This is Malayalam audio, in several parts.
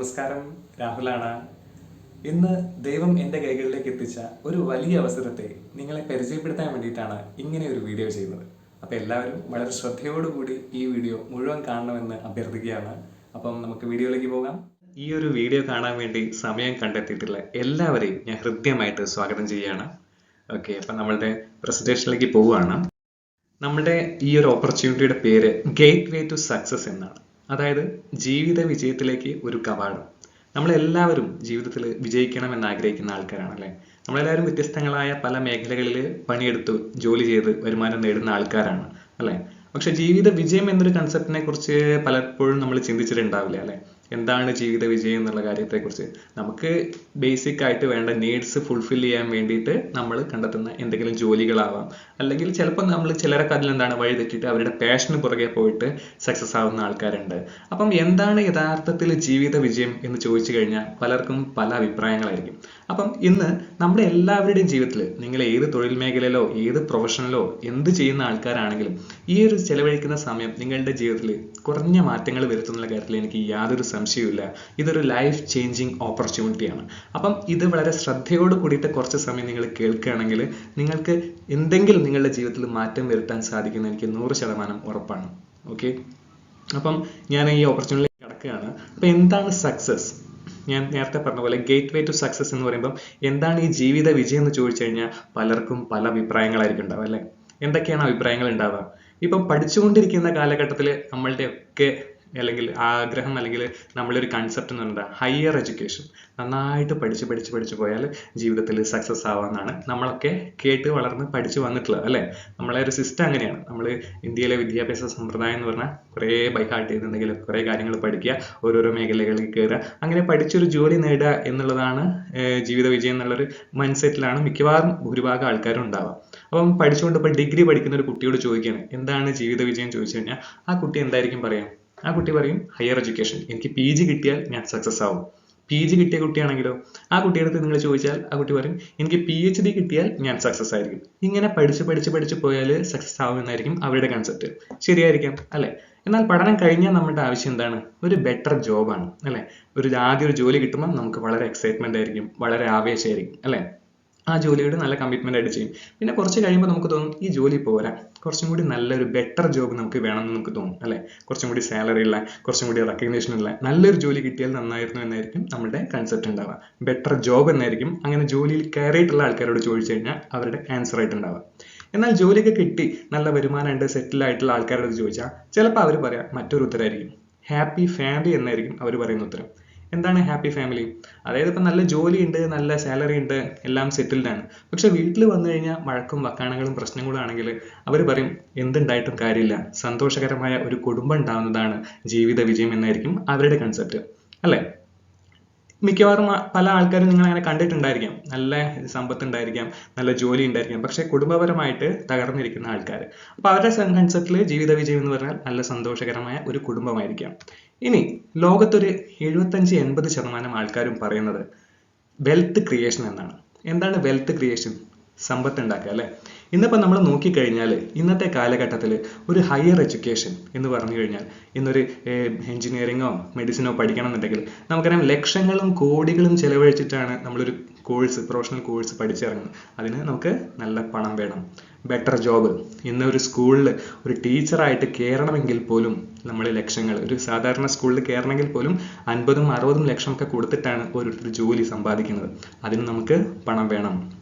നമസ്കാരം, രാഹുലാണ്. ഇന്ന് ദൈവം എൻ്റെ കൈകളിലേക്ക് എത്തിച്ച ഒരു വലിയ അവസരത്തെ നിങ്ങളെ പരിചയപ്പെടുത്താൻ വേണ്ടിയിട്ടാണ് ഇങ്ങനെ ഒരു വീഡിയോ ചെയ്യുന്നത്. അപ്പോൾ എല്ലാവരും വളരെ ശ്രദ്ധയോടുകൂടി ഈ വീഡിയോ മുഴുവൻ കാണണമെന്ന് അഭ്യർത്ഥിക്കുകയാണ്. അപ്പം നമുക്ക് വീഡിയോയിലേക്ക് പോകാം. ഈ ഒരു വീഡിയോ കാണാൻ വേണ്ടി സമയം കണ്ടെത്തിയിട്ടുള്ള എല്ലാവരെയും ഞാൻ ഹൃദ്യമായിട്ട് സ്വാഗതം ചെയ്യുകയാണ്. ഓക്കെ, അപ്പം നമ്മളുടെ പ്രസന്റേഷനിലേക്ക് പോവുകയാണ്. നമ്മുടെ ഈ ഒരു ഓപ്പർച്യൂണിറ്റിയുടെ പേര് ഗേറ്റ് വേ ടു സക്സസ് എന്നാണ്. അതായത് ജീവിത വിജയത്തിലേക്ക് ഒരു കവാടം. നമ്മളെല്ലാവരും ജീവിതത്തിൽ വിജയിക്കണം എന്ന് ആഗ്രഹിക്കുന്ന ആൾക്കാരാണ് അല്ലേ? നമ്മളെല്ലാവരും വ്യത്യസ്തങ്ങളായ പല മേഖലകളിൽ പണിയെടുത്ത് ജോലി ചെയ്ത് വരുമാനം നേടുന്ന ആൾക്കാരാണ് അല്ലേ? പക്ഷെ ജീവിത വിജയം എന്നൊരു കൺസെപ്റ്റിനെ കുറിച്ച് പലപ്പോഴും നമ്മൾ ചിന്തിച്ചിട്ടുണ്ടാവില്ല അല്ലേ? എന്താണ് ജീവിത വിജയം എന്നുള്ള കാര്യത്തെക്കുറിച്ച്. നമുക്ക് ബേസിക് ആയിട്ട് വേണ്ട നീഡ്സ് ഫുൾഫിൽ ചെയ്യാൻ വേണ്ടിയിട്ട് നമ്മൾ കണ്ടെത്തുന്ന എന്തെങ്കിലും ജോലികളാവാം, അല്ലെങ്കിൽ ചിലപ്പോൾ നമ്മൾ ചിലരൊക്കെ അതിലെന്താണ് വഴി തെറ്റിയിട്ട് അവരുടെ പാഷന് പുറകെ പോയിട്ട് സക്സസ് ആവുന്ന ആൾക്കാരുണ്ട്. അപ്പം എന്താണ് യഥാർത്ഥത്തിൽ ജീവിത വിജയം എന്ന് ചോദിച്ചു കഴിഞ്ഞാൽ പലർക്കും പല അഭിപ്രായങ്ങളായിരിക്കും. അപ്പം ഇന്ന് നമ്മുടെ എല്ലാവരുടെയും ജീവിതത്തിൽ നിങ്ങൾ ഏത് തൊഴിൽ മേഖലയിലോ ഏത് പ്രൊഫഷനിലോ എന്ത് ചെയ്യുന്ന ആൾക്കാരാണെങ്കിലും ഈ ഒരു ചെലവഴിക്കുന്ന സമയം നിങ്ങളുടെ ജീവിതത്തിൽ കുറഞ്ഞ മാറ്റങ്ങൾ വരുത്തുന്ന കാര്യത്തിൽ എനിക്ക് യാതൊരു സംശയവുമില്ല. ഇതൊരു ലൈഫ് ചേഞ്ചിങ് ഓപ്പർച്യൂണിറ്റിയാണ്. അപ്പം ഇത് വളരെ ശ്രദ്ധയോട് കൂടിയിട്ട് കുറച്ച് സമയം നിങ്ങൾ കേൾക്കുകയാണെങ്കിൽ നിങ്ങൾക്ക് എന്തെങ്കിലും നിങ്ങളുടെ ജീവിതത്തിൽ മാറ്റം വരുത്താൻ സാധിക്കുമെന്ന് എനിക്ക് 100% ഉറപ്പാണ്. ഓക്കെ, അപ്പം ഞാൻ ഈ ഓപ്പർച്യൂണിറ്റി കിടക്കുകയാണ്. അപ്പം എന്താണ് സക്സസ്? ഞാൻ നേരത്തെ പറഞ്ഞ പോലെ ഗേറ്റ് വേ ടു സക്സസ് എന്ന് പറയുമ്പോൾ എന്താണ് ഈ ജീവിത വിജയം എന്ന് ചോദിച്ചു കഴിഞ്ഞാൽ പലർക്കും പല അഭിപ്രായങ്ങളായിരിക്കും ഉണ്ടാവുക അല്ലേ? എന്തൊക്കെയാണ് അഭിപ്രായങ്ങൾ ഉണ്ടാവുക? ഇപ്പം പഠിച്ചുകൊണ്ടിരിക്കുന്ന കാലഘട്ടത്തിൽ നമ്മളുടെ ഒക്കെ അല്ലെങ്കിൽ ആഗ്രഹം അല്ലെങ്കിൽ നമ്മളൊരു കൺസെപ്റ്റ് എന്ന് പറയുന്നത് ഹയർ എഡ്യൂക്കേഷൻ. നന്നായിട്ട് പഠിച്ച് പോയാൽ ജീവിതത്തിൽ സക്സസ് ആവാമെന്നാണ് നമ്മളൊക്കെ കേട്ട് വളർന്ന് പഠിച്ചു വന്നിട്ടുള്ളത് അല്ലേ? നമ്മളെ ഒരു സിസ്റ്റം അങ്ങനെയാണ്. നമ്മൾ ഇന്ത്യയിലെ വിദ്യാഭ്യാസ സമ്പ്രദായം എന്ന് പറഞ്ഞാൽ കുറേ ബൈഹാർട്ട് ചെയ്തിട്ടുണ്ടെങ്കിൽ കുറേ കാര്യങ്ങൾ പഠിക്കുക, ഓരോരോ മേഖലകളിൽ കയറുക, അങ്ങനെ പഠിച്ചൊരു ജോലി നേടുക എന്നുള്ളതാണ് ജീവിത വിജയം എന്നുള്ളൊരു മൈൻഡ് സെറ്റിലാണ് മിക്കവാറും ഭൂരിഭാഗം ആൾക്കാരും ഉണ്ടാവുക. അപ്പം പഠിച്ചുകൊണ്ട് ഇപ്പോൾ ഡിഗ്രി പഠിക്കുന്ന ഒരു കുട്ടിയോട് ചോദിക്കുകയാണ് എന്താണ് ജീവിത വിജയം ചോദിച്ചു കഴിഞ്ഞാൽ ആ കുട്ടി എന്തായിരിക്കും പറയാം? ആ കുട്ടി പറയും ഹയർ എഡ്യൂക്കേഷൻ, എനിക്ക് PG കിട്ടിയാൽ ഞാൻ സക്സസ് ആവും. PG കിട്ടിയ കുട്ടിയാണെങ്കിലോ ആ കുട്ടിയുടെ നിങ്ങൾ ചോദിച്ചാൽ ആ കുട്ടി പറയും എനിക്ക് PhD കിട്ടിയാൽ ഞാൻ സക്സസ് ആയിരിക്കും. ഇങ്ങനെ പഠിച്ച് പോയാൽ സക്സസ് ആവും എന്നായിരിക്കും അവരുടെ കൺസെപ്റ്റ്. ശരിയായിരിക്കാം അല്ലെ? എന്നാൽ പഠനം കഴിഞ്ഞാൽ നമ്മുടെ ആവശ്യം എന്താണ്? ഒരു ബെറ്റർ ജോബാണ് അല്ലെ? ആദ്യം ഒരു ജോലി കിട്ടുമ്പോൾ നമുക്ക് വളരെ എക്സൈറ്റ്മെന്റ് ആയിരിക്കും, വളരെ ആവേശമായിരിക്കും അല്ലെ? ആ ജോലിയോട് നല്ല കമ്മിറ്റ്മെന്റ് ആയിട്ട് ചെയ്യും. പിന്നെ കുറച്ച് കഴിയുമ്പോൾ നമുക്ക് തോന്നും ഈ ജോലി പോരാ, കുറച്ചും കൂടി നല്ലൊരു ബെറ്റർ ജോബ് നമുക്ക് വേണമെന്ന് നമുക്ക് തോന്നും അല്ലെ? കുറച്ചും കൂടി സാലറി ഉള്ള, കുറച്ചും കൂടി റെക്കഗ്നേഷൻ ഉള്ള നല്ലൊരു ജോലി കിട്ടിയാൽ നന്നായിരുന്നു എന്നായിരിക്കും നമ്മുടെ കൺസെപ്റ്റ് ഉണ്ടാവുക. ബെറ്റർ ജോബ് എന്നായിരിക്കും അങ്ങനെ ജോലിയിൽ കയറിയിട്ടുള്ള ആൾക്കാരോട് ചോദിച്ചു കഴിഞ്ഞാൽ അവരുടെ ആൻസർ ആയിട്ട് ഉണ്ടാവുക. എന്നാൽ ജോലിയൊക്കെ കിട്ടി നല്ല വരുമാനമുണ്ട് സെറ്റിൽ ആയിട്ടുള്ള ആൾക്കാരോട് ചോദിച്ചാൽ ചിലപ്പോൾ അവർ പറയാം മറ്റൊരു ഉത്തരമായിരിക്കും. ഹാപ്പി ഫാമിലി എന്നായിരിക്കും അവർ പറയുന്ന ഉത്തരം. എന്താണ് ഹാപ്പി ഫാമിലി? അതായത് ഇപ്പം നല്ല ജോലി ഉണ്ട്, നല്ല സാലറി ഉണ്ട്, എല്ലാം സെറ്റിൽഡ് ആണ്. പക്ഷെ വീട്ടിൽ വന്നു കഴിഞ്ഞാൽ വഴക്കും വക്കാണങ്ങളും പ്രശ്നങ്ങളും ആണെങ്കിൽ അവർ പറയും എന്തുണ്ടായിട്ടും കാര്യമില്ല, സന്തോഷകരമായ ഒരു കുടുംബം ഉണ്ടാവുന്നതാണ് ജീവിത വിജയം എന്നായിരിക്കും അവരുടെ കൺസെപ്റ്റ് അല്ലേ? മിക്കവാറും പല ആൾക്കാരും നിങ്ങൾ അങ്ങനെ കണ്ടിട്ടുണ്ടായിരിക്കാം. നല്ല സമ്പത്ത് ഉണ്ടായിരിക്കാം, നല്ല ജോലി ഉണ്ടായിരിക്കാം, പക്ഷെ കുടുംബപരമായിട്ട് തകർന്നിരിക്കുന്ന ആൾക്കാർ. അപ്പൊ അവരുടെ കൺസെപ്റ്റിൽ ജീവിത വിജയം എന്ന് പറഞ്ഞാൽ നല്ല സന്തോഷകരമായ ഒരു കുടുംബമായിരിക്കാം. ഇനി ലോകത്തൊരു 75-80% ആൾക്കാരും പറയുന്നത് വെൽത്ത് ക്രിയേഷൻ എന്നാണ്. എന്താണ് വെൽത്ത് ക്രിയേഷൻ? സമ്പത്ത് ഉണ്ടാക്കുക അല്ലെ? ഇന്നിപ്പോൾ നമ്മൾ നോക്കിക്കഴിഞ്ഞാൽ ഇന്നത്തെ കാലഘട്ടത്തിൽ ഒരു ഹയർ എഡ്യൂക്കേഷൻ എന്ന് പറഞ്ഞു കഴിഞ്ഞാൽ ഇന്നൊരു എഞ്ചിനീയറിങ്ങോ മെഡിസിനോ പഠിക്കണം എന്നുണ്ടെങ്കിൽ നമുക്കറിയാം ലക്ഷങ്ങളും കോടികളും ചെലവഴിച്ചിട്ടാണ് നമ്മളൊരു പ്രൊഫഷണൽ കോഴ്സ് പഠിച്ചിറങ്ങുന്നത്. അതിന് നമുക്ക് നല്ല പണം വേണം, ബെറ്റർ ജോബ്. ഇന്ന് ഒരു സ്കൂളിൽ ഒരു ടീച്ചറായിട്ട് കയറണമെങ്കിൽ പോലും നമ്മൾ ലക്ഷങ്ങൾ, ഒരു സാധാരണ സ്കൂളിൽ കയറണമെങ്കിൽ പോലും 50-60 ലക്ഷമൊക്കെ കൊടുത്തിട്ടാണ് ഓരോരുത്തർ ജോലി സമ്പാദിക്കുന്നത്. അതിന് നമുക്ക് പണം വേണം.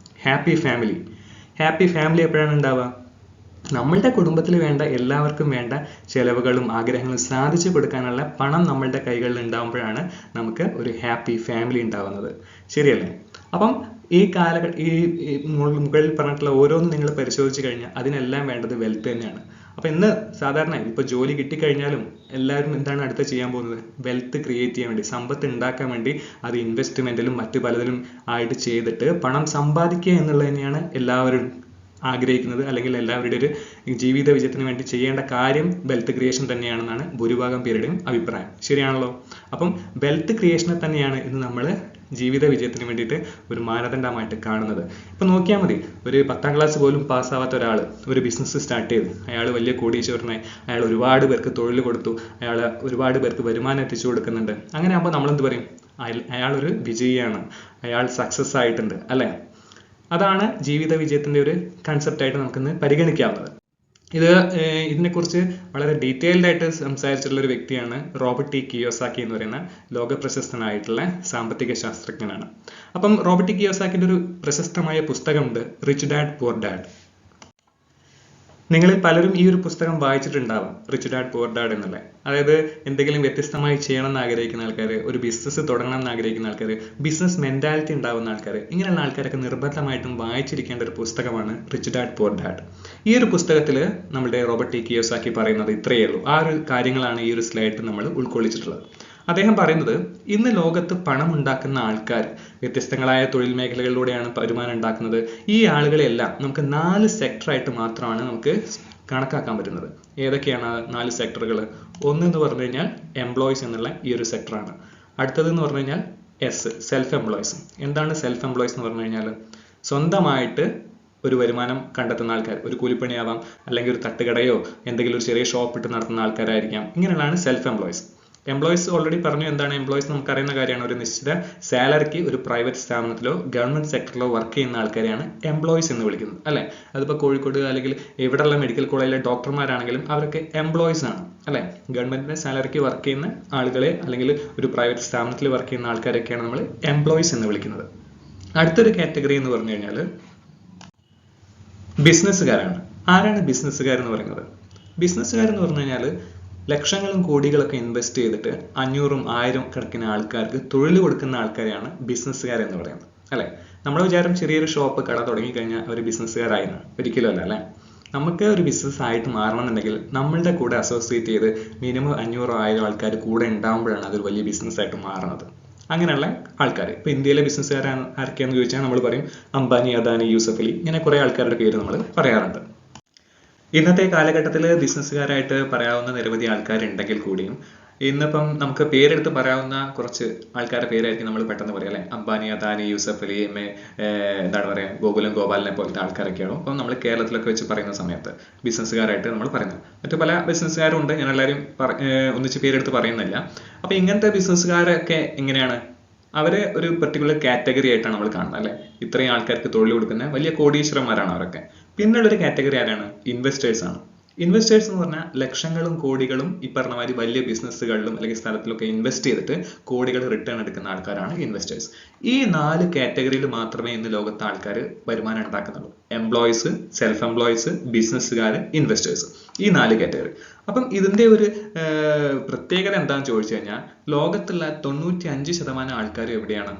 ഹാപ്പി ഫാമിലി എപ്പോഴാണ് ഉണ്ടാവുക? നമ്മളുടെ കുടുംബത്തിൽ വേണ്ട എല്ലാവർക്കും വേണ്ട ചെലവുകളും ആഗ്രഹങ്ങളും സാധിച്ചു കൊടുക്കാനുള്ള പണം നമ്മളുടെ കൈകളിൽ ഉണ്ടാകുമ്പോഴാണ് നമുക്ക് ഒരു ഹാപ്പി ഫാമിലി ഉണ്ടാവുന്നത്. ശരിയല്ലേ? അപ്പം ഈ മുകളിൽ പറഞ്ഞിട്ടുള്ള ഓരോന്നും നിങ്ങൾ പരിശോധിച്ച് കഴിഞ്ഞാൽ അതിനെല്ലാം വേണ്ടത് വെൽത്ത് തന്നെയാണ്. അപ്പൊ ഇന്ന് സാധാരണ ഇപ്പൊ ജോലി കിട്ടിക്കഴിഞ്ഞാലും എല്ലാവരും എന്താണ് അടുത്ത ചെയ്യാൻ പോകുന്നത്? വെൽത്ത് ക്രിയേറ്റ് ചെയ്യാൻ വേണ്ടി, സമ്പത്ത് ഉണ്ടാക്കാൻ വേണ്ടി അത് ഇൻവെസ്റ്റ്മെന്റിലും മറ്റു പലതിലും ആയിട്ട് ചെയ്തിട്ട് പണം സമ്പാദിക്കുക എന്നുള്ളത് തന്നെയാണ് എല്ലാവരും ആഗ്രഹിക്കുന്നത് അല്ലെങ്കിൽ എല്ലാവരുടെ ഒരു ജീവിത വിജയത്തിന് വേണ്ടി ചെയ്യേണ്ട കാര്യം വെൽത്ത് ക്രിയേഷൻ തന്നെയാണെന്നാണ് ഭൂരിഭാഗം പേരുടെയും അഭിപ്രായം. ശരിയാണല്ലോ? അപ്പം വെൽത്ത് ക്രിയേഷനെ തന്നെയാണ് ഇന്ന് നമ്മൾ ജീവിത വിജയത്തിന് വേണ്ടിയിട്ട് ഒരു മാനദണ്ഡമായിട്ട് കാണുന്നത്. ഇപ്പം നോക്കിയാൽ മതി, ഒരു 10ാം ക്ലാസ് പോലും പാസ്സാവാത്ത ഒരാൾ ഒരു ബിസിനസ് സ്റ്റാർട്ട് ചെയ്ത് അയാൾ വലിയ കോടീശ്വരനായി, അയാൾ ഒരുപാട് പേർക്ക് തൊഴിൽ കൊടുത്തു, അയാൾ ഒരുപാട് പേർക്ക് വരുമാനം എത്തിച്ചു കൊടുക്കുന്നുണ്ട്. അങ്ങനെ ആകുമ്പോൾ നമ്മളെന്ത് പറയും? അയാളൊരു വിജയിയാണ്, അയാൾ സക്സസ് ആയിട്ടുണ്ട്, അല്ലേ? അതാണ് ജീവിത വിജയത്തിൻ്റെ ഒരു കൺസെപ്റ്റായിട്ട് നമുക്കിന്ന് പരിഗണിക്കാവുന്നത്. ഇതിനെക്കുറിച്ച് വളരെ ഡീറ്റെയിൽഡ് ആയിട്ട് സംസാരിച്ചിട്ടുള്ള ഒരു വ്യക്തിയാണ് റോബർട്ട് ടി കിയോസാക്കി എന്ന് പറയുന്ന ലോകപ്രശസ്തനായിട്ടുള്ള സാമ്പത്തിക ശാസ്ത്രജ്ഞനാണ്. അപ്പം റോബർട്ട് ടി കിയോസാക്കിൻ്റെ ഒരു പ്രശസ്തമായ പുസ്തകമുണ്ട്, റിച്ച് ഡാഡ് പുവർ ഡാഡ്. നിങ്ങളിൽ പലരും ഈ ഒരു പുസ്തകം വായിച്ചിട്ടുണ്ടാവാം, റിച്ച് ഡാഡ് പുവർ ഡാഡ് എന്നുള്ള. അതായത് എന്തെങ്കിലും വ്യത്യസ്തമായി ചെയ്യണം എന്ന് ആഗ്രഹിക്കുന്ന ആൾക്കാർ, ഒരു ബിസിനസ് തുടങ്ങണം എന്ന് ആഗ്രഹിക്കുന്ന ആൾക്കാർ, ബിസിനസ് മെന്റാലിറ്റി ഉണ്ടാവുന്ന ആൾക്കാർ, ഇങ്ങനെയുള്ള ആൾക്കാരൊക്കെ നിർബന്ധമായിട്ടും വായിച്ചിരിക്കേണ്ട ഒരു പുസ്തകമാണ് റിച്ച് ഡാഡ് പുവർ ഡാഡ്. ഈ ഒരു പുസ്തകത്തിൽ നമ്മുടെ റോബർട്ട് ടി കിയോസാക്കി പറയുന്നത് ഇത്രയേ ഉള്ളൂ. ആ ഒരു കാര്യങ്ങളാണ് ഈ ഒരു സ്ലൈഡിൽ നമ്മൾ ഉൾക്കൊള്ളിച്ചിട്ടുള്ളത്. അദ്ദേഹം പറയുന്നത്, ഇന്ന് ലോകത്ത് പണം ഉണ്ടാക്കുന്ന ആൾക്കാർ വ്യത്യസ്തങ്ങളായ തൊഴിൽ മേഖലകളിലൂടെയാണ് വരുമാനം ഉണ്ടാക്കുന്നത്. ഈ ആളുകളെല്ലാം നമുക്ക് 4 സെക്ടറായിട്ട് മാത്രമാണ് നമുക്ക് കണക്കാക്കാൻ പറ്റുന്നത്. ഏതൊക്കെയാണ് 4 സെക്ടറുകൾ? ഒന്നെന്ന് പറഞ്ഞു കഴിഞ്ഞാൽ എംപ്ലോയീസ് എന്നുള്ള ഈ ഒരു സെക്ടറാണ്. അടുത്തതെന്ന് പറഞ്ഞു കഴിഞ്ഞാൽ സെൽഫ് എംപ്ലോയീസ്. എന്താണ് സെൽഫ് എംപ്ലോയീസ് എന്ന് പറഞ്ഞു കഴിഞ്ഞാൽ? സ്വന്തമായിട്ട് ഒരു വരുമാനം കണ്ടെത്തുന്ന ആൾക്കാർ. ഒരു കൂലിപ്പണിയാവാം, അല്ലെങ്കിൽ ഒരു തട്ടുകടയോ എന്തെങ്കിലും ഒരു ചെറിയ ഷോപ്പ് ഇട്ട് നടത്തുന്ന ആൾക്കാരായിരിക്കാം. ഇങ്ങനെയുള്ളതാണ് സെൽഫ് എംപ്ലോയീസ്. എംപ്ലോയീസ് ഓൾറെഡി പറഞ്ഞു എന്താണ് എംപ്ലോയീസ്, നമുക്കറിയുന്ന കാര്യമാണ്. ഒരു നിശ്ചിത സാലറിക്ക് ഒരു പ്രൈവറ്റ് സ്ഥാപനത്തിലോ ഗവൺമെന്റ് സെക്ടറിലോ വർക്ക് ചെയ്യുന്ന ആൾക്കാരെയാണ് എംപ്ലോയീസ് എന്ന് വിളിക്കുന്നത്, അല്ലെ? അതിപ്പോൾ കോഴിക്കോട് അല്ലെങ്കിൽ എവിടെയുള്ള മെഡിക്കൽ കോളേജിലെ ഡോക്ടർമാരാണെങ്കിലും അവരൊക്കെ എംപ്ലോയീസ് ആണ്, അല്ലെ? ഗവൺമെന്റിന്റെ സാലറിക്ക് വർക്ക് ചെയ്യുന്ന ആളുകളെ അല്ലെങ്കിൽ ഒരു പ്രൈവറ്റ് സ്ഥാപനത്തിൽ വർക്ക് ചെയ്യുന്ന ആൾക്കാരൊക്കെയാണ് നമ്മൾ എംപ്ലോയീസ് എന്ന് വിളിക്കുന്നത്. അടുത്തൊരു കാറ്റഗറി എന്ന് പറഞ്ഞു കഴിഞ്ഞാൽ ബിസിനസ്സുകാരാണ്. ആരാണ് ബിസിനസ്സുകാരെന്ന് പറയുന്നത്? ബിസിനസ്സുകാരെന്ന് പറഞ്ഞു കഴിഞ്ഞാൽ ലക്ഷങ്ങളും കോടികളൊക്കെ ഇൻവെസ്റ്റ് ചെയ്തിട്ട് 500ഉം 1000 കണക്കിന് ആൾക്കാർക്ക് തൊഴിൽ കൊടുക്കുന്ന ആൾക്കാരെയാണ് ബിസിനസ്സുകാരെന്ന് പറയുന്നത്, അല്ലെ? നമ്മുടെ വിചാരം ചെറിയൊരു ഷോപ്പ് കട തുടങ്ങിക്കഴിഞ്ഞാൽ അവർ ബിസിനസ്സുകാരായിരുന്നു. ഒരിക്കലും അല്ല, അല്ലെ? നമുക്ക് ഒരു ബിസിനസ് ആയിട്ട് മാറണമെന്നുണ്ടെങ്കിൽ നമ്മളുടെ കൂടെ അസോസിയേറ്റ് ചെയ്ത് മിനിമം 500 1000 ആൾക്കാർ കൂടെ ഉണ്ടാകുമ്പോഴാണ് അതൊരു വലിയ ബിസിനസ് ആയിട്ട് മാറുന്നത്. അങ്ങനെയുള്ള ആൾക്കാർ ഇപ്പോൾ ഇന്ത്യയിലെ ബിസിനസ്സുകാർ ആരൊക്കെയാണെന്ന് ചോദിച്ചാൽ നമ്മൾ പറയും അംബാനി, അദാനി, യൂസഫ് അലി, ഇങ്ങനെ കുറേ ആൾക്കാരുടെ പേര് നമ്മൾ പറയാറുണ്ട്. ഇന്നത്തെ കാലഘട്ടത്തിൽ ബിസിനസ്സുകാരായിട്ട് പറയാവുന്ന നിരവധി ആൾക്കാരുണ്ടെങ്കിൽ കൂടിയും ഇന്നിപ്പം നമുക്ക് പേരെടുത്ത് പറയാവുന്ന കുറച്ച് ആൾക്കാരുടെ പേരായിരിക്കും നമ്മൾ പെട്ടെന്ന് പറയാം, അല്ലെ? അംബാനി, അദാനി, യൂസഫ് അലി, എന്താണ് പറയുക, ഗോകുലം ഗോപാലിനെ പോലത്തെ ആൾക്കാരൊക്കെയാണോ അപ്പം നമ്മൾ കേരളത്തിലൊക്കെ വെച്ച് പറയുന്ന സമയത്ത് ബിസിനസ്സുകാരായിട്ട് നമ്മൾ പറയുന്നത്. മറ്റു പല ബിസിനസ്സുകാരും ഉണ്ട്, ഞാൻ എല്ലാവരും ഒന്നിച്ച് പേരെടുത്ത് പറയുന്നില്ല. അപ്പം ഇങ്ങനത്തെ ബിസിനസ്സുകാരൊക്കെ എങ്ങനെയാണ്? അവരെ ഒരു പെർട്ടിക്കുലർ കാറ്റഗറി ആയിട്ടാണ് നമ്മൾ കാണുന്നത്, അല്ലെ? ഇത്രയും ആൾക്കാർക്ക് തൊഴിൽ കൊടുക്കുന്ന വലിയ കോടീശ്വരന്മാരാണ് അവരൊക്കെ. പിന്നുള്ളൊരു കാറ്റഗറി ആരാണ്? ഇൻവെസ്റ്റേഴ്സ് ആണ്. ഇൻവെസ്റ്റേഴ്സ് എന്ന് പറഞ്ഞാൽ ലക്ഷങ്ങളും കോടികളും ഈ പറഞ്ഞ മാതിരി വലിയ ബിസിനസ്സുകളിലും അല്ലെങ്കിൽ സ്ഥലത്തിലൊക്കെ ഇൻവെസ്റ്റ് ചെയ്തിട്ട് കോടികൾ റിട്ടേൺ എടുക്കുന്ന ആൾക്കാരാണ് ഇൻവെസ്റ്റേഴ്സ്. ഈ 4 കാറ്റഗറിയിൽ മാത്രമേ ഇന്ന് ലോകത്തെ ആൾക്കാർ വരുമാനം ഉണ്ടാക്കുന്നുള്ളൂ. എംപ്ലോയീസ്, സെൽഫ് എംപ്ലോയീസ്, ബിസിനസ്സുകാർ, ഇൻവെസ്റ്റേഴ്സ്. ഈ 4 കാറ്റഗറി. അപ്പം ഇതിന്റെ ഒരു പ്രത്യേകത എന്താണെന്ന് ചോദിച്ചു കഴിഞ്ഞാൽ ലോകത്തുള്ള 95% ആൾക്കാർ എവിടെയാണ്?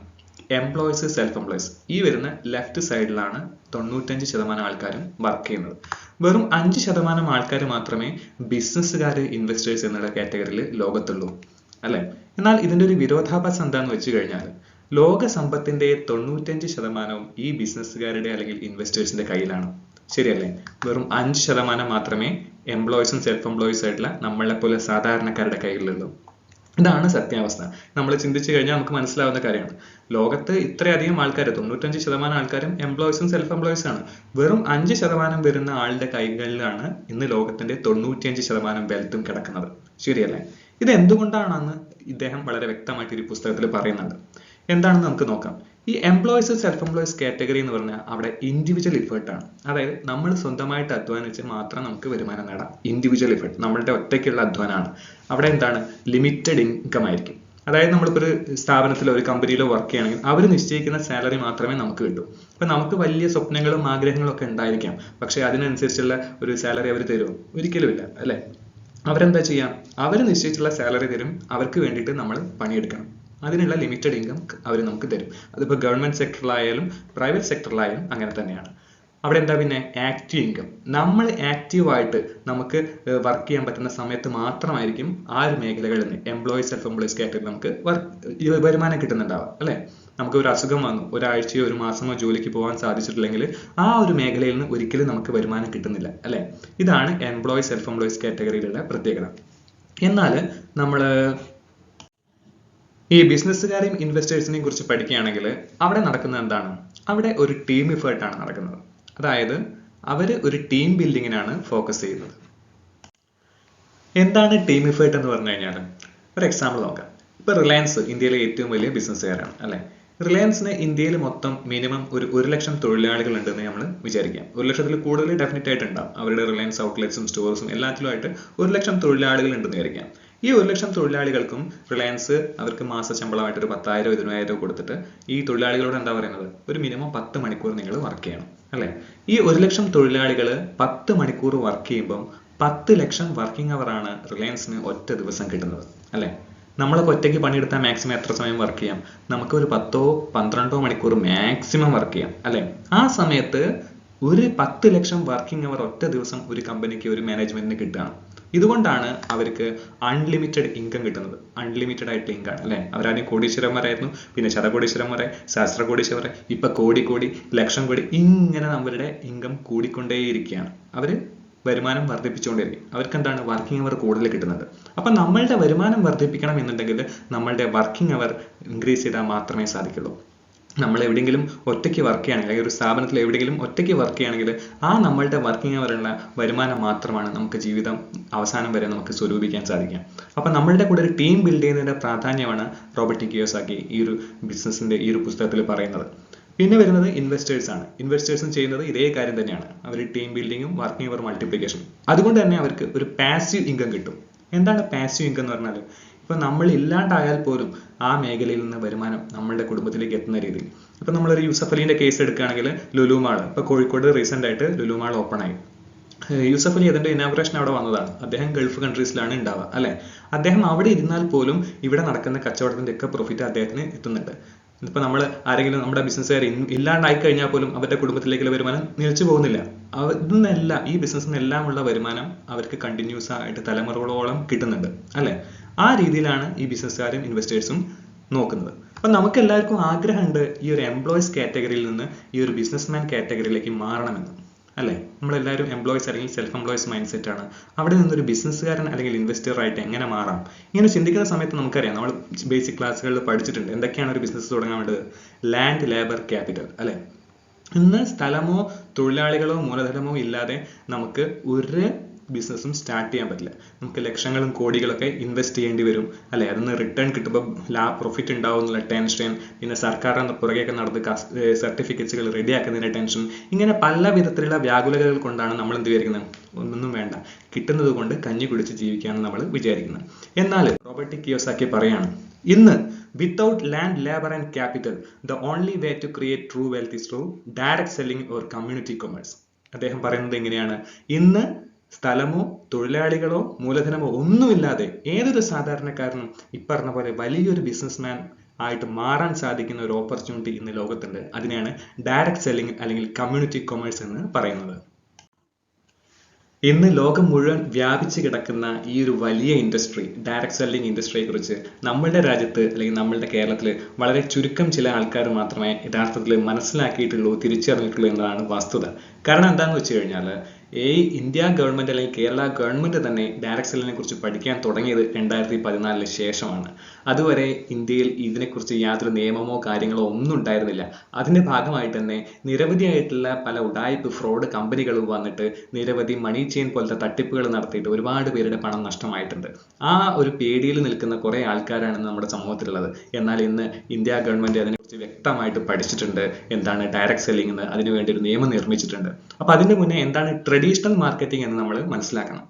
Employees, self employees. ഈ വരുന്ന ലെഫ്റ്റ് സൈഡിലാണ് 95% ആൾക്കാരും വർക്ക് ചെയ്യുന്നത്. വെറും 5% ആൾക്കാർ മാത്രമേ ബിസിനസ്സുകാർ, ഇൻവെസ്റ്റേഴ്സ് എന്നുള്ള കാറ്റഗറിയിൽ ലോകത്തുള്ളൂ, അല്ലെ? എന്നാൽ ഇതിന്റെ ഒരു വിരോധാഭാസം എന്താന്ന് വെച്ച് കഴിഞ്ഞാൽ ലോക സമ്പത്തിന്റെ 95% ഈ ബിസിനസ്സുകാരുടെ അല്ലെങ്കിൽ ഇൻവെസ്റ്റേഴ്സിന്റെ കയ്യിലാണ്. ശരിയല്ലേ? വെറും 5% മാത്രമേ എംപ്ലോയീസും സെൽഫ് എംപ്ലോയീസ് ആയിട്ടുള്ള നമ്മളെ പോലെ സാധാരണക്കാരുടെ കയ്യിലുള്ളൂ. ഇതാണ് സത്യാവസ്ഥ. നമ്മൾ ചിന്തിച്ചു കഴിഞ്ഞാൽ നമുക്ക് മനസ്സിലാവുന്ന കാര്യമാണ്. ലോകത്ത് ഇത്രയധികം ആൾക്കാർ, 95% ആൾക്കാരും എംപ്ലോയീസും സെൽഫ് എംപ്ലോയീസ് ആണ്. വെറും 5% വരുന്ന ആളുടെ കൈകളിലാണ് ഇന്ന് ലോകത്തിന്റെ 95% വെൽത്തും കിടക്കുന്നത്. ശരിയല്ലേ? ഇത് എന്തുകൊണ്ടാണെന്ന് ഇദ്ദേഹം വളരെ വ്യക്തമായിട്ട് ഈ പുസ്തകത്തിൽ പറയുന്നുണ്ട്. എന്താണെന്ന് നമുക്ക് നോക്കാം. ഈ എംപ്ലോയീസ്, സെൽഫ് എംപ്ലോയീസ് കാറ്റഗറി എന്ന് പറഞ്ഞാൽ അവിടെ ഇൻഡിവിജ്വൽ ഇഫേർട്ടാണ്. അതായത് നമ്മൾ സ്വന്തമായിട്ട് അധ്വാനിച്ച് മാത്രം നമുക്ക് വരുമാനം നേടാം. ഇൻഡിവിജ്വൽ ഇഫേർട്ട്, നമ്മളുടെ ഒറ്റയ്ക്കുള്ള അധ്വാനമാണ്. അവിടെ എന്താണ്? ലിമിറ്റഡ് ഇൻകം ആയിരിക്കും. അതായത് നമ്മളിപ്പോൾ ഒരു സ്ഥാപനത്തിലോ ഒരു കമ്പനിയിലോ വർക്ക് ചെയ്യുകയാണെങ്കിൽ അവർ നിശ്ചയിക്കുന്ന സാലറി മാത്രമേ നമുക്ക് കിട്ടൂ. അപ്പം നമുക്ക് വലിയ സ്വപ്നങ്ങളും ആഗ്രഹങ്ങളും ഒക്കെ ഉണ്ടായിരിക്കാം, പക്ഷെ അതിനനുസരിച്ചുള്ള ഒരു സാലറി അവർ തരുമോ? ഒരിക്കലുമില്ല, അല്ലെ? അവരെന്താ ചെയ്യാം? അവർ നിശ്ചയിച്ചുള്ള സാലറി തരും, അവർക്ക് വേണ്ടിയിട്ട് നമ്മൾ പണിയെടുക്കണം. അതിനുള്ള ലിമിറ്റഡ് ഇൻകം അവർ നമുക്ക് തരും. അതിപ്പോൾ ഗവൺമെന്റ് സെക്ടറിലായാലും പ്രൈവറ്റ് സെക്ടറിലായാലും അങ്ങനെ തന്നെയാണ്. അവിടെ എന്താ പിന്നെ? Active income. നമ്മൾ ആക്റ്റീവായിട്ട് നമുക്ക് വർക്ക് ചെയ്യാൻ പറ്റുന്ന സമയത്ത് മാത്രമായിരിക്കും ആ ഒരു മേഖലകളിൽ നിന്ന് എംപ്ലോയീസ്, സെൽഫ് എംപ്ലോയീസ് കാറ്റഗറി നമുക്ക് വരുമാനം കിട്ടുന്നുണ്ടാവുക, അല്ലെ? നമുക്ക് ഒരു അസുഖം വന്നു, ഒരാഴ്ചയോ ഒരു മാസമോ ജോലിക്ക് പോകാൻ സാധിച്ചിട്ടില്ലെങ്കിൽ ആ ഒരു മേഖലയിൽ നിന്ന് ഒരിക്കലും നമുക്ക് വരുമാനം കിട്ടുന്നില്ല, അല്ലെ? ഇതാണ് എംപ്ലോയി സെൽഫ് എംപ്ലോയീസ് കാറ്റഗറിയിലുള്ള പ്രത്യേകത. എന്നാൽ നമ്മൾ ഈ ബിസിനസ്സുകാരെയും ഇൻവെസ്റ്റേഴ്സിനെയും കുറിച്ച് പഠിക്കുകയാണെങ്കിൽ അവിടെ നടക്കുന്നത് എന്താണ്? അവിടെ ഒരു ടീം എഫേർട്ടാണ് നടക്കുന്നത്. അതായത് അവർ ഒരു ടീം ബിൽഡിങ്ങിനാണ് ഫോക്കസ് ചെയ്യുന്നത്. എന്താണ് ടീം എഫേർട്ട് എന്ന് പറഞ്ഞു കഴിഞ്ഞാൽ ഒരു എക്സാമ്പിൾ നോക്കാം. ഇപ്പൊ റിലയൻസ് ഇന്ത്യയിലെ ഏറ്റവും വലിയ ബിസിനസ്സുകാരാണ്, അല്ലെ? റിലയൻസിന് ഇന്ത്യയിൽ മൊത്തം മിനിമം ഒരു 1,00,000 തൊഴിലാളികൾ ഉണ്ടെന്ന് നമ്മൾ വിചാരിക്കാം. 1,00,000 കൂടുതൽ ഡെഫിനറ്റ് ആയിട്ട് ഉണ്ടാവും. അവരുടെ റിലയൻസ് ഔട്ട്ലെറ്റ്സും സ്റ്റോഴ്സും എല്ലാത്തിലുമായിട്ട് 1,00,000 തൊഴിലാളികൾ ഉണ്ടെന്ന് വിചാരിക്കാം. ഈ 1,00,000 തൊഴിലാളികൾക്കും റിലയൻസ് അവർക്ക് മാസ ശമ്പളമായിട്ട് ഒരു 10,000 20,000 കൊടുത്തിട്ട് ഈ തൊഴിലാളികളോട് എന്താ പറയുന്നത്? ഒരു മിനിമം 10 മണിക്കൂർ നിങ്ങൾ വർക്ക് ചെയ്യണം, അല്ലെ? ഈ 1,00,000 തൊഴിലാളികൾ 10 മണിക്കൂർ വർക്ക് ചെയ്യുമ്പം 10 ലക്ഷം വർക്കിംഗ് അവർ ആണ് റിലയൻസിന് ഒറ്റ ദിവസം കിട്ടുന്നത്, അല്ലെ? നമ്മളൊക്കെ ഒറ്റയ്ക്ക് പണിയെടുത്താൽ മാക്സിമം എത്ര സമയം വർക്ക് ചെയ്യാം? നമുക്ക് ഒരു 10-12 മണിക്കൂർ മാക്സിമം വർക്ക് ചെയ്യാം, അല്ലെ? ആ സമയത്ത് ഒരു 10 ലക്ഷം വർക്കിംഗ് അവർ ഒറ്റ ദിവസം ഒരു കമ്പനിക്ക്, ഒരു മാനേജ്മെന്റിന് കിട്ടുകയാണ്. ഇതുകൊണ്ടാണ് അവർക്ക് അൺലിമിറ്റഡ് ഇൻകം കിട്ടുന്നത്. അൺലിമിറ്റഡ് ആയിട്ടുള്ള ഇൻകം ആണ്, അല്ലെ? അവരാദ്യം കോടീശ്വരന്മാരായിരുന്നു, പിന്നെ ശതകോടീശ്വരന്മാരെ, സഹസ്രകോടീശ്വരരെ, ഇപ്പൊ കോടി, ലക്ഷം കോടി, ഇങ്ങനെ നമ്മളുടെ ഇൻകം കൂടിക്കൊണ്ടേയിരിക്കുകയാണ്. അവര് വരുമാനം വർദ്ധിപ്പിച്ചുകൊണ്ടിരിക്കും. അവർക്ക് എന്താണ്? വർക്കിംഗ് അവർ കൂടുതൽ കിട്ടുന്നുണ്ട്. അപ്പൊ നമ്മളുടെ വരുമാനം വർദ്ധിപ്പിക്കണം എന്നുണ്ടെങ്കിൽ നമ്മളുടെ വർക്കിംഗ് അവർ ഇൻക്രീസ് ചെയ്താൽ മാത്രമേ സാധിക്കുള്ളൂ. നമ്മൾ എവിടെയെങ്കിലും ഒറ്റയ്ക്ക് വർക്ക് ചെയ്യുകയാണെങ്കിൽ, അല്ലെങ്കിൽ ഒരു സ്ഥാപനത്തിൽ എവിടെയെങ്കിലും ഒറ്റയ്ക്ക് വർക്ക് ചെയ്യുകയാണെങ്കിൽ ആ നമ്മളുടെ വർക്കിംഗ് അവറുള്ള വരുമാനം മാത്രമാണ് നമുക്ക് ജീവിതം അവസാനം വരെ നമുക്ക് സ്വരൂപിക്കാൻ സാധിക്കുക. അപ്പൊ നമ്മളുടെ കൂടെ ഒരു ടീം ബിൽഡ് ചെയ്യുന്നതിന്റെ പ്രാധാന്യമാണ് റോബർട്ട് കിയോസാക്കി ഈ ഒരു ബിസിനസിന്റെ ഈ ഒരു പുസ്തകത്തിൽ പറയുന്നത്. പിന്നെ വരുന്നത് ഇൻവെസ്റ്റേഴ്സ് ആണ്. ഇൻവെസ്റ്റേഴ്സും ചെയ്യുന്നത് ഇതേ കാര്യം തന്നെയാണ്. അവർ ടീം ബിൽഡിങ്ങും വർക്കിംഗ് അവർ മൾട്ടിപ്ലിക്കേഷനും. അതുകൊണ്ട് തന്നെ അവർക്ക് ഒരു പാസീവ് ഇൻകം കിട്ടും. എന്താണ് പാസീവ് ഇൻകം എന്ന് പറഞ്ഞാൽ? ഇപ്പൊ നമ്മൾ ഇല്ലാണ്ടായാൽ പോലും ആ മേഖലയിൽ നിന്ന് വരുമാനം നമ്മളുടെ കുടുംബത്തിലേക്ക് എത്തുന്ന രീതിയിൽ. ഇപ്പൊ നമ്മളൊരു യൂസഫ് അലിന്റെ കേസ് എടുക്കുകയാണെങ്കിൽ ലുലു മാൾ, ഇപ്പൊ കോഴിക്കോട് റീസെന്റ് ആയിട്ട് ലുലു മാൾ ഓപ്പൺ ആയി. യൂസഫ് അലി അതിന്റെ ഇനാഗുറേഷൻ അവിടെ വന്നതാണ്. അദ്ദേഹം ഗൾഫ് കൺട്രീസിലാണ് ഉണ്ടാവുക, അല്ലെ? അദ്ദേഹം അവിടെ ഇരുന്നാൽ പോലും ഇവിടെ നടക്കുന്ന കച്ചവടത്തിന്റെ ഒക്കെ പ്രോഫിറ്റ് അദ്ദേഹത്തിന് എത്തുന്നുണ്ട്. ഇപ്പൊ നമ്മൾ ആരെങ്കിലും നമ്മുടെ ബിസിനസ്സുകാർ ഇല്ലാണ്ടായി കഴിഞ്ഞാൽ പോലും അവരുടെ കുടുംബത്തിലേക്കുള്ള വരുമാനം നിലച്ചു പോകുന്നില്ല. ഇതൊന്നെല്ലാം ഈ ബിസിനസ്സിൽ നിന്നെല്ലാം ഉള്ള വരുമാനം അവർക്ക് കണ്ടിന്യൂസ് ആയിട്ട് തലമുറകളോളം കിട്ടുന്നുണ്ട്, അല്ലെ? ആ രീതിയിലാണ് ഈ ബിസിനസ്സുകാരും ഇൻവെസ്റ്റേഴ്സും നോക്കുന്നത്. അപ്പൊ നമുക്ക് എല്ലാവർക്കും ആഗ്രഹമുണ്ട് ഈ ഒരു എംപ്ലോയീസ് കാറ്റഗറിയിൽ നിന്ന് ഈ ഒരു ബിസിനസ്മാൻ കാറ്റഗറിയിലേക്ക് മാറണമെന്ന്, അല്ലെ? നമ്മളെല്ലാവരും എംപ്ലോയീസ് അല്ലെങ്കിൽ സെൽഫ് എംപ്ലോയീസ് മൈൻഡ് സെറ്റ് ആണ്. അവിടെ നിന്നൊരു ബിസിനസ്സുകാരൻ അല്ലെങ്കിൽ ഇൻവെസ്റ്റർ ആയിട്ട് എങ്ങനെ മാറാം? ഇങ്ങനെ ചിന്തിക്കുന്ന സമയത്ത് നമുക്കറിയാം, നമ്മൾ ബേസിക് ക്ലാസ്സുകളിൽ പഠിച്ചിട്ടുണ്ട് എന്തൊക്കെയാണ് ഒരു ബിസിനസ് തുടങ്ങാൻ വേണ്ടത്. ലാൻഡ്, ലേബർ, ക്യാപിറ്റൽ, അല്ലെ? ഇന്ന് സ്ഥലമോ തൊഴിലാളികളോ മൂലധനമോ ഇല്ലാതെ നമുക്ക് ഒരു ബിസിനസ്സും സ്റ്റാർട്ട് ചെയ്യാൻ പറ്റില്ല. നമുക്ക് ലക്ഷങ്ങളും കോടികളൊക്കെ ഇൻവെസ്റ്റ് ചെയ്യേണ്ടി വരും, അല്ലെ? അതിന് റിട്ടേൺ കിട്ടുമ്പോൾ പ്രോഫിറ്റ് ഉണ്ടാവും എന്നുള്ള ടെൻഷൻ, പിന്നെ സർക്കാരിന്റെ പുറകെയൊക്കെ നടന്ന് സർട്ടിഫിക്കറ്റ്സുകൾ റെഡിയാക്കുന്നതിന്റെ ടെൻഷൻ, ഇങ്ങനെ പല വിധത്തിലുള്ള വ്യാകുലതകൾ കൊണ്ടാണ് നമ്മൾ എന്ത് വിചാരിക്കുന്നത്? ഒന്നും വേണ്ട, കിട്ടുന്നത് കൊണ്ട് കഞ്ഞി കുടിച്ച് ജീവിക്കാമെന്ന് നമ്മൾ വിചാരിക്കുന്നത്. എന്നാൽ റോബർട്ട് കിയോസാക്കി പറയാണ്, ഇന്ന് without land, labour and capital the only way to create true wealth is through direct selling or community commerce. അദ്ദേഹം പറയുന്നത് എങ്ങനെയാണ്? ഇന്ന് സ്ഥലമോ തൊഴിലാളികളോ മൂലധനമോ ഒന്നുമില്ലാതെ ഏതൊരു സാധാരണക്കാരനും ഇപ്പറഞ്ഞ പോലെ വലിയൊരു ബിസിനസ്മാൻ ആയിട്ട് മാറാൻ സാധിക്കുന്ന ഒരു ഓപ്പർച്യൂണിറ്റി ഇന്ന് ലോകത്തുണ്ട്. അതിനെയാണ് ഡയറക്റ്റ് സെല്ലിംഗ് അല്ലെങ്കിൽ കമ്മ്യൂണിറ്റി കൊമേഴ്സ് എന്ന് പറയുന്നത്. ഇന്ന് ലോകം മുഴുവൻ വ്യാപിച്ചു കിടക്കുന്ന ഈ ഒരു വലിയ ഇൻഡസ്ട്രി, ഡയറക്റ്റ് സെല്ലിംഗ് ഇൻഡസ്ട്രിയെ കുറിച്ച് നമ്മളുടെ രാജ്യത്ത് അല്ലെങ്കിൽ നമ്മളുടെ കേരളത്തിൽ വളരെ ചുരുക്കം ചില ആൾക്കാർ മാത്രമേ യഥാർത്ഥത്തിൽ മനസ്സിലാക്കിയിട്ടുള്ളൂ, തിരിച്ചറിഞ്ഞിട്ടുള്ളൂ എന്നതാണ് വസ്തുത. കാരണം എന്താണെന്ന് വെച്ച് കഴിഞ്ഞാൽ ഇന്ത്യ ഗവൺമെന്റ് അല്ലെങ്കിൽ കേരള ഗവൺമെന്റ് തന്നെ ഡയറക്റ്റ് സെല്ലിനെ കുറിച്ച് പഠിക്കാൻ തുടങ്ങിയത് 2014 ശേഷമാണ്. അതുവരെ ഇന്ത്യയിൽ ഇതിനെക്കുറിച്ച് യാതൊരു നിയമമോ കാര്യങ്ങളോ ഒന്നും ഉണ്ടായിരുന്നില്ല. അതിന്റെ ഭാഗമായിട്ട് തന്നെ നിരവധിയായിട്ടുള്ള പല ഉഡായിപ്പ് ഫ്രോഡ് കമ്പനികൾ വന്നിട്ട് നിരവധി മണി ചെയിൻ പോലത്തെ തട്ടിപ്പുകൾ നടത്തിയിട്ട് ഒരുപാട് പേരുടെ പണം നഷ്ടമായിട്ടുണ്ട്. ആ ഒരു പേടിയിൽ നിൽക്കുന്ന കുറെ ആൾക്കാരാണ് നമ്മുടെ സമൂഹത്തിലുള്ളത്. എന്നാൽ ഇന്ന് ഇന്ത്യ ഗവൺമെന്റ് അതിനെക്കുറിച്ച് വ്യക്തമായിട്ട് പഠിച്ചിട്ടുണ്ട്, എന്താണ് ഡയറക്റ്റ് സെല്ലിംഗ് എന്ന്. അതിനുവേണ്ടി ഒരു നിയമം നിർമ്മിച്ചിട്ടുണ്ട്. അപ്പൊ അതിന്റെ മുന്നേ എന്താണ് ട്രഡീഷണൽ മാർക്കറ്റിംഗ് എന്ന് നമ്മൾ മനസ്സിലാക്കണം.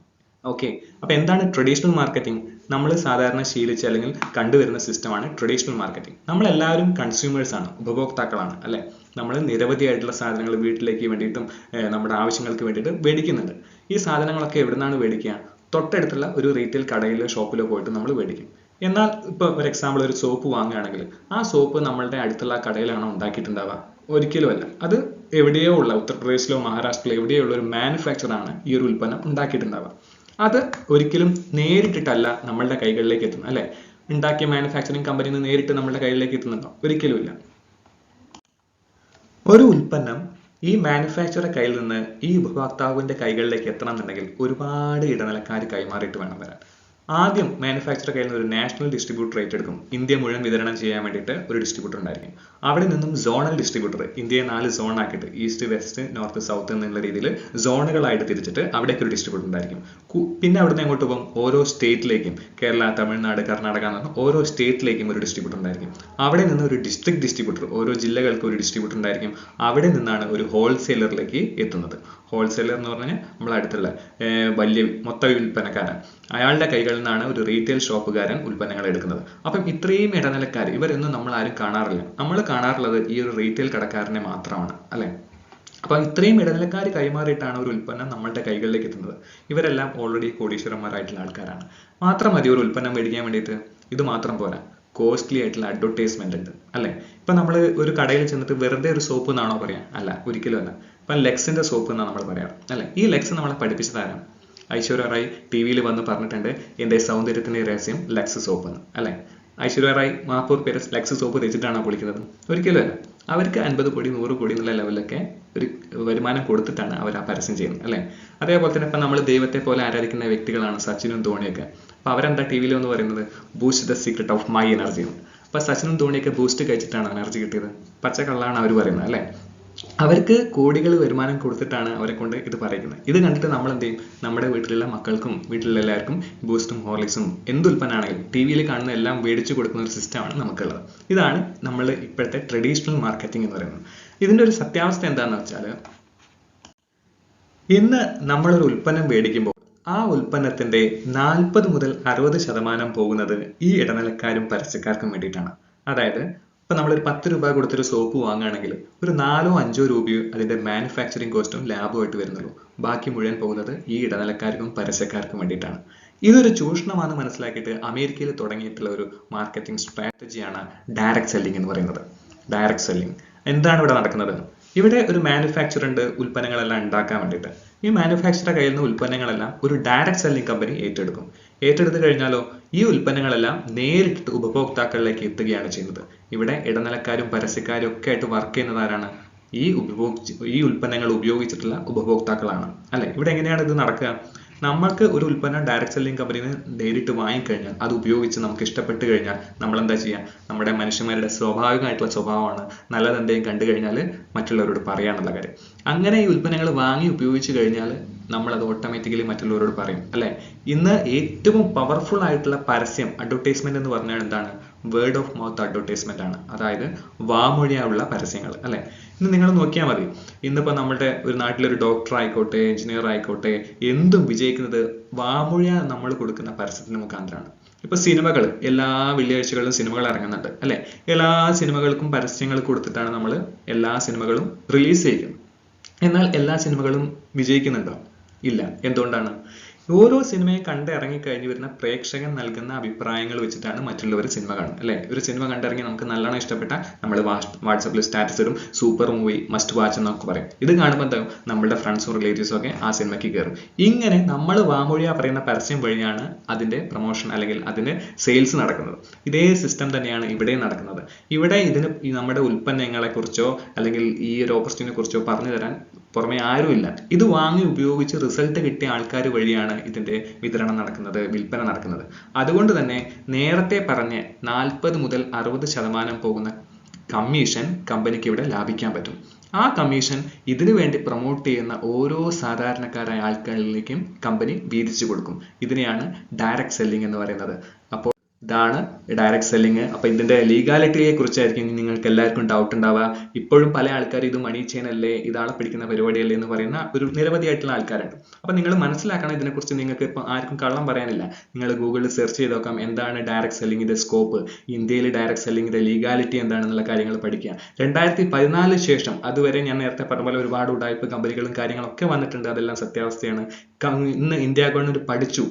ഓക്കെ, അപ്പൊ എന്താണ് ട്രഡീഷണൽ മാർക്കറ്റിംഗ്? നമ്മൾ സാധാരണ ശീലിച്ച അല്ലെങ്കിൽ കണ്ടുവരുന്ന സിസ്റ്റമാണ് ട്രഡീഷണൽ മാർക്കറ്റിംഗ്. നമ്മളെല്ലാവരും കൺസ്യൂമേഴ്സ് ആണ്, ഉപഭോക്താക്കളാണ്, അല്ലെ? നമ്മൾ നിരവധിയായിട്ടുള്ള സാധനങ്ങൾ വീട്ടിലേക്ക് വേണ്ടിയിട്ടും നമ്മുടെ ആവശ്യങ്ങൾക്ക് വേണ്ടിയിട്ട് മേടിക്കുന്നുണ്ട്. ഈ സാധനങ്ങളൊക്കെ എവിടെ നിന്നാണ് മേടിക്കുക? തൊട്ടടുത്തുള്ള ഒരു റീറ്റെയിൽ കടയിലോ ഷോപ്പിലോ പോയിട്ട് നമ്മൾ മേടിക്കും. എന്നാൽ ഇപ്പൊ ഒരു എക്സാമ്പിൾ, ഒരു സോപ്പ് വാങ്ങുകയാണെങ്കിൽ ആ സോപ്പ് നമ്മളുടെ അടുത്തുള്ള കടയിലാണോ ഉണ്ടാക്കിയിട്ടുണ്ടാവുക? ഒരിക്കലുമല്ല. അത് എവിടെയോ ഉള്ള ഉത്തർപ്രദേശിലോ മഹാരാഷ്ട്രയിലോ എവിടെയോ ഉള്ള ഒരു മാനുഫാക്ചറാണ് ഈ ഒരു ഉൽപ്പന്നം ഉണ്ടാക്കിയിട്ടുണ്ടാവുക. അത് ഒരിക്കലും നേരിട്ടിട്ടല്ല നമ്മളുടെ കൈകളിലേക്ക് എത്തുന്നത്, അല്ലെ? ഉണ്ടാക്കിയ മാനുഫാക്ചറിങ് കമ്പനിയിൽ നിന്ന് നേരിട്ട് നമ്മളുടെ കയ്യിലേക്ക് എത്തുന്നുണ്ടോ? ഒരിക്കലുമില്ല. ഒരു ഉൽപ്പന്നം ഈ മാനുഫാക്ചറുടെ കയ്യിൽ നിന്ന് ഈ ഉപഭോക്താവിന്റെ കൈകളിലേക്ക് എത്തണം എന്നുണ്ടെങ്കിൽ ഒരുപാട് ഇടനിലക്കാർ കൈമാറിയിട്ട് വേണം വരാൻ. ആദ്യം മാനുഫാക്ചറുടെ കയ്യിൽ നിന്ന് ഒരു നാഷണൽ ഡിസ്ട്രിബ്യൂട്ടർ ഏറ്റെടുക്കും. ഇന്ത്യ മുഴുവൻ വിതരണം ചെയ്യാൻ വേണ്ടിയിട്ട് ഒരു ഡിസ്ട്രിബ്യൂട്ടർ ഉണ്ടായിരിക്കും. അവിടെ നിന്നും സോണൽ ഡിസ്ട്രിബ്യൂട്ടർ, ഇന്ത്യയെ 4 സോൺ ആക്കിയിട്ട് ഈസ്റ്റ്, വെസ്റ്റ്, നോർത്ത്, സൗത്ത് എന്നുള്ള രീതിയിൽ സോണുകളായിട്ട് തിരിച്ചിട്ട് അവിടേക്ക് ഒരു ഡിസ്ട്രിബ്യൂട്ടർ ഉണ്ടായിരിക്കും. പിന്നെ അവിടുന്ന് എങ്ങോട്ട് പോകും? ഓരോ സ്റ്റേറ്റിലേക്കും, കേരള, തമിഴ്നാട്, കർണാടക എന്ന് പറഞ്ഞ ഓരോ സ്റ്റേറ്റിലേക്കും ഒരു ഡിസ്ട്രിബ്യൂട്ടർ ഉണ്ടായിരിക്കും. അവിടെ നിന്ന് ഒരു ഡിസ്ട്രിക്ട് ഡിസ്ട്രിബ്യൂട്ടർ, ഓരോ ജില്ലകൾക്ക് ഒരു ഡിസ്ട്രിബ്യൂട്ടർ ഉണ്ടായിരിക്കും. അവിടെ നിന്നാണ് ഒരു ഹോൾസെയിലറിലേക്ക് എത്തുന്നത്. ഹോൾസെയിലർ എന്ന് പറഞ്ഞാൽ നമ്മളെ അടുത്തുള്ള വലിയ മൊത്ത വിൽപ്പനക്കാരൻ, അയാളുടെ കൈകളിൽ നിന്നാണ് ഒരു റീറ്റെയിൽ ഷോപ്പുകാരൻ ഉൽപ്പന്നങ്ങൾ എടുക്കുന്നത്. അപ്പം ഇത്രയും ഇടനിലക്കാർ ഇവരൊന്നും നമ്മൾ ആരും കാണാറില്ല. നമ്മൾ കാണാറുള്ളത് ഈ ഒരു റീറ്റെയിൽ കടക്കാരനെ മാത്രമാണ്, അല്ലെ? അപ്പൊ ഇത്രയും ഇടനിലക്കാർ കൈമാറിയിട്ടാണ് ഒരു ഉൽപ്പന്നം നമ്മളുടെ കൈകളിലേക്ക് എത്തുന്നത്. ഇവരെല്ലാം ഓൾറെഡി കോടീശ്വരന്മാരായിട്ടുള്ള ആൾക്കാരാണ്. മാത്രം മതി ഒരു ഉൽപ്പന്നം മേടിക്കാൻ വേണ്ടിയിട്ട്. ഇത് മാത്രം പോരാ, കോസ്റ്റ്ലി ആയിട്ടുള്ള അഡ്വർടൈസ്മെന്റ് ഉണ്ട്, അല്ലെ? ഇപ്പൊ നമ്മൾ ഒരു കടയിൽ ചെന്നിട്ട് വെറുതെ ഒരു സോപ്പ് എന്നാണോ പറയാ? അല്ല, ഒരിക്കലും അല്ല. ഇപ്പൊ ലെക്സിന്റെ സോപ്പ് എന്നാണ് നമ്മൾ പറയാറ്, അല്ലെ? ഈ ലെക്സ് നമ്മളെ പഠിപ്പിച്ചതാരാണ്? ഐശ്വര്യ റായ് ടി.വിയിൽ വന്ന് പറഞ്ഞിട്ടുണ്ട്, എന്റെ സൗന്ദര്യത്തിന്റെ രഹസ്യം ലക്സ് സോപ്പ് എന്ന്, അല്ലെ? ഐശ്വര്യ റായ് 40 പേര് ലക്സ് സോപ്പ് തേച്ചിട്ടാണോ കുളിക്കുന്നത്? ഒരിക്കലും അല്ല. അവർക്ക് 50 കോടി 100 കോടി എന്നുള്ള ലെവലിലൊക്കെ ഒരു വരുമാനം കൊടുത്തിട്ടാണ് അവർ ആ പരസ്യം ചെയ്യുന്നത്, അല്ലെ? അതേപോലെ തന്നെ ഇപ്പൊ നമ്മൾ ദൈവത്തെ പോലെ ആരാധിക്കുന്ന വ്യക്തികളാണ് സച്ചിനും ധോണിയൊക്കെ. അപ്പൊ അവരെന്താ ടി.വിയിൽ എന്ന് പറയുന്നത്? Boost the secret of my energy എന്ന്. അപ്പൊ സച്ചിനും ധോണിയൊക്കെ ബൂസ്റ്റ് കഴിച്ചിട്ടാണ് എനർജി കിട്ടിയത്? പച്ചക്കള്ളാണ് അവർ പറയുന്നത്, അല്ലെ? അവർക്ക് കോടികൾ വരുമാനം കൊടുത്തിട്ടാണ് അവരെ കൊണ്ട് ഇത് പറയുന്നത്. ഇത് കണ്ടിട്ട് നമ്മൾ എന്ത് ചെയ്യും? നമ്മുടെ വീട്ടിലുള്ള മക്കൾക്കും വീട്ടിലുള്ള എല്ലാവർക്കും ബൂസ്റ്റും ഹോർലിക്സും എന്ത് ഉൽപ്പന്നമാണെങ്കിലും ടി.വിയിൽ കാണുന്ന എല്ലാം മേടിച്ചു കൊടുക്കുന്ന ഒരു സിസ്റ്റമാണ് നമുക്കുള്ളത്. ഇതാണ് നമ്മൾ ഇപ്പോഴത്തെ ട്രഡീഷണൽ മാർക്കറ്റിംഗ് എന്ന് പറയുന്നത്. ഇതിന്റെ ഒരു സത്യാവസ്ഥ എന്താണെന്ന് വെച്ചാൽ, ഇന്ന് നമ്മളൊരു ഉൽപ്പന്നം മേടിക്കുമ്പോൾ ആ ഉൽപ്പന്നത്തിന്റെ 40 മുതൽ 60% പോകുന്നത് ഈ ഇടനിലക്കാരും പരസ്യക്കാർക്കും വേണ്ടിയിട്ടാണ്. അതായത് ഇപ്പൊ നമ്മളൊരു 10 രൂപ കൊടുത്തൊരു സോപ്പ് വാങ്ങുകയാണെങ്കിൽ ഒരു 4-5 രൂപയോ അതിന്റെ മാനുഫാക്ചറിങ് കോസ്റ്റും ലാഭമായിട്ട് വരുന്നുള്ളൂ. ബാക്കി മുഴുവൻ പോകുന്നത് ഈ ഇടനിലക്കാർക്കും പരസ്യക്കാർക്കും വേണ്ടിയിട്ടാണ്. ഇതൊരു ചൂഷണമാണെന്ന് മനസ്സിലാക്കിയിട്ട് അമേരിക്കയിൽ തുടങ്ങിയിട്ടുള്ള ഒരു മാർക്കറ്റിംഗ് സ്ട്രാറ്റജിയാണ് ഡയറക്റ്റ് സെല്ലിംഗ് എന്ന് പറയുന്നത്. ഡയറക്റ്റ് സെല്ലിംഗ് എന്താണ് ഇവിടെ നടക്കുന്നത്? ഇവിടെ ഒരു മാനുഫാക്ചർ ഉണ്ട് ഉൽപ്പന്നങ്ങളെല്ലാം ഉണ്ടാക്കാൻ വേണ്ടിയിട്ട്. ഈ മാനുഫാക്ചറുടെ കയ്യിൽ നിന്ന് ഉൽപ്പന്നങ്ങളെല്ലാം ഒരു ഡയറക്റ്റ് സെല്ലിംഗ് കമ്പനി ഏറ്റെടുക്കും. ഏറ്റെടുത്ത് കഴിഞ്ഞാലോ ഈ ഉൽപ്പന്നങ്ങളെല്ലാം നേരിട്ട് ഉപഭോക്താക്കളിലേക്ക് എത്തുകയാണ് ചെയ്യുന്നത്. ഇവിടെ ഇടനിലക്കാരും പരസ്യക്കാരും ഒക്കെ ആയിട്ട് വർക്ക് ചെയ്യുന്നത് ആരാണ്? ഈ ഉൽപ്പന്നങ്ങൾ ഉപയോഗിച്ചിട്ടുള്ള ഉപഭോക്താക്കളാണ്, അല്ലെ? ഇവിടെ എങ്ങനെയാണ് ഇത് നടക്കുക? നമ്മൾക്ക് ഒരു ഉൽപ്പന്നം ഡയറക്റ്റ് സെല്ലിംഗ് കമ്പനിയിൽ നിന്ന് നേരിട്ട് വാങ്ങിക്കഴിഞ്ഞാൽ അത് ഉപയോഗിച്ച് നമുക്ക് ഇഷ്ടപ്പെട്ട് കഴിഞ്ഞാൽ നമ്മൾ എന്താ ചെയ്യുക? നമ്മുടെ മനുഷ്യന്മാരുടെ സ്വാഭാവികമായിട്ടുള്ള സ്വഭാവമാണ് നല്ലതെന്തെങ്കിലും കണ്ടു കഴിഞ്ഞാൽ മറ്റുള്ളവരോട് പറയാനുള്ള കാര്യം. അങ്ങനെ ഈ ഉൽപ്പന്നങ്ങൾ വാങ്ങി ഉപയോഗിച്ച് കഴിഞ്ഞാൽ നമ്മൾ അത് ഓട്ടോമാറ്റിക്കലി മറ്റുള്ളവരോട് പറയും, അല്ലെ? ഇന്ന് ഏറ്റവും പവർഫുൾ ആയിട്ടുള്ള പരസ്യം, അഡ്വർടൈസ്മെന്റ് എന്ന് പറഞ്ഞാൽ എന്താണ്? വേർഡ് ഓഫ് മൗത്ത് അഡ്വർടൈസ്മെന്റ് ആണ്. അതായത് വാമൊഴിയായുള്ള പരസ്യങ്ങൾ, അല്ലെ? ഇന്ന് നിങ്ങൾ നോക്കിയാൽ മതി. ഇന്നിപ്പോ നമ്മുടെ ഒരു നാട്ടിലൊരു ഡോക്ടർ ആയിക്കോട്ടെ, എഞ്ചിനീയർ ആയിക്കോട്ടെ, എന്തും വിജയിക്കുന്നത് വാമൊഴിയ നമ്മൾ കൊടുക്കുന്ന പരസ്യത്തിന് മുഖാന്തരമാണ്. ഇപ്പൊ സിനിമകൾ, എല്ലാ വെള്ളിയാഴ്ചകളിലും സിനിമകൾ ഇറങ്ങുന്നുണ്ട്, അല്ലെ? എല്ലാ സിനിമകൾക്കും പരസ്യങ്ങൾ കൊടുത്തിട്ടാണ് നമ്മൾ എല്ലാ സിനിമകളും റിലീസ് ചെയ്യുന്നത്. എന്നാൽ എല്ലാ സിനിമകളും വിജയിക്കുന്നുണ്ടോ? ഇല്ല. എന്തുകൊണ്ടാണ്? ഓരോ സിനിമയും കണ്ട് ഇറങ്ങിക്കഴിഞ്ഞ് വരുന്ന പ്രേക്ഷകൻ നൽകുന്ന അഭിപ്രായങ്ങൾ വെച്ചിട്ടാണ് മറ്റുള്ളവർ സിനിമ കാണുന്നത്, അല്ലെ? ഒരു സിനിമ കണ്ടിറങ്ങി നമുക്ക് നല്ലോണം ഇഷ്ടപ്പെട്ട നമ്മൾ വാട്സപ്പിൽ സ്റ്റാറ്റസ് ഇടും, സൂപ്പർ മൂവി, മസ്റ്റ് വാച്ച് എന്നൊക്കെ പറയും. ഇത് കാണുമ്പോൾ എന്താകും? നമ്മുടെ ഫ്രണ്ട്സും റിലേറ്റീവ്സും ഒക്കെ ആ സിനിമയ്ക്ക് കയറും. ഇങ്ങനെ നമ്മൾ വാമൊഴിയാ പറയുന്ന പരസ്യം വഴിയാണ് അതിന്റെ പ്രൊമോഷൻ അല്ലെങ്കിൽ അതിന്റെ സെയിൽസ് നടക്കുന്നത്. ഇതേ സിസ്റ്റം തന്നെയാണ് ഇവിടെ നടക്കുന്നത്. ഇവിടെ ഇതിന് നമ്മുടെ ഉൽപ്പന്നങ്ങളെ കുറിച്ചോ അല്ലെങ്കിൽ ഈ ഒരു ഓപ്പർച്യൂണിറ്റിയെ കുറിച്ചോ പറഞ്ഞു തരാൻ പുറമെ ആരുമില്ല. ഇത് വാങ്ങി ഉപയോഗിച്ച് റിസൾട്ട് കിട്ടിയ ആൾക്കാർ വഴിയാണ് ഇതിന്റെ വിതരണം നടക്കുന്നത്, വിൽപ്പന നടക്കുന്നത്. അതുകൊണ്ട് തന്നെ നേരത്തെ പറഞ്ഞ 40 മുതൽ 60% പോകുന്ന കമ്മീഷൻ കമ്പനിക്ക് ഇവിടെ ലാഭിക്കാൻ പറ്റും. ആ കമ്മീഷൻ ഇതിനു വേണ്ടി പ്രൊമോട്ട് ചെയ്യുന്ന ഓരോ സാധാരണക്കാരായ ആൾക്കാരിലേക്കും കമ്പനി വീതിച്ചു കൊടുക്കും. ഇതിനെയാണ് ഡയറക്റ്റ് സെല്ലിംഗ് എന്ന് പറയുന്നത്. അപ്പോൾ ഇതാണ് ഡയറക്റ്റ് സെല്ലിംഗ്. അപ്പൊ ഇതിന്റെ ലീഗാലിറ്റിയെ കുറിച്ചായിരിക്കും നിങ്ങൾക്ക് എല്ലാവർക്കും ഡൗട്ട് ഉണ്ടാവുക. ഇപ്പോഴും പല ആൾക്കാർ ഇത് മണി ചെയിൻ അല്ലേ, ഇതാളെ പിടിക്കുന്ന പരിപാടിയല്ലേ എന്ന് പറയുന്ന ഒരു നിരവധിയായിട്ടുള്ള ആൾക്കാരുണ്ട്. അപ്പൊ നിങ്ങൾ മനസ്സിലാക്കണം, ഇതിനെക്കുറിച്ച് നിങ്ങൾക്ക് ഇപ്പൊ ആർക്കും കള്ളം പറയാനില്ല. നിങ്ങൾ ഗൂഗിളിൽ സെർച്ച് ചെയ്ത് നോക്കാം, എന്താണ് ഡയറക്റ്റ് സെല്ലിംഗിന്റെ സ്കോപ്പ്, ഇന്ത്യയിൽ ഡയറക്റ്റ് സെല്ലിംഗിന്റെ ലീഗാലിറ്റി എന്താണെന്നുള്ള കാര്യങ്ങൾ പഠിക്കുക. 2014 ശേഷം, അതുവരെ ഞാൻ നേരത്തെ പറഞ്ഞ പോലെ ഒരുപാട് ഉടായ്പ കമ്പനികളും കാര്യങ്ങളൊക്കെ വന്നിട്ടുണ്ട്. അതെല്ലാം സത്യാവസ്ഥയാണ്. ഇന്ന് ഇന്ത്യ ഗവൺമെന്റ് പഠിച്ചു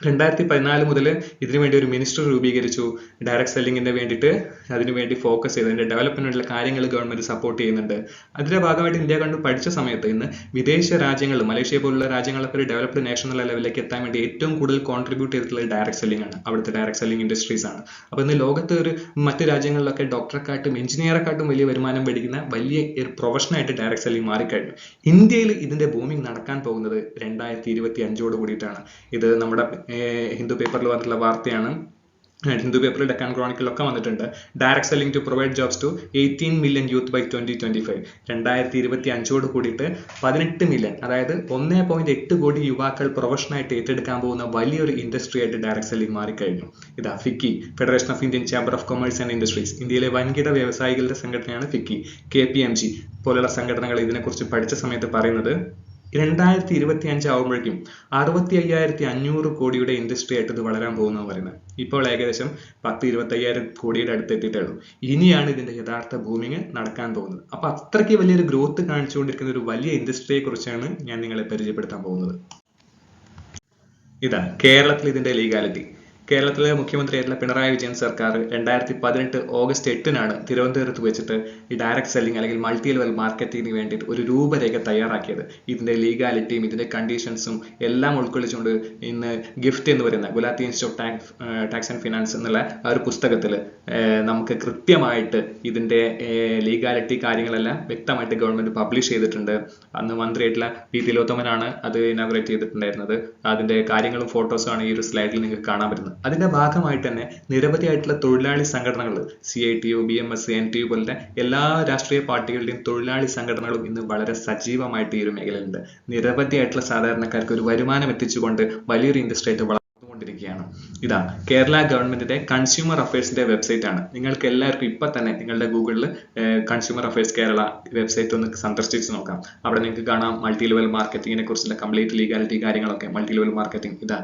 2014 മുതൽ ഇതിനു വേണ്ടി ഒരു മിനിസ്റ്റർ രൂപീകരിച്ചു. ഡയറക്ട് സെല്ലിങ്ങിന് വേണ്ടിയിട്ട് അതിനുവേണ്ടി ഫോക്കസ് ചെയ്ത് അതിന്റെ ഡെവലപ്മെന്റിനുള്ള കാര്യങ്ങൾ ഗവൺമെന്റ് സപ്പോർട്ട് ചെയ്യുന്നുണ്ട്. അതിന്റെ ഭാഗമായിട്ട് ഇന്ത്യ കണ്ടു പഠിച്ച സമയത്ത് ഇന്ന് വിദേശ രാജ്യങ്ങൾ, മലേഷ്യ പോലുള്ള രാജ്യങ്ങളൊക്കെ ഒരു ഡെവലപ്ഡ് നേഷൻ എന്നുള്ള ലെവലിലേക്ക് എത്താൻ വേണ്ടി ഏറ്റവും കൂടുതൽ കോൺട്രിബ്യൂട്ട് ചെയ്തിട്ടുള്ളത് ഡയറക്ട് സെല്ലിംഗ് ആണ്, അവിടുത്തെ ഡയറക്ട് സെല്ലിംഗ് ഇൻഡസ്ട്രീസ് ആണ്. അപ്പൊ ഇന്ന് ലോകത്ത് മറ്റു രാജ്യങ്ങളിലൊക്കെ ഡോക്ടറെക്കാട്ടും എഞ്ചിനീയറെക്കാട്ടും വലിയ വരുമാനം മേടിക്കുന്ന വലിയ ഒരു പ്രൊഫഷനായിട്ട് ഡയറക്ട് സെല്ലിംഗ് മാറിക്കഴിഞ്ഞു. ഇന്ത്യയിൽ ഇതിന്റെ ബൂമിംഗ് നടക്കാൻ പോകുന്നത് 2025 കൂടിയിട്ടാണ്. ഇത് നമ്മുടെ ഹിന്ദു പേപ്പറിൽ വന്നിട്ടുള്ള വാർത്തയാണ്. ഹിന്ദു പേപ്പറിൽ ഡെക്കാൻ ക്രോണിക്കിലൊക്കെ വന്നിട്ടുണ്ട്. Direct selling to provide jobs to 18 million youth by 2025. 2025 കൂടിയിട്ട് 18 മില്യൺ, അതായത് 1.8 കോടി യുവാക്കൾ പ്രൊഫഷനായിട്ട് ഏറ്റെടുക്കാൻ പോകുന്ന വലിയൊരു ഇൻഡസ്ട്രി ആയിട്ട് ഡയറക്ട് സെല്ലിംഗ് മാറിക്കഴിഞ്ഞു. ഇതാ FICCI, federation of Indian chamber of commerce and industries, ഇന്ത്യയിലെ വൻകിട വ്യവസായികളുടെ സംഘടനയാണ് ഫിക്കി. KPMG പോലുള്ള സംഘടനകൾ ഇതിനെക്കുറിച്ച് പഠിച്ച സമയത്ത് പറയുന്നത് 2025 ആവുമ്പോഴേക്കും 65,500 കോടിയുടെ ഇൻഡസ്ട്രി ആയിട്ട് ഇത് വളരാൻ പോകുന്നതെന്ന് പറയുന്നത്. ഇപ്പോൾ ഏകദേശം 10-25,000 കോടിയുടെ അടുത്ത് എത്തിയിട്ടുള്ളൂ. ഇനിയാണ് ഇതിന്റെ യഥാർത്ഥ ബൂമിങ് നടക്കാൻ പോകുന്നത്. അപ്പൊ അത്രയ്ക്ക് വലിയൊരു ഗ്രോത്ത് കാണിച്ചുകൊണ്ടിരിക്കുന്ന ഒരു വലിയ ഇൻഡസ്ട്രിയെ കുറിച്ചാണ് ഞാൻ നിങ്ങളെ പരിചയപ്പെടുത്താൻ പോകുന്നത്. ഇതാ കേരളത്തിൽ ഇതിന്റെ ലീഗാലിറ്റി. കേരളത്തിലെ മുഖ്യമന്ത്രിയായിട്ടുള്ള പിണറായി വിജയൻ സർക്കാർ 2018 ഓഗസ്റ്റ് 8-നാണ് തിരുവനന്തപുരത്ത് വെച്ചിട്ട് ഈ ഡയറക്ട് സെല്ലിംഗ് അല്ലെങ്കിൽ മൾട്ടി ലെവൽ മാർക്കറ്റിംഗിന് വേണ്ടിയിട്ട് ഒരു രൂപരേഖ തയ്യാറാക്കിയത്. ഇതിന്റെ ലീഗാലിറ്റിയും ഇതിന്റെ കണ്ടീഷൻസും എല്ലാം ഉൾക്കൊള്ളിച്ചുകൊണ്ട് ഇന്ന് ഗിഫ്റ്റ് എന്ന് പറയുന്ന Gulati institute of tax and finance എന്നുള്ള ആ ഒരു പുസ്തകത്തിൽ നമുക്ക് കൃത്യമായിട്ട് ഇതിന്റെ ലീഗാലിറ്റി കാര്യങ്ങളെല്ലാം വ്യക്തമായിട്ട് ഗവൺമെന്റ് പബ്ലിഷ് ചെയ്തിട്ടുണ്ട്. അന്ന് മന്ത്രിയായിട്ടുള്ള പി തിലോത്തമനാണ് അത് ഇനാഗുറേറ്റ് ചെയ്തിട്ടുണ്ടായിരുന്നത്. അതിന്റെ കാര്യങ്ങളും ഫോട്ടോസും ആണ് ഈ ഒരു സ്ലൈഡിൽ നിങ്ങൾക്ക് കാണാൻ പറ്റുന്നത്. അതിന്റെ ഭാഗമായിട്ട് തന്നെ നിരവധിയായിട്ടുള്ള തൊഴിലാളി സംഘടനകൾ, CITU, BMS, NTU പോലുള്ള എല്ലാ രാഷ്ട്രീയ പാർട്ടികളുടെയും തൊഴിലാളി സംഘടനകളും ഇന്ന് വളരെ സജീവമായിട്ട് ഈ ഒരു മേഖലയിലുണ്ട്. നിരവധിയായിട്ടുള്ള സാധാരണക്കാർക്ക് ഒരു വരുമാനം എത്തിച്ചുകൊണ്ട് വലിയൊരു ഇൻഡസ്ട്രി ആയിട്ട് കൊണ്ടിരിക്കുകയാണ്. ഇതാ കേരള ഗവൺമെന്റിന്റെ കൺസ്യൂമർ അഫയേഴ്സിന്റെ വെബ്സൈറ്റ് ആണ്. നിങ്ങൾക്ക് എല്ലാവർക്കും ഇപ്പൊ തന്നെ നിങ്ങളുടെ ഗൂഗിളിൽ കൺസ്യൂമർ അഫയേഴ്സ് കേരള വെബ്സൈറ്റ് ഒന്ന് സന്ദർശിച്ച് നോക്കാം. അവിടെ നിങ്ങൾക്ക് കാണാം മൾട്ടി ലെവൽ മാർക്കറ്റിങ്ങിനെ കുറിച്ചുള്ള കംപ്ലീറ്റ് ലീഗാലിറ്റി കാര്യങ്ങളൊക്കെ. മൾട്ടി ലെവൽ മാർക്കറ്റിംഗ് ഇതാ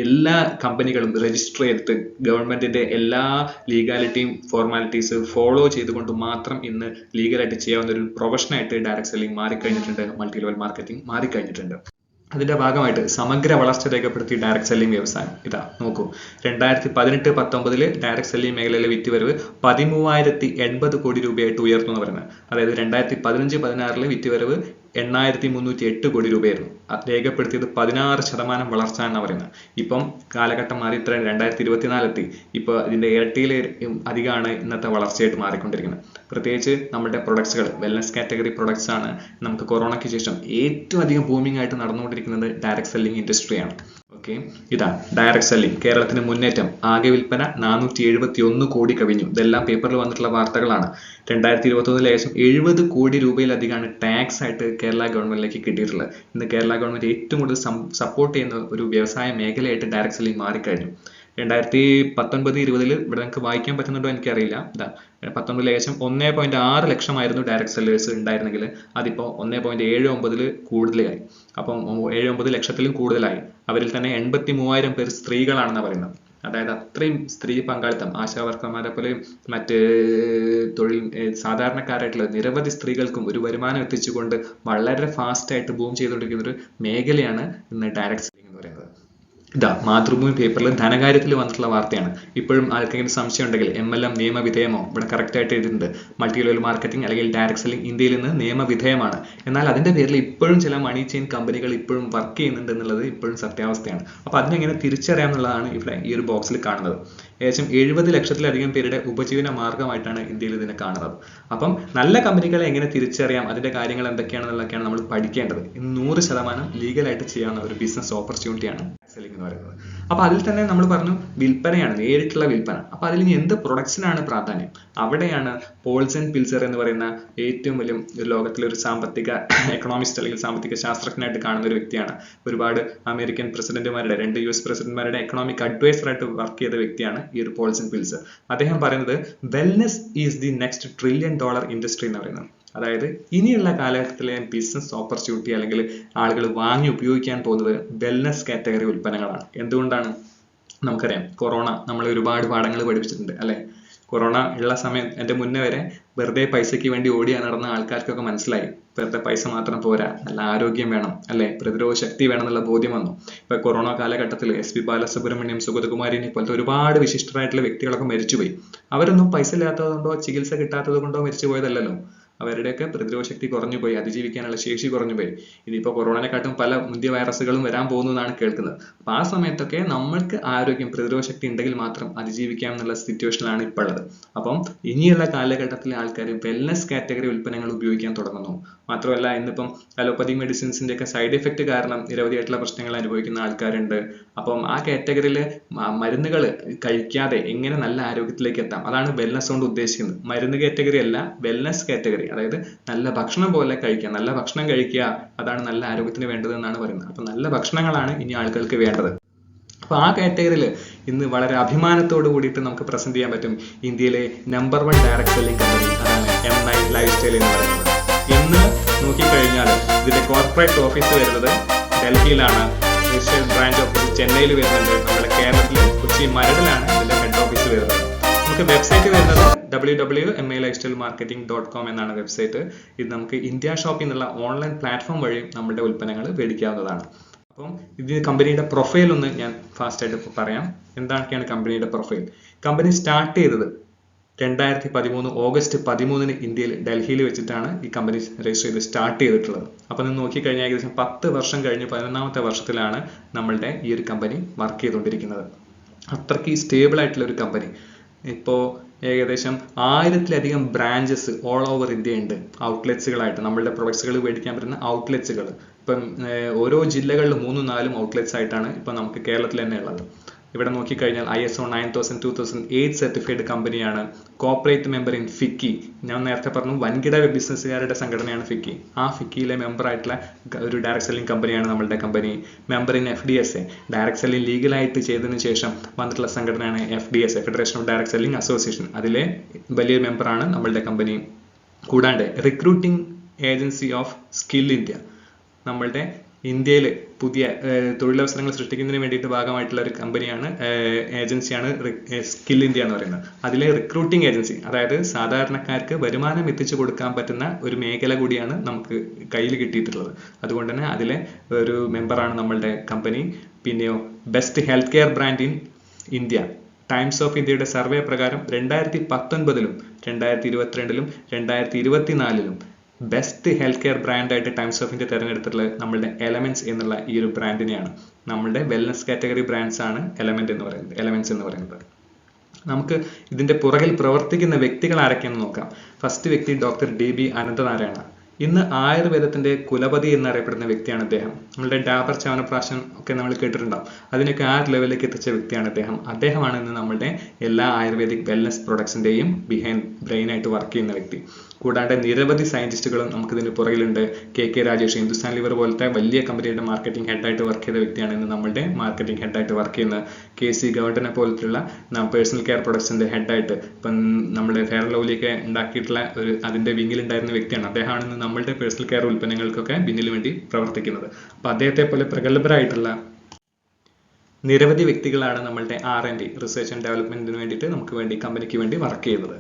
എല്ലാ കമ്പനികളും രജിസ്റ്റർ ചെയ്തിട്ട് ഗവൺമെന്റിന്റെ എല്ലാ ലീഗാലിറ്റിയും ഫോർമാലിറ്റീസ് ഫോളോ ചെയ്തുകൊണ്ട് മാത്രം ഇന്ന് ലീഗലായിട്ട് ചെയ്യാവുന്ന ഒരു പ്രൊഫഷനായിട്ട് ഡയറക്ട് സെല്ലിംഗ് മാറിക്കഴിഞ്ഞിട്ടുണ്ട്. മൾട്ടി ലെവൽ മാർക്കറ്റിംഗ് മാറിക്കഴിഞ്ഞിട്ടുണ്ട്. അതിന്റെ ഭാഗമായിട്ട് സമഗ്ര വളർച്ച രേഖപ്പെടുത്തി ഡയറക്ട് സെല്ലിംഗ് വ്യവസായം. ഇതാ നോക്കൂ, 2018-19 ഡയറക്ട് സെല്ലിംഗ് മേഖലയിലെ വിറ്റുവരവ് 13,080 കോടി രൂപയായിട്ട് ഉയർന്നു എന്ന് പറയുന്നത്. അതായത് 2015-16 വിറ്റുവരവ് 8,308 കോടി രൂപയായിരുന്നു. രേഖപ്പെടുത്തിയത് 16% വളർച്ച എന്നാണ് പറയുന്നത്. ഇപ്പം കാലഘട്ടം മാറി ഇത്ര 2024 എത്തി. ഇപ്പൊ ഇതിന്റെ ഇരട്ടിയിൽ അധികമാണ് ഇന്നത്തെ വളർച്ചയായിട്ട് മാറിക്കൊണ്ടിരിക്കുന്നത്. പ്രത്യേകിച്ച് നമ്മുടെ പ്രൊഡക്ട്സുകൾ വെൽനസ് കാറ്റഗറി പ്രൊഡക്ട്സ് ആണ് നമുക്ക് കൊറോണയ്ക്ക് ശേഷം ഏറ്റവും അധികം ബൂമിംഗ് ആയിട്ട് നടന്നുകൊണ്ടിരിക്കുന്നത് ഡയറക്ട് സെല്ലിംഗ് ഇൻഡസ്ട്രിയാണ്. ഓക്കെ, ഇതാ ഡയറക്ട് സെല്ലിംഗ് കേരളത്തിന് മുന്നേറ്റം. ആകെ വിൽപ്പന 471 കോടി കവിഞ്ഞു. ഇതെല്ലാം പേപ്പറിൽ വന്നിട്ടുള്ള വാർത്തകളാണ്. 2021 ഏകദേശം 70 കോടി രൂപയിലധികമാണ് ടാക്സ് ആയിട്ട് കേരള ഗവൺമെന്റിലേക്ക് കിട്ടിയിട്ടുള്ളത്. ഇന്ന് കേരള ഗവൺമെന്റ് ഏറ്റവും കൂടുതൽ സപ്പോർട്ട് ചെയ്യുന്ന ഒരു വ്യവസായ മേഖലയായിട്ട് ഡയറക്ട് സെല്ലിംഗ് മാറിക്കഴിഞ്ഞു. 2019-20 ഇവിടെ നിങ്ങൾക്ക് വായിക്കാൻ പറ്റുന്നുണ്ടോ എനിക്കറിയില്ല. ഇതാ 19 ഏകദേശം 1.6 ലക്ഷമായിരുന്നു ഡയറക്ട് സെല്ലേഴ്സ് ഉണ്ടായിരുന്നെങ്കിൽ അതിപ്പോൾ 1.79 കൂടുതലായി. അപ്പം 79 ലക്ഷത്തിലും കൂടുതലായി. അവരിൽ തന്നെ 83,000 പേർ സ്ത്രീകളാണെന്ന് പറയുന്നത്. അതായത് അത്രയും സ്ത്രീ പങ്കാളിത്തം, ആശാവർക്കർമാരെ പോലെ മറ്റ് തൊഴിൽ സാധാരണക്കാരായിട്ടുള്ള നിരവധി സ്ത്രീകൾക്കും ഒരു വരുമാനം എത്തിച്ചുകൊണ്ട് വളരെ ഫാസ്റ്റ് ആയിട്ട് ബൂം ചെയ്തുകൊണ്ടിരിക്കുന്ന ഒരു മേഖലയാണ് ഇന്ന് ഡയറക്ട് സെല്ലിംഗ് എന്ന് പറയുന്നത്. ഇതാ മാതൃഭൂമി പേപ്പറിൽ ധനകാര്യത്തിൽ വന്നിട്ടുള്ള വാർത്തയാണ്. ഇപ്പോഴും ആർക്കെങ്കിലും സംശയം ഉണ്ടെങ്കിൽ MLM നിയമവിധേയമോ ഇവിടെ കറക്റ്റ് ആയിട്ട് എഴുതിയിട്ടുണ്ട്. മൾട്ടി ലെവൽ മാർക്കറ്റിംഗ് അല്ലെങ്കിൽ ഡയറക്ട് സെല്ലിംഗ് ഇന്ത്യയിൽ നിന്ന് നിയമവിധേയമാണ്. എന്നാൽ അതിന്റെ പേരിൽ ഇപ്പോഴും ചില മണി ചെയിൻ കമ്പനികൾ ഇപ്പോഴും വർക്ക് ചെയ്യുന്നുണ്ട് എന്നുള്ളത് ഇപ്പോഴും സത്യാവസ്ഥയാണ്. അപ്പൊ അതിനെങ്ങനെ തിരിച്ചറിയാം എന്നുള്ളതാണ് ഇവിടെ ഈ ഒരു ബോക്സിൽ കാണുന്നത്. ഏകദേശം 70 ലക്ഷത്തിലധികം പേരുടെ ഉപജീവന മാർഗമായിട്ടാണ് ഇന്ത്യയിൽ ഇതിനെ കാണുന്നത്. അപ്പം നല്ല കമ്പനികളെ എങ്ങനെ തിരിച്ചറിയാം, അതിന്റെ കാര്യങ്ങൾ എന്തൊക്കെയാണെന്നുള്ളതൊക്കെയാണ് നമ്മൾ പഠിക്കേണ്ടത്. 100% ലീഗലായിട്ട് ചെയ്യാവുന്ന ഒരു ബിസിനസ് ഓപ്പർച്യൂണിറ്റിയാണ് സെല്ലിംഗ് എന്ന് പറയുന്നത്. അപ്പൊ അതിൽ തന്നെ നമ്മൾ പറഞ്ഞു വിൽപ്പനയാണ്, നേരിട്ടുള്ള വിൽപ്പന. അപ്പൊ അതിൽ ഇനി എന്ത് പ്രൊഡക്ട്സിനാണ് പ്രാധാന്യം? അവിടെയാണ് പോൾസൺ പിൽസർ എന്ന് പറയുന്ന ഏറ്റവും വലിയ ലോകത്തിലെ ഒരു സാമ്പത്തിക എക്കണോമിസ്റ്റ് അല്ലെങ്കിൽ സാമ്പത്തിക ശാസ്ത്രജ്ഞനായിട്ട് കാണുന്ന ഒരു വ്യക്തിയാണ്. ഒരുപാട് അമേരിക്കൻ പ്രസിഡന്റുമാരുടെ 2 US പ്രസിഡന്റുമാരുടെ എക്കണോമിക് അഡ്വൈസർ ആയിട്ട് വർക്ക് ചെയ്ത വ്യക്തിയാണ് ഈ ഒരു പോൾസൺ പിൽസർ. അദ്ദേഹം പറയുന്നത് wellness is the next $1 trillion industry എന്ന് പറയുന്നത്. അതായത് ഇനിയുള്ള കാലഘട്ടത്തിലെ ബിസിനസ് ഓപ്പർച്യൂണിറ്റി അല്ലെങ്കിൽ ആളുകൾ വാങ്ങി ഉപയോഗിക്കാൻ പോകുന്നത് വെൽനസ് കാറ്റഗറി ഉൽപ്പന്നങ്ങളാണ്. എന്തുകൊണ്ടാണ്? നമുക്കറിയാം കൊറോണ നമ്മളെ ഒരുപാട് പാഠങ്ങൾ പഠിപ്പിച്ചിട്ടുണ്ട് അല്ലെ. കൊറോണ ഉള്ള സമയം എൻ്റെ മുന്നേ വരെ വെറുതെ പൈസയ്ക്ക് വേണ്ടി ഓടി നടന്ന ആൾക്കാർക്കൊക്കെ മനസ്സിലായി വെറുതെ പൈസ മാത്രം പോരാ, നല്ല ആരോഗ്യം വേണം, അല്ലെ, പ്രതിരോധ ശക്തി വേണം എന്നുള്ള ബോധ്യം വന്നു. ഇപ്പൊ കൊറോണ കാലഘട്ടത്തിൽ എസ് പി ബാലസുബ്രഹ്മണ്യം, സുഗതകുമാരിനെ പോലത്തെ ഒരുപാട് വിശിഷ്ടരായിട്ടുള്ള വ്യക്തികളൊക്കെ മരിച്ചുപോയി. അവരൊന്നും പൈസ ഇല്ലാത്തത് കൊണ്ടോ ചികിത്സ കിട്ടാത്തത് കൊണ്ടോ മരിച്ചു പോയതല്ലല്ലോ. അവരുടെയൊക്കെ പ്രതിരോധ ശക്തി കുറഞ്ഞു പോയി, അതിജീവിക്കാനുള്ള ശേഷി കുറഞ്ഞു പോയി. ഇനിയിപ്പോ കൊറോണയെക്കാട്ടും പല മുന്തിയ വൈറസുകളും വരാൻ പോകുന്നു എന്നാണ് കേൾക്കുന്നത്. അപ്പൊ ആ സമയത്തൊക്കെ നമ്മൾക്ക് ആരോഗ്യം, പ്രതിരോധ ശക്തി ഉണ്ടെങ്കിൽ മാത്രം അതിജീവിക്കാം എന്നുള്ള സിറ്റുവേഷനിലാണ് ഇപ്പോൾ ഉള്ളത്. അപ്പം ഇനിയുള്ള കാലഘട്ടത്തിലെ ആൾക്കാർ വെൽനസ് കാറ്റഗറി ഉൽപ്പന്നങ്ങൾ ഉപയോഗിക്കാൻ തുടങ്ങുന്നു. മാത്രമല്ല ഇന്നിപ്പം അലോപ്പതി മെഡിസിൻസിന്റെ ഒക്കെ സൈഡ് എഫക്ട് കാരണം നിരവധിയായിട്ടുള്ള പ്രശ്നങ്ങൾ അനുഭവിക്കുന്ന ആൾക്കാരുണ്ട്. അപ്പം ആ കാറ്റഗറിയിൽ മരുന്നുകൾ കഴിക്കാതെ എങ്ങനെ നല്ല ആരോഗ്യത്തിലേക്ക് എത്താം, അതാണ് വെൽനസ് കൊണ്ട് ഉദ്ദേശിക്കുന്നത്. മരുന്ന് കാറ്റഗറി അല്ല, വെൽനസ് കാറ്റഗറി. അതായത് നല്ല ഭക്ഷണം പോലെ കഴിക്കുക, നല്ല ഭക്ഷണം കഴിക്കുക, അതാണ് നല്ല ആരോഗ്യത്തിന് വേണ്ടത് എന്നാണ് പറയുന്നത്. അപ്പൊ നല്ല ഭക്ഷണങ്ങളാണ് ഇനി ആളുകൾക്ക് വേണ്ടത്. അപ്പൊ ആ കാറ്റഗറിയിൽ ഇന്ന് വളരെ അഭിമാനത്തോട് കൂടിയിട്ട് നമുക്ക് പ്രസന്റ് ചെയ്യാൻ പറ്റും ഇന്ത്യയിലെ നമ്പർ 1 ഡയറക്ട് സെല്ലിംഗ് കമ്പനി, അതാണ് MI ലൈഫ് സ്റ്റൈൽ എന്ന് പറയുന്നത്. ഇന്ന് നോക്കിക്കഴിഞ്ഞാൽ ഇതിന്റെ കോർപ്പറേറ്റ് ഓഫീസ് വരുന്നത് ഡൽഹിയിലാണ്, രജിസ്റ്റേർഡ് ബ്രാഞ്ച് ഓഫീസ് ചെന്നൈയിൽ വരുന്നുണ്ട്, നമ്മുടെ കേരളത്തിലെ കൊച്ചി മരടിലാണ് ഇതിന്റെ ഹെഡ് ഓഫീസ് വരുന്നത്. നമുക്ക് വെബ്സൈറ്റ് വരുന്നത് www.milifestylemarketing.com എന്നാണ് വെബ്സൈറ്റ്. ഇത് നമുക്ക് ഇന്ത്യ ഷോപ്പ് എന്നുള്ള ഓൺലൈൻ പ്ലാറ്റ്ഫോം വഴി നമ്മുടെ ഉൽപ്പന്നങ്ങൾ മേടിക്കാവുന്നതാണ്. അപ്പം ഇത് കമ്പനിയുടെ പ്രൊഫൈൽ ഒന്ന് ഞാൻ ഫാസ്റ്റ് ആയിട്ട് പറയാം. എന്തൊക്കെയാണ് കമ്പനിയുടെ പ്രൊഫൈൽ? കമ്പനി സ്റ്റാർട്ട് ചെയ്തത് 2013 ഓഗസ്റ്റ് 13 ഇന്ത്യയിൽ ഡൽഹിയിൽ വെച്ചിട്ടാണ് ഈ കമ്പനി രജിസ്റ്റർ ചെയ്ത് സ്റ്റാർട്ട് ചെയ്തിട്ടുള്ളത്. അപ്പൊ നിങ്ങൾ നോക്കിക്കഴിഞ്ഞാൽ ഏകദേശം 10 വർഷം കഴിഞ്ഞ് 11ാമത്തെ വർഷത്തിലാണ് നമ്മളുടെ ഈ ഒരു കമ്പനി വർക്ക് ചെയ്തുകൊണ്ടിരിക്കുന്നത്. അത്രയ്ക്ക് സ്റ്റേബിൾ ആയിട്ടുള്ള ഒരു കമ്പനി. ഇപ്പോൾ ഏകദേശം 1000-ലധികം ബ്രാഞ്ചസ് ഓൾ ഓവർ ഇന്ത്യ ഉണ്ട്, ഔട്ട്ലെറ്റ്സുകളായിട്ട് നമ്മളുടെ പ്രൊഡക്ട്സുകൾ മേടിക്കാൻ പറ്റുന്ന ഔട്ട്ലെറ്റ്സുകൾ. ഇപ്പം ഓരോ ജില്ലകളിൽ 3-4 ഔട്ട്ലെറ്റ്സ് ആയിട്ടാണ് ഇപ്പം നമുക്ക് കേരളത്തിൽ തന്നെ ഉള്ളത്. ഇവിടെ നോക്കിക്കഴിഞ്ഞാൽ ISO 9000 2008 സർട്ടിഫൈഡ് കമ്പനിയാണ്. Corporate member in FICCI. ഞാൻ നേരത്തെ പറഞ്ഞു വൻകിട ബിസിനസ്സുകാരുടെ സംഘടനയാണ് ഫിക്കി. ആ ഫിക്കിയിലെ മെമ്പർ ആയിട്ടുള്ള ഒരു ഡയറക്ട് സെല്ലിംഗ് കമ്പനിയാണ് നമ്മളുടെ കമ്പനി. Member in FDSA, direct selling ലീഗലായിട്ട് ചെയ്തതിനു ശേഷം വന്നിട്ടുള്ള സംഘടനയാണ് FDSA, federation of direct selling association. അതിലെ വലിയ മെമ്പറാണ് നമ്മളുടെ കമ്പനി. കൂടാണ്ട് recruiting agency of skill India, നമ്മളുടെ ഇന്ത്യയിൽ പുതിയ തൊഴിലവസരങ്ങൾ സൃഷ്ടിക്കുന്നതിന് വേണ്ടിയിട്ട് ഭാഗമായിട്ടുള്ള ഒരു കമ്പനിയാണ്, ഏജൻസിയാണ് സ്കിൽ ഇന്ത്യ എന്ന് പറയുന്നത്. അതിലെ റിക്രൂട്ടിംഗ് ഏജൻസി, അതായത് സാധാരണക്കാർക്ക് വരുമാനം എത്തിച്ചു കൊടുക്കാൻ പറ്റുന്ന ഒരു മേഖല കൂടിയാണ് നമുക്ക് കയ്യിൽ കിട്ടിയിട്ടുള്ളത്. അതുകൊണ്ട് തന്നെ അതിലെ ഒരു മെമ്പറാണ് നമ്മളുടെ കമ്പനി. പിന്നെയോ best health care brand in India, Times of ഇന്ത്യയുടെ സർവേ പ്രകാരം 2019-ലും 2022-ലും 2024-ലും ബെസ്റ്റ് ഹെൽത്ത് കെയർ ബ്രാൻഡായിട്ട് ടൈംസ് ഓഫ് ഇന്ത്യ തിരഞ്ഞെടുത്തിട്ടുള്ളത് നമ്മളുടെ എലമെന്റ്സ് എന്നുള്ള ഈ ഒരു ബ്രാൻഡിനെയാണ്. നമ്മളുടെ വെൽനസ് കാറ്റഗറി ബ്രാൻഡ്സ് ആണ് എലമെന്റ്സ് എന്ന് പറയുന്നത്. നമുക്ക് ഇതിന്റെ പുറകിൽ പ്രവർത്തിക്കുന്ന വ്യക്തികൾ ആരൊക്കെയാണെന്ന് നോക്കാം. ഫസ്റ്റ് വ്യക്തി ഡോക്ടർ DB അനന്തനാരായണ. ഇന്ന് ആയുർവേദത്തിന്റെ കുലപതി എന്നറിയപ്പെടുന്ന വ്യക്തിയാണ് അദ്ദേഹം. നമ്മളുടെ ഡാബർ ചവനപ്രാശൻ ഒക്കെ നമ്മൾ കേട്ടിട്ടുണ്ടാവും. അതിനൊക്കെ ആ ലെവലിലേക്ക് എത്തിച്ച വ്യക്തിയാണ് അദ്ദേഹം. അദ്ദേഹമാണ് ഇന്ന് നമ്മളുടെ എല്ലാ ആയുർവേദിക് വെൽനസ് പ്രൊഡക്ട്സിന്റെയും ബിഹൈൻഡ് ബ്രെയിൻ ആയിട്ട് വർക്ക് ചെയ്യുന്ന വ്യക്തി. കൂടാതെ നിരവധി സയന്റിസ്റ്റുകളും നമുക്ക് ഇതിന് പുറകിലുണ്ട്. KK രാജേഷ്, ഹിന്ദുസ്ഥാൻ ലിവർ പോലത്തെ വലിയ കമ്പനിയുടെ മാർക്കറ്റിംഗ് ഹെഡായിട്ട് വർക്ക് ചെയ്ത വ്യക്തിയാണ് ഇന്ന് നമ്മളുടെ മാർക്കറ്റിംഗ് ഹെഡായിട്ട് വർക്ക് ചെയ്യുന്നത്. KC ഗവർഡനെ പോലത്തുള്ള പേഴ്സണൽ കെയർ പ്രൊഡക്ട്സിന്റെ ഹെഡായിട്ട് ഇപ്പം നമ്മുടെ ഫെയർ ലവ്ലിയൊക്കെ ഉണ്ടാക്കിയിട്ടുള്ള ഒരു അതിന്റെ വിങ്ങിലുണ്ടായിരുന്ന വ്യക്തിയാണ്. അദ്ദേഹമാണ് ഇന്ന് നമ്മളുടെ പേഴ്സണൽ കെയർ ഉൽപ്പന്നങ്ങൾക്കൊക്കെ പിന്നിൽ വേണ്ടി പ്രവർത്തിക്കുന്നത്. അപ്പൊ അദ്ദേഹത്തെ പോലെ പ്രഗത്ഭരായിട്ടുള്ള നിരവധി വ്യക്തികളാണ് നമ്മളുടെ R&D, റിസർച്ച് ആൻഡ് ഡെവലപ്മെന്റിന് വേണ്ടിയിട്ട് നമുക്ക് വേണ്ടി കമ്പനിക്ക് വേണ്ടി വർക്ക് ചെയ്യുന്നത്.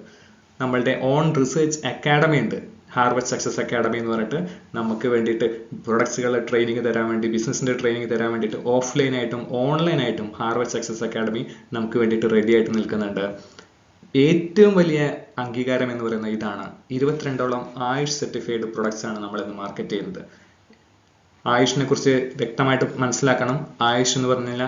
നമ്മളുടെ ഓൺ റിസർച്ച് അക്കാഡമി ഉണ്ട്, ഹാർവർഡ് സക്സസ് അക്കാഡമി എന്ന് പറഞ്ഞിട്ട് നമുക്ക് വേണ്ടിയിട്ട് പ്രൊഡക്ട്സുകളുടെ ട്രെയിനിങ് തരാൻ വേണ്ടി, ബിസിനസിന്റെ ട്രെയിനിങ് തരാൻ വേണ്ടിയിട്ട് ഓഫ്ലൈനായിട്ടും ഓൺലൈനായിട്ടും ഹാർവർഡ് സക്സസ് അക്കാഡമി നമുക്ക് വേണ്ടിയിട്ട് റെഡി ആയിട്ട് നിൽക്കുന്നുണ്ട്. ഏറ്റവും വലിയ അംഗീകാരം എന്ന് പറയുന്നത് ഇതാണ്. 22ഓളം ആയുഷ് സർട്ടിഫൈഡ് പ്രൊഡക്ട്സ് ആണ് നമ്മൾ ഇന്ന് മാർക്കറ്റ് ചെയ്യുന്നത്. ആയുഷിനെ കുറിച്ച് വ്യക്തമായിട്ട് മനസ്സിലാക്കണം. ആയുഷ് എന്ന് പറഞ്ഞാൽ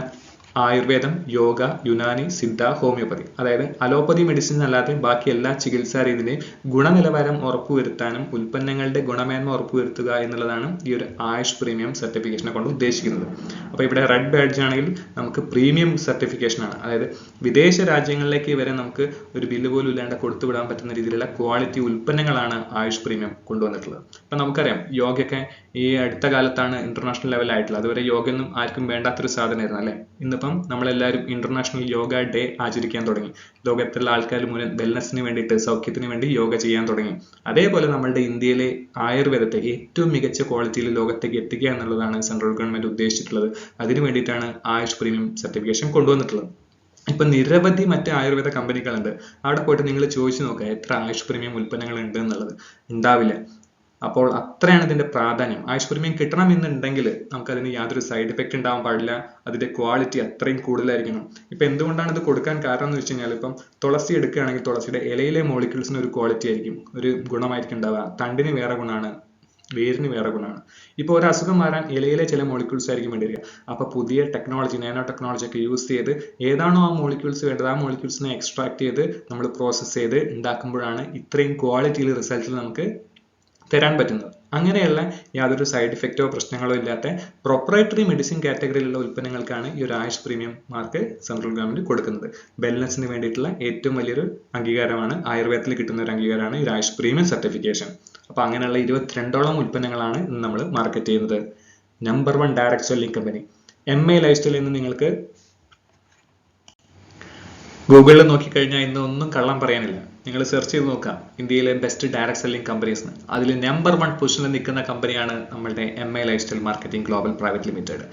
ആയുർവേദം, യോഗ, യുനാനി, സിദ്ധ, ഹോമിയോപ്പതി, അതായത് അലോപ്പതി മെഡിസിൻ അല്ലാതെ ബാക്കി എല്ലാ ചികിത്സാ രീതിയുടെയും ഗുണനിലവാരം ഉറപ്പുവരുത്താനും ഉൽപ്പന്നങ്ങളുടെ ഗുണമേന്മ ഉറപ്പുവരുത്തുക എന്നുള്ളതാണ് ഈ ഒരു ആയുഷ് പ്രീമിയം സർട്ടിഫിക്കേഷനെ കൊണ്ട് ഉദ്ദേശിക്കുന്നത്. അപ്പോൾ ഇവിടെ റെഡ് ബാഡ്ജ് ആണെങ്കിൽ നമുക്ക് പ്രീമിയം സർട്ടിഫിക്കേഷൻ ആണ്. അതായത് വിദേശ രാജ്യങ്ങളിലേക്ക് വരെ നമുക്ക് ഒരു ബില്ല് പോലും ഇല്ലാണ്ട് കൊടുത്തുവിടാൻ പറ്റുന്ന രീതിയിലുള്ള ക്വാളിറ്റി ഉൽപ്പന്നങ്ങളാണ് ആയുഷ് പ്രീമിയം കൊണ്ടുവന്നിട്ടുള്ളത്. അപ്പൊ നമുക്കറിയാം യോഗയൊക്കെ ഈ അടുത്ത കാലത്താണ് ഇന്റർനാഷണൽ ലെവലായിട്ടുള്ളത്. അതുവരെ യോഗയൊന്നും ആർക്കും വേണ്ടാത്തൊരു സാധനമായിരുന്നു അല്ലെ. ഇന്നിപ്പം നമ്മളെല്ലാവരും ഇന്റർനാഷണൽ യോഗ ഡേ ആചരിക്കാൻ തുടങ്ങി. ലോകത്തുള്ള ആൾക്കാർ മുഴുവൻ വെൽനസിന് വേണ്ടിയിട്ട്, സൗഖ്യത്തിന് വേണ്ടി യോഗ ചെയ്യാൻ തുടങ്ങി. അതേപോലെ നമ്മളുടെ ഇന്ത്യയിലെ ആയുർവേദത്തെ ഏറ്റവും മികച്ച ക്വാളിറ്റിയിൽ ലോകത്തേക്ക് എത്തിക്കുക എന്നുള്ളതാണ് സെൻട്രൽ ഗവൺമെന്റ് ഉദ്ദേശിച്ചിട്ടുള്ളത്. അതിനു വേണ്ടിയിട്ടാണ് ആയുഷ് പ്രീമിയം സർട്ടിഫിക്കേഷൻ കൊണ്ടുവന്നിട്ടുള്ളത്. ഇപ്പൊ നിരവധി മറ്റ് ആയുർവേദ കമ്പനികളുണ്ട്. അവിടെ പോയിട്ട് നിങ്ങൾ ചോദിച്ചു നോക്കുക എത്ര ആയുഷ് പ്രീമിയം ഉൽപ്പന്നങ്ങൾ ഉണ്ട് എന്നുള്ളത്. ഉണ്ടാവില്ല. അപ്പോൾ അത്രയാണ് ഇതിന്റെ പ്രാധാന്യം. ആയുഷ് പ്രീമിയം കിട്ടണമെന്നുണ്ടെങ്കിൽ നമുക്കതിന് യാതൊരു സൈഡ് എഫക്റ്റ് ഉണ്ടാവാൻ പാടില്ല. അതിന്റെ ക്വാളിറ്റി അത്രയും കൂടുതലായിരിക്കണം. ഇപ്പൊ എന്തുകൊണ്ടാണ് ഇത് കൊടുക്കാൻ കാരണം എന്ന് വെച്ച് കഴിഞ്ഞാൽ, ഇപ്പം തുളസി എടുക്കുകയാണെങ്കിൽ തുളസിയുടെ ഇലയിലെ മോളിക്യൂൾസിന് ഒരു ക്വാളിറ്റി ആയിരിക്കും, ഒരു ഗുണമായിരിക്കും ഉണ്ടാവുക. തണ്ടിന് വേറെ ഗുണമാണ്, വേരിന് വേറെ ഗുണമാണ്. ഇപ്പോൾ ഒരു അസുഖം മാറാൻ ഇലയിലെ ചില മോളിക്യൂൾസ് ആയിരിക്കും വേണ്ടി വരിക. അപ്പൊ പുതിയ ടെക്നോളജി, നാനോ ടെക്നോളജി ഒക്കെ യൂസ് ചെയ്ത് ഏതാണോ ആ മോളിക്യൂൾസ് വേണ്ടത് ആ മോളിക്യൂൾസിനെ എക്സ്ട്രാക്ട് ചെയ്ത് നമ്മൾ പ്രോസസ്സ് ചെയ്ത് ഉണ്ടാക്കുമ്പോഴാണ് ഇത്രയും ക്വാളിറ്റിയിൽ റിസൾട്ടിൽ നമുക്ക് തരാൻ പറ്റുന്നത്. അങ്ങനെയുള്ള യാതൊരു സൈഡ് ഇഫക്റ്റോ പ്രശ്നങ്ങളോ ഇല്ലാത്ത പ്രൊപ്രൈറ്ററി മെഡിസിൻ കാറ്റഗറിയിലുള്ള ഉൽപ്പന്നങ്ങൾക്കാണ് ഈ ഒരു Ayush premium mark central government കൊടുക്കുന്നത്. വെൽനസിന് വേണ്ടിയിട്ടുള്ള ഏറ്റവും വലിയൊരു അംഗീകാരമാണ്, ആയുർവേദത്തിൽ കിട്ടുന്ന ഒരു അംഗീകാരമാണ് ഈ ആയുഷ് പ്രീമിയം സർട്ടിഫിക്കേഷൻ. അപ്പൊ അങ്ങനെയുള്ള 22ഓളം ഉൽപ്പന്നങ്ങളാണ് ഇന്ന് നമ്മൾ മാർക്കറ്റ് ചെയ്യുന്നത്. Number 1 direct selling company MA lifestyle എന്ന് നിങ്ങൾക്ക് ഗൂഗിളിൽ നോക്കിക്കഴിഞ്ഞാൽ ഇന്ന് ഒന്നും കള്ളം പറയാനില്ല. നിങ്ങൾ സെർച്ച് ചെയ്ത് നോക്കാം ഇന്ത്യയിലെ ബെസ്റ്റ് ഡയറക്ട് സെല്ലിംഗ് കമ്പനീസ്. അതിൽ നമ്പർ 1 പൊസിഷനിൽ നിൽക്കുന്ന കമ്പനിയാണ് നമ്മളുടെ MA lifestyle marketing global private limited.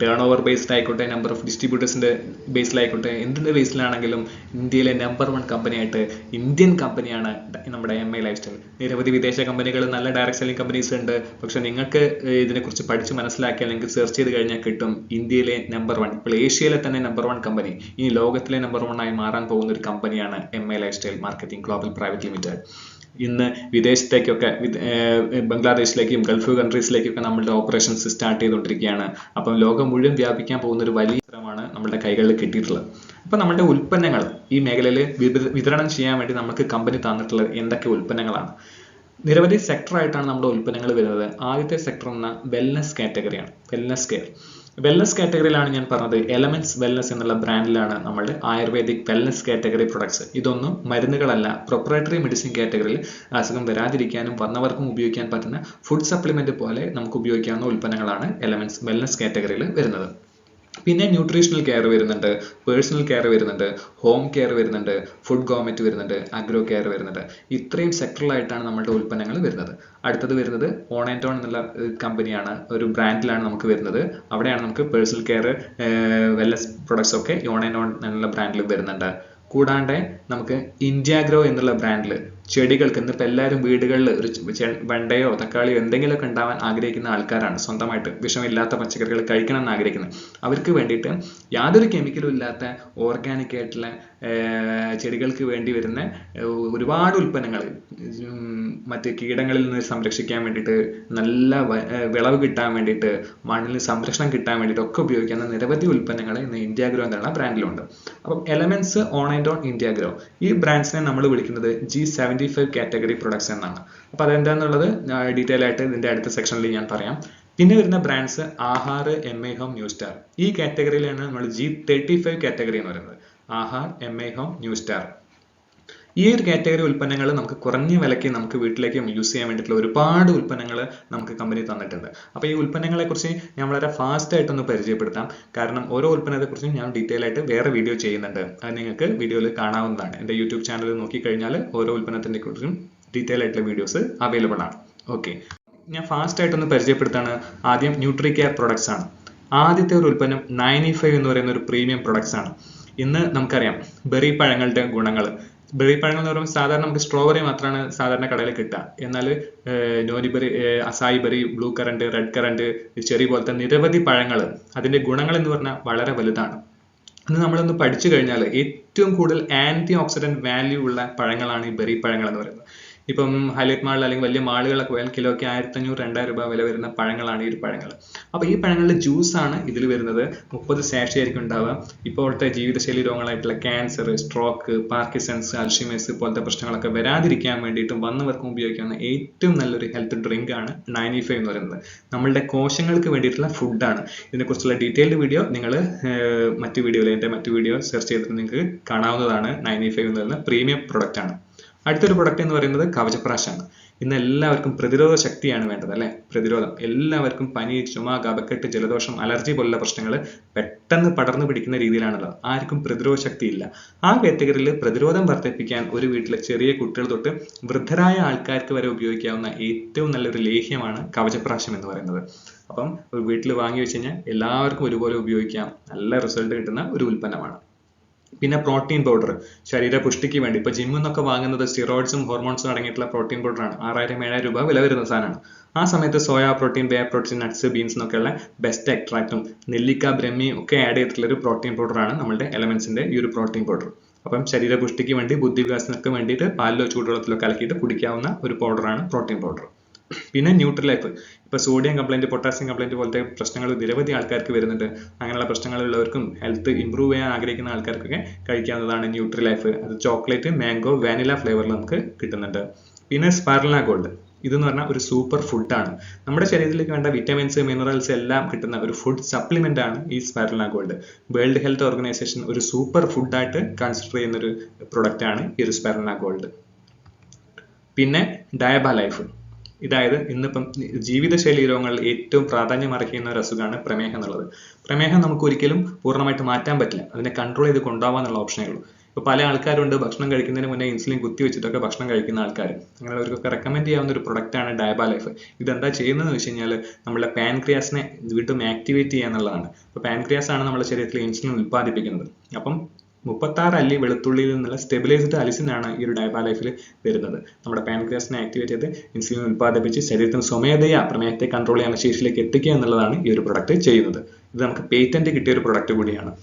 Turn over based ആയിക്കോട്ടെ, നമ്പർ ഓഫ് ഡിസ്ട്രിബ്യൂട്ടേഴ്സിന്റെ ബേസിലായിക്കോട്ടെ, എന്തിന്റെ ബേസിലാണെങ്കിലും ഇന്ത്യയിലെ നമ്പർ 1 കമ്പനിയായിട്ട് ഇന്ത്യൻ കമ്പനിയാണ് നമ്മുടെ MA ലൈഫ്സ്റ്റൈൽ. നിരവധി വിദേശ കമ്പനികൾ, നല്ല ഡയറക്ട് സെല്ലിംഗ് കമ്പനീസ് ഉണ്ട്. പക്ഷെ നിങ്ങൾക്ക് ഇതിനെക്കുറിച്ച് പഠിച്ച് മനസ്സിലാക്കിയാൽ നിങ്ങൾക്ക് സെർച്ച് ചെയ്ത് കഴിഞ്ഞാൽ കിട്ടും ഇന്ത്യയിലെ നമ്പർ 1, ഇപ്പോൾ ഏഷ്യയിലെ തന്നെ നമ്പർ 1 കമ്പനി, ഇനി ലോകത്തിലെ നമ്പർ 1 ആയി മാറാൻ പോകുന്ന ഒരു കമ്പനിയാണ് MA lifestyle marketing global private limited. ഇന്ന് വിദേശത്തേക്കൊക്കെ, ബംഗ്ലാദേശിലേക്കും ഗൾഫ് കൺട്രീസിലേക്കൊക്കെ നമ്മളുടെ ഓപ്പറേഷൻസ് സ്റ്റാർട്ട് ചെയ്തുകൊണ്ടിരിക്കുകയാണ്. അപ്പം ലോകം മുഴുവൻ വ്യാപിക്കാൻ പോകുന്ന ഒരു വലിയ ചിത്രമാണ് നമ്മുടെ കൈകളിൽ കിട്ടിയിട്ടുള്ളത്. അപ്പൊ നമ്മുടെ ഉൽപ്പന്നങ്ങൾ ഈ മേഖലയിൽ വിതരണം ചെയ്യാൻ വേണ്ടി നമുക്ക് കമ്പനി തന്നിട്ടുള്ളത് എന്തൊക്കെ ഉൽപ്പന്നങ്ങളാണ്? നിരവധി സെക്ടർ ആയിട്ടാണ് നമ്മുടെ ഉൽപ്പന്നങ്ങൾ വരുന്നത്. ആദ്യത്തെ സെക്ടർ എന്ന വെൽനസ് കാറ്റഗറിയാണ്, വെൽനസ് കെയർ. വെൽനസ് കാറ്റഗറിയിലാണ് ഞാൻ പറഞ്ഞത് എലമെന്റ്സ് വെൽനസ് എന്നുള്ള ബ്രാൻഡിലാണ് നമ്മുടെ ആയുർവേദിക് വെൽനസ് കാറ്റഗറി പ്രൊഡക്ട്സ്. ഇതൊന്നും മരുന്നുകളല്ല, പ്രൊപ്രൈറ്ററി മെഡിസിൻ കാറ്റഗറിയിൽ അസുഖം വരാതിരിക്കാനും വന്നവർക്കും ഉപയോഗിക്കാൻ പറ്റുന്ന ഫുഡ് സപ്ലിമെന്റ് പോലെ നമുക്ക് ഉപയോഗിക്കാവുന്ന ഉൽപ്പന്നങ്ങളാണ് എലമെന്റ്സ് വെൽനസ് കാറ്റഗറിയിൽ വരുന്നത്. പിന്നെ ന്യൂട്രീഷണൽ കെയർ വരുന്നുണ്ട്, പേഴ്സണൽ കെയർ വരുന്നുണ്ട്, ഹോം കെയർ വരുന്നുണ്ട്, ഫുഡ് ഗോർമെന്റ് വരുന്നുണ്ട്, അഗ്രോ കെയർ വരുന്നുണ്ട്. ഇത്രയും സെക്ടറിലായിട്ടാണ് നമ്മുടെ ഉൽപ്പന്നങ്ങൾ വരുന്നത്. അടുത്തത് വരുന്നത് ഓൺ ആൻഡ് ഓൺ എന്നുള്ള കമ്പനിയാണ്, ഒരു ബ്രാൻഡിലാണ് നമുക്ക് വരുന്നത്. അവിടെയാണ് നമുക്ക് പേഴ്സണൽ കെയർ, വെൽനസ് പ്രൊഡക്ട്സ് ഒക്കെ ഓൺ ആൻഡ് ഓൺ എന്നുള്ള ബ്രാൻഡിൽ വരുന്നുണ്ട്. കൂടാണ്ട് നമുക്ക് ഇന്ത്യാഗ്രോ എന്നുള്ള ബ്രാൻഡിൽ ചെടികൾക്ക്, ഇന്നിപ്പോൾ എല്ലാവരും വീടുകളിൽ ഒരു വെണ്ടയോ തക്കാളിയോ എന്തെങ്കിലുമൊക്കെ ഉണ്ടാവാൻ ആഗ്രഹിക്കുന്ന ആൾക്കാരാണ്, സ്വന്തമായിട്ട് വിഷമില്ലാത്ത പച്ചക്കറികൾ കഴിക്കണം എന്ന് ആഗ്രഹിക്കുന്നത്. അവർക്ക് വേണ്ടിയിട്ട് യാതൊരു കെമിക്കലും ഇല്ലാത്ത ഓർഗാനിക് ആയിട്ടുള്ള ചെടികൾക്ക് വേണ്ടി വരുന്ന ഒരുപാട് ഉൽപ്പന്നങ്ങൾ, മറ്റ് കീടങ്ങളിൽ നിന്ന് സംരക്ഷിക്കാൻ വേണ്ടിയിട്ട്, നല്ല വിളവ് കിട്ടാൻ വേണ്ടിയിട്ട്, മണ്ണിന് സംരക്ഷണം കിട്ടാൻ വേണ്ടിയിട്ട് ഒക്കെ ഉപയോഗിക്കുന്ന നിരവധി ഉൽപ്പന്നങ്ങൾ ഇന്ന് ഇന്ത്യാഗ്രോ എന്നുള്ള ബ്രാൻഡിലുണ്ട്. അപ്പം എലമെന്റ്സ്, ഓൺ ആൻഡ് ഓൺ, ഇന്ത്യാഗ്രോ, ഈ ബ്രാൻഡ്സിനെ നമ്മൾ വിളിക്കുന്നത് G75 കാറ്റഗറി പ്രൊഡക്ട്സ് എന്നാണ്. അപ്പൊ അതെന്താന്നുള്ളത് ഡീറ്റെയിൽ ആയിട്ട് ഇതിന്റെ അടുത്ത സെക്ഷനിൽ ഞാൻ പറയാം. പിന്നെ വരുന്ന brands Aahar, MA home, new star. ഈ കാറ്റഗറിയിലാണ് നമ്മൾ G35 കാറ്റഗറി എന്ന് പറയുന്നത്. Aahar, MA home, new star. ഈ ഒരു കാറ്റഗറി ഉൽപ്പന്നങ്ങൾ നമുക്ക് കുറഞ്ഞ വിലയ്ക്ക് നമുക്ക് വീട്ടിലേക്ക് യൂസ് ചെയ്യാൻ വേണ്ടിയിട്ടുള്ള ഒരുപാട് ഉൽപ്പന്നങ്ങൾ നമുക്ക് കമ്പനി തന്നിട്ടുണ്ട്. അപ്പോൾ ഈ ഉൽപ്പന്നങ്ങളെ കുറിച്ച് ഞാൻ വളരെ ഫാസ്റ്റ് ആയിട്ടൊന്ന് പരിചയപ്പെടുത്താം. കാരണം ഓരോ ഉൽപ്പന്നത്തെ കുറിച്ചും ഞാൻ ഡീറ്റെയിൽ ആയിട്ട് വേറെ വീഡിയോ ചെയ്യുന്നുണ്ട്. അത് നിങ്ങൾക്ക് വീഡിയോയിൽ കാണാവുന്നതാണ്. എൻ്റെ യൂട്യൂബ് ചാനലിൽ നോക്കിക്കഴിഞ്ഞാൽ ഓരോ ഉൽപ്പന്നത്തിനെ കുറിച്ചും ഡീറ്റെയിൽ ആയിട്ടുള്ള വീഡിയോസ് അവൈലബിൾ ആണ്. ഓക്കെ, ഞാൻ ഫാസ്റ്റ് ആയിട്ടൊന്ന് പരിചയപ്പെടുത്താണ്. ആദ്യം ന്യൂട്രി കെയർ പ്രൊഡക്ട്സ് ആണ്. ആദ്യത്തെ ഒരു ഉൽപ്പന്നം 95 എന്ന് പറയുന്ന ഒരു പ്രീമിയം പ്രൊഡക്ട്സ് ആണ്. ഇന്ന് നമുക്കറിയാം ബെറി പഴങ്ങളുടെ ഗുണങ്ങൾ. ബെറി പഴങ്ങൾ എന്ന് പറയുമ്പോൾ സാധാരണ നമുക്ക് സ്ട്രോബെറി മാത്രമാണ് സാധാരണ കടയിൽ കിട്ടുക. എന്നാൽ noni berry, acai berry, blue currant, red currant, cherry പോലത്തെ നിരവധി പഴങ്ങൾ, അതിന്റെ ഗുണങ്ങൾ എന്ന് പറഞ്ഞാൽ വളരെ വലുതാണ്. അത് നമ്മളൊന്ന് പഠിച്ചു കഴിഞ്ഞാൽ ഏറ്റവും കൂടുതൽ ആന്റി ഓക്സിഡന്റ് വാല്യൂ ഉള്ള പഴങ്ങളാണ് ഈ ബെറി പഴങ്ങൾ എന്ന് പറയുന്നത്. ഇപ്പം ഹൈലൈറ്റ് മാളിൽ അല്ലെങ്കിൽ വലിയ മാളുകളൊക്കെ പോയാൽ കിലോയ്ക്ക് 1500-2000 രൂപ വില വരുന്ന പഴങ്ങളാണ് ഈ ഒരു പഴങ്ങൾ. അപ്പോൾ ഈ പഴങ്ങളുടെ ജ്യൂസാണ് ഇതിൽ വരുന്നത്. 30 സാഷെ ആയിരിക്കും ഉണ്ടാവുക. ഇപ്പോഴത്തെ ജീവിതശൈലി രോഗങ്ങളായിട്ടുള്ള ക്യാൻസർ, സ്ട്രോക്ക്, പാർക്കിസൺസ്, അൽഷിമേഴ്സ് പോലത്തെ പ്രശ്നങ്ങളൊക്കെ വരാതിരിക്കാൻ വേണ്ടിയിട്ടും വന്നവർക്കും ഉപയോഗിക്കാവുന്ന ഏറ്റവും നല്ലൊരു ഹെൽത്ത് ഡ്രിങ്ക് ആണ് 95 എന്ന് പറയുന്നത്. നമ്മളുടെ കോശങ്ങൾക്ക് വേണ്ടിയിട്ടുള്ള ഫുഡാണ്. ഇതിനെക്കുറിച്ചുള്ള ഡീറ്റെയിൽഡ് വീഡിയോ നിങ്ങൾ മറ്റു വീഡിയോ സെർച്ച് ചെയ്തിട്ട് നിങ്ങൾക്ക് കാണാവുന്നതാണ്. 95 എന്ന് പറയുന്ന പ്രീമിയം പ്രൊഡക്റ്റ് ആണ്. അടുത്തൊരു പ്രൊഡക്റ്റ് എന്ന് പറയുന്നത് കവചപ്രാശാണ്. ഇന്ന് എല്ലാവർക്കും പ്രതിരോധ ശക്തിയാണ് വേണ്ടത്, അല്ലെ? പ്രതിരോധം. എല്ലാവർക്കും പനി, ചുമ, കഫക്കെട്ട്, ജലദോഷം, അലർജി പോലുള്ള പ്രശ്നങ്ങൾ പെട്ടെന്ന് പടർന്നു പിടിക്കുന്ന രീതിയിലാണുള്ളത്. ആർക്കും പ്രതിരോധ ശക്തി ഇല്ല. ആ കാറ്റഗറിയിൽ പ്രതിരോധം വർദ്ധിപ്പിക്കാൻ ഒരു വീട്ടിലെ ചെറിയ കുട്ടികൾ തൊട്ട് വൃദ്ധരായ ആൾക്കാർക്ക് വരെ ഉപയോഗിക്കാവുന്ന ഏറ്റവും നല്ലൊരു ലേഹ്യമാണ് കവചപ്രാശം എന്ന് പറയുന്നത്. അപ്പം ഒരു വീട്ടിൽ വാങ്ങി വെച്ച് കഴിഞ്ഞാൽ എല്ലാവർക്കും ഒരുപോലെ ഉപയോഗിക്കാം. നല്ല റിസൾട്ട് കിട്ടുന്ന ഒരു ഉൽപ്പന്നമാണ്. പിന്നെ പ്രോട്ടീൻ പൗഡർ, ശരീര പുഷ്ടിക്ക് വേണ്ടി ഇപ്പൊ ജിമ്മിൽ നിന്നൊക്കെ വാങ്ങുന്നത് സ്റ്റിറോയിഡ്സും ഹോർമോൺസും അടങ്ങിയിട്ടുള്ള പ്രോട്ടീൻ പൗഡറാണ്. 6000-7000 രൂപ വില വരുന്ന സാധനമാണ്. ആ സമയത്ത് സോയ പ്രോട്ടീൻ, വേ പ്രോട്ടീൻ, നട്ട്സ്, ബീൻസ് എന്നൊക്കെയുള്ള ബെസ്റ്റ് എക്ട്രാക്റ്റും നെല്ലിക്ക, ബ്രഹ്മിയും ഒക്കെ ആഡ് ചെയ്തിട്ടുള്ള ഒരു പ്രോട്ടീൻ പൗഡറാണ് നമ്മുടെ എലമെന്റ്സിന്റെ ഈ ഒരു പ്രോട്ടീൻ പൗഡർ. അപ്പം ശരീര പുഷ്ടിക്ക് വേണ്ടി, ബുദ്ധിവികാസത്തിനൊക്കെ വേണ്ടിയിട്ട് പാലിലോ ചൂടുവെള്ളത്തിലോ കലക്കിയിട്ട് കുടിക്കാവുന്ന ഒരു പൗഡറാണ് പ്രോട്ടീൻ പൗഡർ. പിന്നെ ന്യൂട്രിലൈഫ്, ഇപ്പൊ സോഡിയം കംപ്ലൈന്റ്, പൊട്ടാസ്യം കംപ്ലൈന്റ് പോലത്തെ പ്രശ്നങ്ങൾ നിരവധി ആൾക്കാർക്ക് വരുന്നുണ്ട്. അങ്ങനെയുള്ള പ്രശ്നങ്ങളുള്ളവർക്കും ഹെൽത്ത് ഇംപ്രൂവ് ചെയ്യാൻ ആഗ്രഹിക്കുന്ന ആൾക്കാർക്കൊക്കെ കഴിക്കാവുന്നതാണ് ന്യൂട്രിലൈഫ്. അത് ചോക്ലേറ്റ്, മാംഗോ, വാനില ഫ്ലേവറിൽ നമുക്ക് കിട്ടുന്നുണ്ട്. പിന്നെ സ്പൈറുലിന ഗോൾഡ്, ഇതെന്ന് പറഞ്ഞാൽ ഒരു സൂപ്പർ ഫുഡാണ്. നമ്മുടെ ശരീരത്തിലേക്ക് വേണ്ട വിറ്റമിൻസ്, മിനറൽസ് എല്ലാം കിട്ടുന്ന ഒരു ഫുഡ് സപ്ലിമെന്റ് ആണ് ഈ spirulina gold. World health organisation ഒരു സൂപ്പർ ഫുഡായിട്ട് കൺസിഡർ ചെയ്യുന്ന ഒരു പ്രൊഡക്റ്റ് ആണ് ഈ ഒരു സ്പൈറുലിന ഗോൾഡ്. പിന്നെ ഡയബ ലൈഫ്, ഇതായത് ഇന്നിപ്പം ജീവിതശൈലി രോഗങ്ങളിൽ ഏറ്റവും പ്രാധാന്യം അർഹിക്കുന്ന ഒരു അസുഖമാണ് പ്രമേഹം എന്നുള്ളത്. പ്രമേഹം നമുക്ക് ഒരിക്കലും പൂർണ്ണമായിട്ട് മാറ്റാൻ പറ്റില്ല, അതിനെ കൺട്രോൾ ചെയ്ത് കൊണ്ടുപോകാന്നുള്ള ഓപ്ഷനേ ഉള്ളൂ. ഇപ്പൊ പല ആൾക്കാരുണ്ട് ഭക്ഷണം കഴിക്കുന്നതിന് മുന്നേ ഇൻസുലിൻ കുത്തി വെച്ചിട്ടൊക്കെ ഭക്ഷണം കഴിക്കുന്ന ആൾക്കാർ. അങ്ങനെയുള്ളവർക്കൊക്കെ റെക്കമെൻഡ് ചെയ്യാവുന്ന ഒരു പ്രൊഡക്റ്റ് ആണ് ഡയബ ലൈഫ്. ഇതെന്താ ചെയ്യുന്നതെന്ന് വെച്ച് കഴിഞ്ഞാൽ നമ്മുടെ പാൻക്രിയാസിനെ വീണ്ടും ആക്ടിവേറ്റ് ചെയ്യുക എന്നുള്ളതാണ്. ഇപ്പൊ പാൻക്രിയാസ് ആണ് നമ്മുടെ ശരീരത്തിൽ ഇൻസുലിൻ ഉൽപ്പാദിപ്പിക്കുന്നത്. അപ്പം 36 അല്ലി വെളുത്തുള്ളിയിൽ നിന്നുള്ള സ്റ്റെബിലൈസ്ഡ് അലിസിൻ ആണ് ഈ ഒരു ഡയബ ലൈഫിൽ വരുന്നത്. നമ്മുടെ പാൻക്രിയാസിനെ ആക്ടിവേറ്റ് ചെയ്ത് ഇൻസുലിൻ ഉൽപ്പാദിപ്പിച്ച് ശരീരത്തിന് സ്വമേധയാ പ്രമേഹത്തെ കൺട്രോൾ ചെയ്യാനുള്ള ശേഷിയിലേക്ക് എത്തിക്കുക എന്നുള്ളതാണ് ഈ ഒരു പ്രൊഡക്റ്റ് ചെയ്യുന്നത്. ഇത് നമുക്ക് പേറ്റന്റ് കിട്ടിയ ഒരു പ്രൊഡക്റ്റ് കൂടിയാണ്.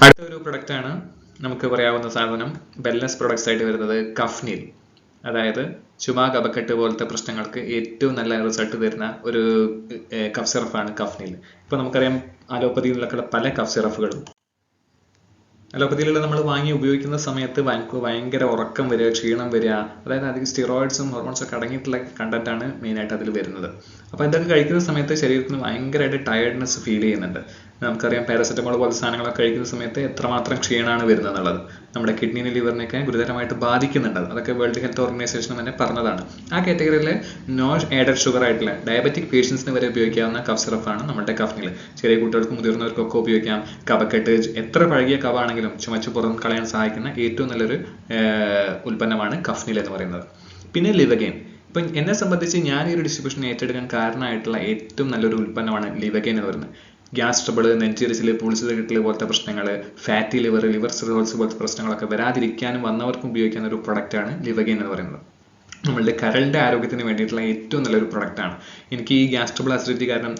അടുത്ത ഒരു പ്രൊഡക്റ്റ് ആണ് നമുക്ക് പറയാവുന്ന സാധനം, വെൽനസ് പ്രൊഡക്ട്സ് ആയിട്ട് വരുന്നത് കഫ്നീൽ. അതായത് ചുമ, കഫക്കെട്ട് പോലത്തെ പ്രശ്നങ്ങൾക്ക് ഏറ്റവും നല്ല റിസൾട്ട് തരുന്ന ഒരു കഫ് സിറപ്പാണ് കഫ്നീൽ. ഇപ്പൊ നമുക്കറിയാം അലോപ്പതിയിലൊക്കെ പല കഫ് സിറപ്പുകളും. അലോപ്പതിയിലുള്ള നമ്മൾ വാങ്ങി ഉപയോഗിക്കുന്ന സമയത്ത് ഭയങ്കര ഉറക്കം വരിക, ക്ഷീണം വരിക, അതായത് അധികം സ്റ്റിറോയിഡ്സും ഹോർമോൺസും ഒക്കെ അടങ്ങിയിട്ടുള്ള കണ്ടന്റ് ആണ് മെയിനായിട്ട് അതിൽ വരുന്നത്. അപ്പോൾ ഇതൊക്കെ കഴിക്കുന്ന സമയത്ത് ശരീരത്തിന് ഭയങ്കരമായിട്ട് ടയർഡ്നെസ് ഫീൽ ചെയ്യുന്നുണ്ട്. നമുക്കറിയാം പാരസെറ്റമോൾ പോലത്തെ സാധനങ്ങളൊക്കെ കഴിക്കുന്ന സമയത്ത് എത്രമാത്രം ക്ഷീണമാണ് വരുന്നത് എന്നുള്ളത്. നമ്മുടെ കിഡ്നിനെ, ലിവറിനെയൊക്കെ ഗുരുതരമായിട്ട് ബാധിക്കുന്നുണ്ട്. അതൊക്കെ വേൾഡ് ഹെൽത്ത് ഓർഗനൈസേഷൻ തന്നെ പറഞ്ഞതാണ്. ആ കാറ്റഗറിയിൽ നോ ആഡഡ് ഷുഗർ ആയിട്ടുള്ള ഡയബറ്റിക് പേഷ്യൻസിന് വരെ ഉപയോഗിക്കാവുന്ന കഫ് സിറപ്പാണ് നമ്മുടെ കഫ്നീൽ. ചെറിയ കുട്ടികൾക്കും മുതിർന്നവർക്കൊക്കെ ഉപയോഗിക്കാം. കഫക്കെട്ട് എത്ര പഴകിയ കഫാണെങ്കിലും ചുമച്ച് പുറം കളയാൻ സഹായിക്കുന്ന ഏറ്റവും നല്ലൊരു ഉൽപ്പന്നമാണ് കഫ്നീൽ എന്ന് പറയുന്നത്. പിന്നെ ലിവഗെയിൻ. ഇപ്പം എന്നെ സംബന്ധിച്ച് ഞാൻ ഈ ഒരു ഡിസ്ട്രിബ്യൂഷൻ ഏറ്റെടുക്കാൻ കാരണമായിട്ടുള്ള ഏറ്റവും നല്ലൊരു ഉൽപ്പന്നമാണ് ലിവഗെയിൻ എന്ന് പറയുന്നത്. ഗ്യാസ് ട്രബിൾ, നെഞ്ചിരിച്ചിൽ, പുളിച്ചത് കിട്ടൽ പോലത്തെ പ്രശ്നങ്ങൾ, ഫാറ്റി ലിവർ, ലിവർ സിറോസിസ് പോലത്തെ പ്രശ്നങ്ങളൊക്കെ വരാതിരിക്കാനും വന്നവർക്കും ഉപയോഗിക്കുന്ന ഒരു പ്രൊഡക്റ്റാണ് ലിവഗെയിൻ എന്ന് പറയുന്നത്. നമ്മളുടെ കരളിന്റെ ആരോഗ്യത്തിന് വേണ്ടിയിട്ടുള്ള ഏറ്റവും നല്ലൊരു പ്രൊഡക്റ്റാണ്. എനിക്ക് ഈ ഗ്യാസ് ട്രബിൾ, അസിഡിറ്റി കാരണം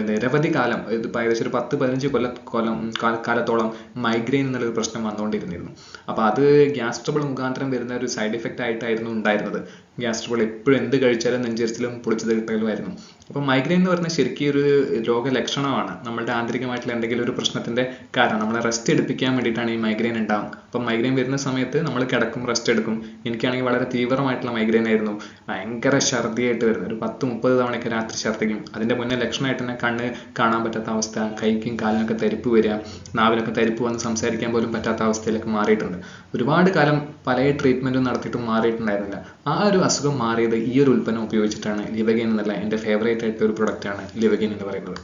നിരവധി കാലം, ഇതിപ്പോൾ ഏകദേശം ഒരു 10-15 കാലത്തോളം മൈഗ്രെയിൻ എന്നുള്ളൊരു പ്രശ്നം വന്നുകൊണ്ടിരുന്നിരുന്നു. അപ്പോൾ അത് ഗ്യാസ് ട്രബിൾ മുഖാന്തരം വരുന്ന ഒരു സൈഡ് എഫക്റ്റ് ആയിട്ടായിരുന്നു ഉണ്ടായിരുന്നത്. ഗ്യാസ് ട്രബിൾ എപ്പോഴും എന്ത് കഴിച്ചാലും നെഞ്ചരിച്ചിലും പുളിച്ചത് കിട്ടലുമായിരുന്നു. അപ്പം മൈഗ്രെയിൻ എന്ന് പറഞ്ഞാൽ ശരിക്കും ഒരു രോഗലക്ഷണമാണ്. നമ്മളുടെ ആന്തരികമായിട്ടുള്ള എന്തെങ്കിലും ഒരു പ്രശ്നത്തിന്റെ കാരണം നമ്മളെ റെസ്റ്റ് എടുപ്പിക്കാൻ വേണ്ടിയിട്ടാണ് ഈ മൈഗ്രെയിൻ ഉണ്ടാകും. അപ്പം മൈഗ്രെയിൻ വരുന്ന സമയത്ത് നമ്മൾ കിടക്കും, റെസ്റ്റ് എടുക്കും. എനിക്കാണെങ്കിൽ വളരെ തീവ്രമായിട്ടുള്ള മൈഗ്രെയിൻ ആയിരുന്നു. ഭയങ്കര ഛർദിയായിട്ട് വരുന്നത്, ഒരു 10-30 തവണയൊക്കെ രാത്രി ഛർദിക്കും. അതിന്റെ മുന്നേ ലക്ഷണമായിട്ട് തന്നെ കണ്ണ് കാണാൻ പറ്റാത്ത അവസ്ഥ, കൈക്കും കാലിനൊക്കെ തരിപ്പ് വരിക, നാവിലൊക്കെ തരിപ്പ് വന്ന് സംസാരിക്കാൻ പോലും പറ്റാത്ത അവസ്ഥയിലൊക്കെ മാറിയിട്ടുണ്ട്. ഒരുപാട് കാലം പല ട്രീറ്റ്മെന്റും നടത്തിയിട്ടും മാറിയിട്ടുണ്ടായിരുന്നില്ല. ആ ഒരു അസുഖം മാറിയത് ഈ ഒരു ഉൽപ്പന്നം ഉപയോഗിച്ചിട്ടാണ്. ലിവഗെയിൻ എന്നുള്ള എൻ്റെ ഫേവറേറ്റ് ആയിട്ടുള്ള ഒരു പ്രൊഡക്റ്റ് ആണ് ലിവഗെയിൻ എന്ന് പറയുന്നത്.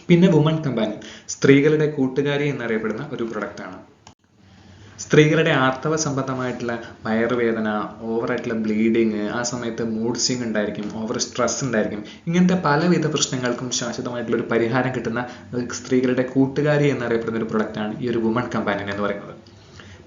പിന്നെ വുമൺ കമ്പാനിയൻ, സ്ത്രീകളുടെ കൂട്ടുകാരി എന്നറിയപ്പെടുന്ന ഒരു പ്രൊഡക്റ്റ് ആണ്. സ്ത്രീകളുടെ ആർത്തവ സംബന്ധമായിട്ടുള്ള വയറുവേദന, ഓവറായിട്ടുള്ള ബ്ലീഡിങ്, ആ സമയത്ത് മൂഡ് സ്വിംഗ് ഉണ്ടായിരിക്കും, ഓവർ സ്ട്രെസ് ഉണ്ടായിരിക്കും, ഇങ്ങനത്തെ പലവിധ പ്രശ്നങ്ങൾക്കും ശാശ്വതമായിട്ടുള്ള ഒരു പരിഹാരം കിട്ടുന്ന സ്ത്രീകളുടെ കൂട്ടുകാരി എന്നറിയപ്പെടുന്ന ഒരു പ്രൊഡക്റ്റാണ് ഈ ഒരു വുമൺ കമ്പാനിയൻ എന്ന് പറയുന്നത്.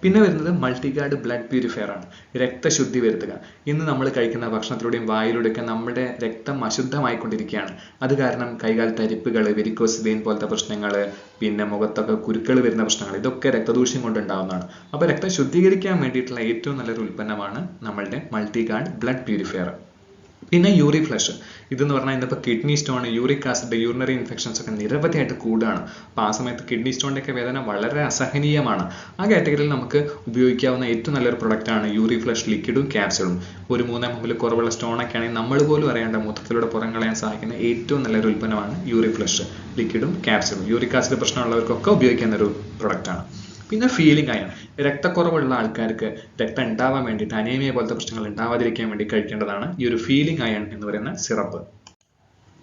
പിന്നെ വരുന്നത് മൾട്ടിഗാർഡ് ബ്ലഡ് പ്യൂരിഫയർ ആണ്, രക്തശുദ്ധി വരുത്തുക. ഇന്ന് നമ്മൾ കഴിക്കുന്ന ഭക്ഷണത്തിലൂടെയും വായിലൂടെയൊക്കെ നമ്മുടെ രക്തം അശുദ്ധമായിക്കൊണ്ടിരിക്കുകയാണ്. അത് കാരണം കൈകാൽ തരിപ്പുകൾ, വെരിക്കോസ് വെയിൻ പോലത്തെ പ്രശ്നങ്ങൾ, പിന്നെ മുഖത്തൊക്കെ കുരുക്കൾ വരുന്ന പ്രശ്നങ്ങൾ, ഇതൊക്കെ രക്തദൂഷ്യം കൊണ്ടുണ്ടാവുന്നതാണ്. അപ്പോൾ രക്തം ശുദ്ധീകരിക്കാൻ വേണ്ടിയിട്ടുള്ള ഏറ്റവും നല്ലൊരു ഉൽപ്പന്നമാണ് നമ്മളുടെ മൾട്ടിഗാർഡ് ബ്ലഡ് പ്യൂരിഫയർ. പിന്നെ യൂറി ഫ്ലഷ്, ഇതെന്ന് പറഞ്ഞാൽ ഇന്നിപ്പോൾ kidney stone, uric acid, urinary infections ഒക്കെ നിരവധിയായിട്ട് കൂടുകയാണ്. അപ്പോൾ ആ സമയത്ത് കിഡ്നി സ്റ്റോണിൻ്റെ ഒക്കെ വേദന വളരെ അസഹനീയമാണ്. ആ കാറ്റഗറിയിൽ നമുക്ക് ഉപയോഗിക്കാവുന്ന ഏറ്റവും നല്ലൊരു പ്രൊഡക്റ്റാണ് യൂറി ഫ്ലഷ് ലിക്വിഡും ക്യാപ്സ്യൂളും. ഒരു 3 mm കുറവുള്ള സ്റ്റോണൊക്കെ ആണെങ്കിൽ നമ്മൾ പോലും അറിയേണ്ട മൂത്രത്തിലൂടെ പുറം കളയാൻ സഹായിക്കുന്ന ഏറ്റവും നല്ലൊരു ഉൽപ്പന്നമാണ് യൂറി ഫ്ലഷ് ലിക്വിഡും ക്യാപ്സ്യൂളും. യൂറിക് ആസിഡ് പ്രശ്നമുള്ളവർക്കൊക്കെ ഉപയോഗിക്കുന്ന ഒരു പ്രൊഡക്റ്റാണ്. പിന്നെ ഫീലിംഗ് അയൺ, രക്തക്കുറവുള്ള ആൾക്കാർക്ക് രക്തം ഉണ്ടാവാൻ വേണ്ടിയിട്ട്, അനീമിയ പോലത്തെ പ്രശ്നങ്ങൾ ഉണ്ടാവാതിരിക്കാൻ വേണ്ടി കഴിക്കേണ്ടതാണ് ഈ ഒരു ഫീലിംഗ് അയൺ എന്ന് പറയുന്ന സിറപ്പ്.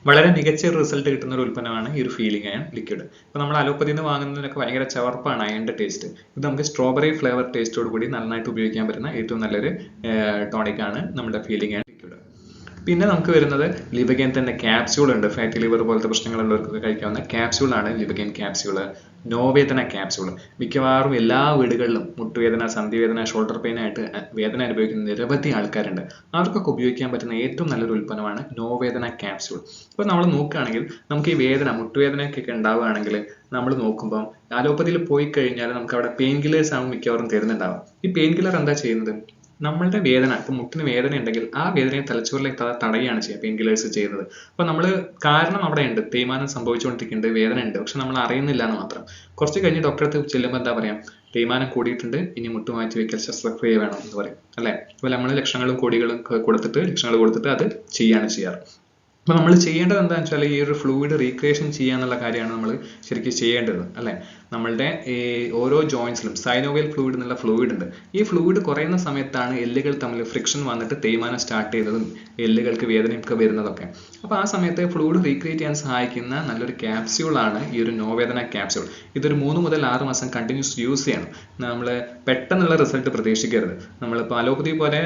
വളരെ മികച്ച ഒരു റിസൾട്ട് കിട്ടുന്ന ഒരു ഉൽപ്പന്നമാണ് ഈ ഒരു ഫീലിംഗ് അയൺ ലിക്വിഡ്. ഇപ്പോൾ നമ്മൾ അലോപ്പതിയിൽ നിന്ന് വാങ്ങുന്നതിനൊക്കെ ഭയങ്കര ചവർപ്പാണ് അയണിന്റെ ടേസ്റ്റ്. ഇത് നമുക്ക് സ്ട്രോബെറി ഫ്ലേവർ ടേസ്റ്റോട് കൂടി നന്നായിട്ട് ഉപയോഗിക്കാൻ പറ്റുന്ന ഏറ്റവും നല്ലൊരു ടോണിക് ആണ് നമ്മുടെ ഫീലിംഗ് അയൺ ലിക്വിഡ്. പിന്നെ നമുക്ക് വരുന്നത് ലിബഗൈൻ തന്നെ ക്യാപ്സ്യൂൾ ഉണ്ട്. ഫാറ്റി ലിവർ പോലത്തെ പ്രശ്നങ്ങളുള്ളവർക്കൊക്കെ കഴിക്കാവുന്ന ക്യാപ്സ്യൂളാണ് ലിബഗൈൻ ക്യാപ്സ്യൂൾ. നോവേദന ക്യാപ്സ്യൂൾ മിക്കവാറും എല്ലാ വീടുകളിലും മുട്ടുവേദന, സന്ധിവേദന, ഷോൾഡർ പെയിൻ ആയിട്ട് വേദന അനുഭവിക്കുന്ന നിരവധി ആൾക്കാരുണ്ട്. അവർക്കൊക്കെ ഉപയോഗിക്കാൻ പറ്റുന്ന ഏറ്റവും നല്ലൊരു ഉൽപ്പന്നമാണ് നോവേദന ക്യാപ്സ്യൂൾ. ഇപ്പോൾ നമ്മൾ നോക്കുകയാണെങ്കിൽ നമുക്ക് ഈ വേദന, മുട്ടുവേദനയൊക്കെ ഉണ്ടാവുകയാണെങ്കിൽ നമ്മൾ നോക്കുമ്പോൾ അലോപ്പതിയിൽ പോയി കഴിഞ്ഞാൽ നമുക്ക് അവിടെ പെയിൻ കില്ലേഴ്സ് ആണ് മിക്കവാറും തരുന്നുണ്ടാവും. ഈ പെയിൻ കില്ലർ എന്താ ചെയ്യുന്നത്? നമ്മളുടെ വേദന, ഇപ്പൊ മുട്ടിന് വേദന ഉണ്ടെങ്കിൽ ആ വേദനയെ തലച്ചോറിലേക്ക് തടയുകയാണ് ചെയ്യുക പെയിൻ കില്ലേഴ്സ് ചെയ്യുന്നത്. അപ്പൊ നമ്മൾ കാരണം അവിടെ ഉണ്ട്, തേയ്മാനം സംഭവിച്ചുകൊണ്ടിരിക്കുന്നുണ്ട്, വേദന ഉണ്ട്, പക്ഷെ നമ്മൾ അറിയുന്നില്ല എന്ന് മാത്രം. കുറച്ച് കഴിഞ്ഞ് ഡോക്ടറെ അടുത്ത് ചെല്ലുമ്പോൾ എന്താ പറയാം, തേയ്മാനം കൂടിയിട്ടുണ്ട്, ഇനി മുട്ട് മാറ്റി വെക്കൽ ശസ്ത്രക്രിയ വേണം എന്ന് പറയും അല്ലെ. അപ്പോൾ നമ്മൾ ലക്ഷങ്ങളും കോടികളും കൊടുത്തിട്ട് അത് ചെയ്യാണ് ചെയ്യാറ്. അപ്പോൾ നമ്മൾ ചെയ്യേണ്ടത് എന്താണെന്ന് വെച്ചാൽ ഈ ഒരു ഫ്ലൂയിഡ് റീക്രിയേഷൻ ചെയ്യുക എന്നുള്ള കാര്യമാണ് നമ്മൾ ശരിക്കും ചെയ്യേണ്ടത് അല്ലേ. നമ്മളുടെ ഈ ഓരോ ജോയിൻസിലും സൈനോവിയൽ ഫ്ലൂയിഡ് എന്നുള്ള ഫ്ലൂയിഡ് ഉണ്ട്. ഈ ഫ്ലൂയിഡ് കുറയുന്ന സമയത്താണ് എല്ലുകൾ തമ്മിൽ ഫ്രിക്ഷൻ വന്നിട്ട് തേയ്മാനം സ്റ്റാർട്ട് ചെയ്തതും എല്ലുകൾക്ക് വേദനയൊക്കെ വരുന്നതൊക്കെ. അപ്പോൾ ആ സമയത്ത് ഫ്ലൂയിഡ് റീക്രിയേറ്റ് ചെയ്യാൻ സഹായിക്കുന്ന നല്ലൊരു ക്യാപ്സ്യൂളാണ് ഈ ഒരു നോവേദന ക്യാപ്സ്യൂൾ. ഇതൊരു 3 മുതൽ 6 മാസം കണ്ടിന്യൂസ് യൂസ് ചെയ്യണം. നമ്മൾ പെട്ടെന്നുള്ള റിസൾട്ട് പ്രതീക്ഷിക്കരുത്. നമ്മളിപ്പോൾ അലോപ്പതി പോലെ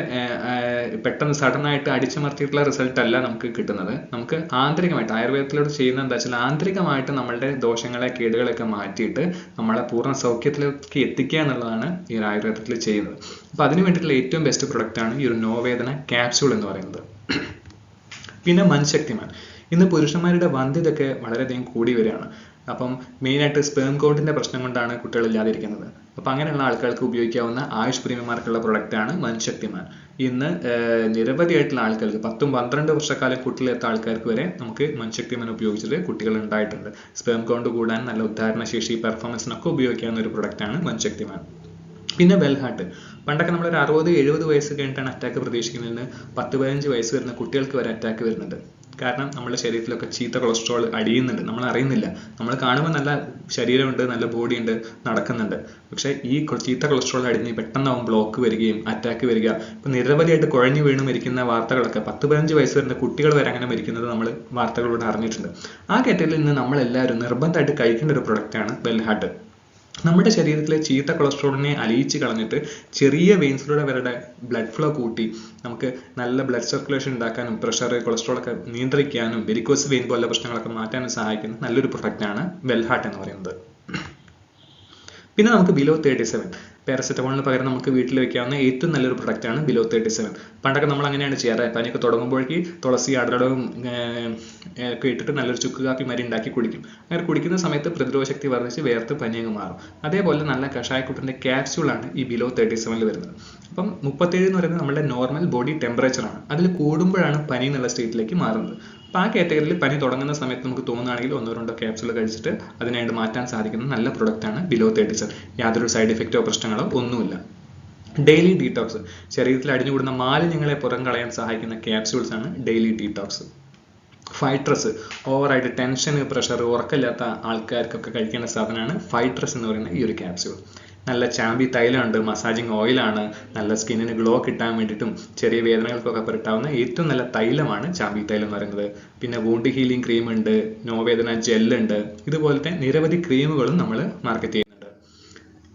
പെട്ടെന്ന് സഡൻ ആയിട്ട് അടിച്ചമർത്തിയിട്ടുള്ള റിസൾട്ട് അല്ല നമുക്ക് കിട്ടുന്നത്. നമുക്ക് ആന്തരികമായിട്ട് ആയുർവേദത്തിലൂടെ ചെയ്യുന്നത് എന്താ വെച്ചാൽ ആന്തരികമായിട്ട് നമ്മളുടെ ദോഷങ്ങളെ, കേടുകളൊക്കെ മാറ്റിയിട്ട് നമ്മളെ പൂർണ്ണ സൗഖ്യത്തിലേക്ക് എത്തിക്കുക എന്നുള്ളതാണ് ഈ ഒരു ആയുർവേദത്തിൽ ചെയ്യുന്നത്. അപ്പോൾ അതിന് വേണ്ടിയിട്ടുള്ള ഏറ്റവും ബെസ്റ്റ് പ്രൊഡക്റ്റ് ആണ് ഈ ഒരു നോവേദന ക്യാപ്സ്യൂൾ എന്ന് പറയുന്നത്. പിന്നെ മൻശക്തിമാൻ. ഇന്ന് പുരുഷന്മാരുടെ വന്ധ്യതയൊക്കെ വളരെയധികം കൂടി വരികയാണ്. അപ്പം മെയിനായിട്ട് സ്പേം കൗണ്ടിന്റെ പ്രശ്നം കൊണ്ടാണ് കുട്ടികൾ ഇല്ലാതിരിക്കുന്നത്. അപ്പം അങ്ങനെയുള്ള ആൾക്കാർക്ക് ഉപയോഗിക്കാവുന്ന ആയുഷ് പ്രീമിയമാർക്കുള്ള പ്രൊഡക്റ്റാണ് മൻശക്തിമാൻ. ഇന്ന് നിരവധിയായിട്ടുള്ള ആൾക്കാർക്ക് 10-12 വർഷക്കാലം കുട്ടികളെത്ത ആൾക്കാർക്ക് വരെ നമുക്ക് മൻശക്തിമാൻ ഉപയോഗിച്ചിട്ട് കുട്ടികൾ ഉണ്ടായിട്ടുണ്ട്. സ്പേം കൗണ്ട് കൂടാൻ, നല്ല ഉദ്ധാരണശേഷി, പെർഫോമൻസിനൊക്കെ ഉപയോഗിക്കാവുന്ന ഒരു പ്രൊഡക്റ്റാണ് മൻശക്തിമാൻ. പിന്നെ വെൽഹാർട്ട്. പണ്ടൊക്കെ നമ്മളൊരു 60-70 വയസ്സ് കഴിഞ്ഞിട്ടാണ് അറ്റാക്ക് പ്രതീക്ഷിക്കുന്നതിന് 10-15 വയസ്സ് വരുന്ന കുട്ടികൾക്ക് വരെ അറ്റാക്ക് വരുന്നുണ്ട്. കാരണം നമ്മുടെ ശരീരത്തിലൊക്കെ ചീത്ത കൊളസ്ട്രോൾ അടിയുന്നുണ്ട്, നമ്മൾ അറിയുന്നില്ല. നമ്മൾ കാണുമ്പോൾ നല്ല ശരീരമുണ്ട്, നല്ല ബോഡി ഉണ്ട്, നടക്കുന്നുണ്ട്. പക്ഷേ ഈ ചീത്ത കൊളസ്ട്രോൾ അടിഞ്ഞ് പെട്ടെന്നാവും ബ്ലോക്ക് വരികയും അറ്റാക്ക് വരിക. ഇപ്പം നിരവധിയായിട്ട് കുഴഞ്ഞു വീണ് മരിക്കുന്ന വാർത്തകളൊക്കെ 10-15 വയസ്സ് വരുന്ന കുട്ടികൾ വരെ അങ്ങനെ മരിക്കുന്നത് നമ്മൾ വാർത്തകളിലൂടെ അറിഞ്ഞിട്ടുണ്ട്. ആ കാറ്റഗറിയിൽ നിന്ന് നമ്മളെല്ലാവരും നിർബന്ധമായിട്ട് കഴിക്കേണ്ട ഒരു പ്രൊഡക്റ്റാണ് വെൽഹാർട്ട്. നമ്മുടെ ശരീരത്തിലെ ചീത്ത കൊളസ്ട്രോളിനെ അലിയിച്ച് കളഞ്ഞിട്ട് ചെറിയ വെയിൻസിലൂടെ അവരുടെ ബ്ലഡ് ഫ്ലോ കൂട്ടി നമുക്ക് നല്ല ബ്ലഡ് സർക്കുലേഷൻ ഉണ്ടാക്കാനും പ്രഷർ, കൊളസ്ട്രോളൊക്കെ നിയന്ത്രിക്കാനും വെരിക്കോസ് വെയിൻ പോലുള്ള പ്രശ്നങ്ങളൊക്കെ മാറ്റാനും സഹായിക്കുന്ന നല്ലൊരു പ്രൊഡക്റ്റാണ് വെൽഹാർട്ട് എന്ന് പറയുന്നത്. പിന്നെ നമുക്ക് ബിലോ 37. പാരസെറ്റമോളിന് പകരം നമുക്ക് വീട്ടിൽ വെക്കാവുന്ന ഏറ്റവും നല്ലൊരു പ്രൊഡക്റ്റാണ് ബിലോ 37. പണ്ടൊക്കെ നമ്മൾ അങ്ങനെയാണ് ചെയ്യാറ്. പനിയൊക്കെ തുടങ്ങുമ്പോഴേക്ക് തുളസി, അടടവും ഒക്കെ ഇട്ടിട്ട് നല്ലൊരു ചുക്ക് കാപ്പി മരി ഉണ്ടാക്കി കുടിക്കും. അങ്ങനെ കുടിക്കുന്ന സമയത്ത് പ്രതിരോധ ശക്തി വർദ്ധിച്ച് വേർത്ത് പനിയങ്ങ് മാറും. അതേപോലെ നല്ല കഷായക്കൂട്ടിൻ്റെ ക്യാപ്സ്യൂളാണ് ഈ ബിലോ 37 വരുന്നത്. അപ്പം 37 എന്ന് പറയുന്നത് നമ്മുടെ നോർമൽ ബോഡി ടെമ്പറേച്ചറാണ്. അതിൽ കൂടുമ്പോഴാണ് പനി എന്നുള്ള സ്റ്റേറ്റിലേക്ക് മാറുന്നത്. അപ്പോൾ ആ കാറ്റഗറിയിൽ പനി തുടങ്ങുന്ന സമയത്ത് നമുക്ക് തോന്നുകയാണെങ്കിൽ 1-2 ക്യാപ്സ്യൂൾ കഴിച്ചിട്ട് അതിനായിട്ട് മാറ്റാൻ സാധിക്കുന്ന നല്ല പ്രൊഡക്റ്റാണ് ബിലോ 37. യാതൊരു സൈഡ് എഫക്റ്റോ പ്രശ്നങ്ങളോ ഒന്നുമില്ല. Daily detox. ശരീരത്തിൽ അടിഞ്ഞുകൂടുന്ന മാലിന്യങ്ങളെ പുറം കളയാൻ സഹായിക്കുന്ന ക്യാപ്സ്യൂൾസ് ആണ് ഡെയിലി ഡീടോക്സ്. ഫൈട്രസ്. ഓവറായിട്ട് ടെൻഷൻ, പ്രഷർ, ഉറക്കമില്ലാത്ത ആൾക്കാർക്കൊക്കെ കഴിക്കേണ്ട സാധനമാണ് ഫൈട്രസ് എന്ന് പറയുന്ന ഈ ഒരു ക്യാപ്സ്യൂൾ. നല്ല ചാമ്പി തൈലമുണ്ട്, മസാജിങ് ഓയിലാണ്, നല്ല സ്കിന്നിന് ഗ്ലോ കിട്ടാൻ വേണ്ടിയിട്ടും ചെറിയ വേദനകൾക്കൊക്കെ പുരട്ടാവുന്ന ഏറ്റവും നല്ല തൈലമാണ് ചാമ്പി തൈലം എന്ന് പറയുന്നത്. പിന്നെ വൂണ്ട് ഹീലിംഗ് ക്രീം ഉണ്ട്, നോവേദന ജെല്ലുണ്ട്, ഇതുപോലത്തെ നിരവധി ക്രീമുകളും നമ്മൾ മാർക്കറ്റ് ചെയ്യുന്നുണ്ട്.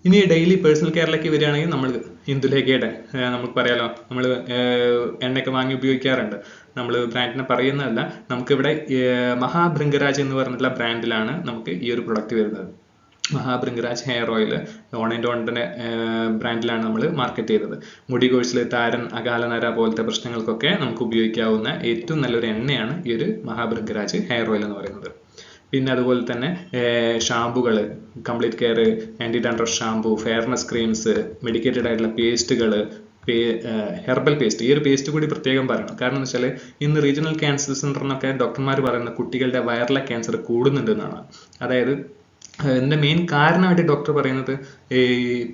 ഇനി ഡെയിലി പേഴ്സണൽ കെയറിലേക്ക് വരികയാണെങ്കിൽ നമ്മൾ ഇന്ദുലേഖയുടെ നമുക്ക് പറയാലോ, നമ്മൾ എണ്ണയൊക്കെ വാങ്ങി ഉപയോഗിക്കാറുണ്ട്. നമ്മൾ ബ്രാൻഡിനെ പറയുന്നതല്ല, നമുക്കിവിടെ മഹാഭൃംഗരാജ് എന്ന് പറഞ്ഞിട്ടുള്ള ബ്രാൻഡിലാണ് നമുക്ക് ഈ ഒരു പ്രൊഡക്റ്റ് വരുന്നത്. Mahabhringraj hair oil on and ഓണിൻ്റെ ബ്രാൻഡിലാണ് നമ്മൾ മാർക്കറ്റ് ചെയ്തത്. മുടി കൊഴിച്ചിൽ, താരൻ, അകാലനര പോലത്തെ പ്രശ്നങ്ങൾക്കൊക്കെ നമുക്ക് ഉപയോഗിക്കാവുന്ന ഏറ്റവും നല്ലൊരു എണ്ണയാണ് ഈ ഒരു മഹാഭൃംഗരാജ് ഹെയർ ഓയിൽ എന്ന് പറയുന്നത്. പിന്നെ അതുപോലെ തന്നെ ഷാമ്പുകൾ, complete care, anti dandruff shampoo, fairness creams, medicated ആയിട്ടുള്ള പേസ്റ്റുകൾ, ഹെർബൽ പേസ്റ്റ്. ഈ ഒരു പേസ്റ്റ് കൂടി പ്രത്യേകം പറയണം. കാരണം എന്ന് വെച്ചാൽ ഇന്ന് റീജിയണൽ ക്യാൻസർ സെൻ്ററിനൊക്കെ ഡോക്ടർമാർ പറയുന്ന കുട്ടികളുടെ വയറിലെ ക്യാൻസർ കൂടുന്നുണ്ടെന്നാണ്. അതായത് ഇതിൻ്റെ മെയിൻ കാരണമായിട്ട് ഡോക്ടർ പറയുന്നത് ഈ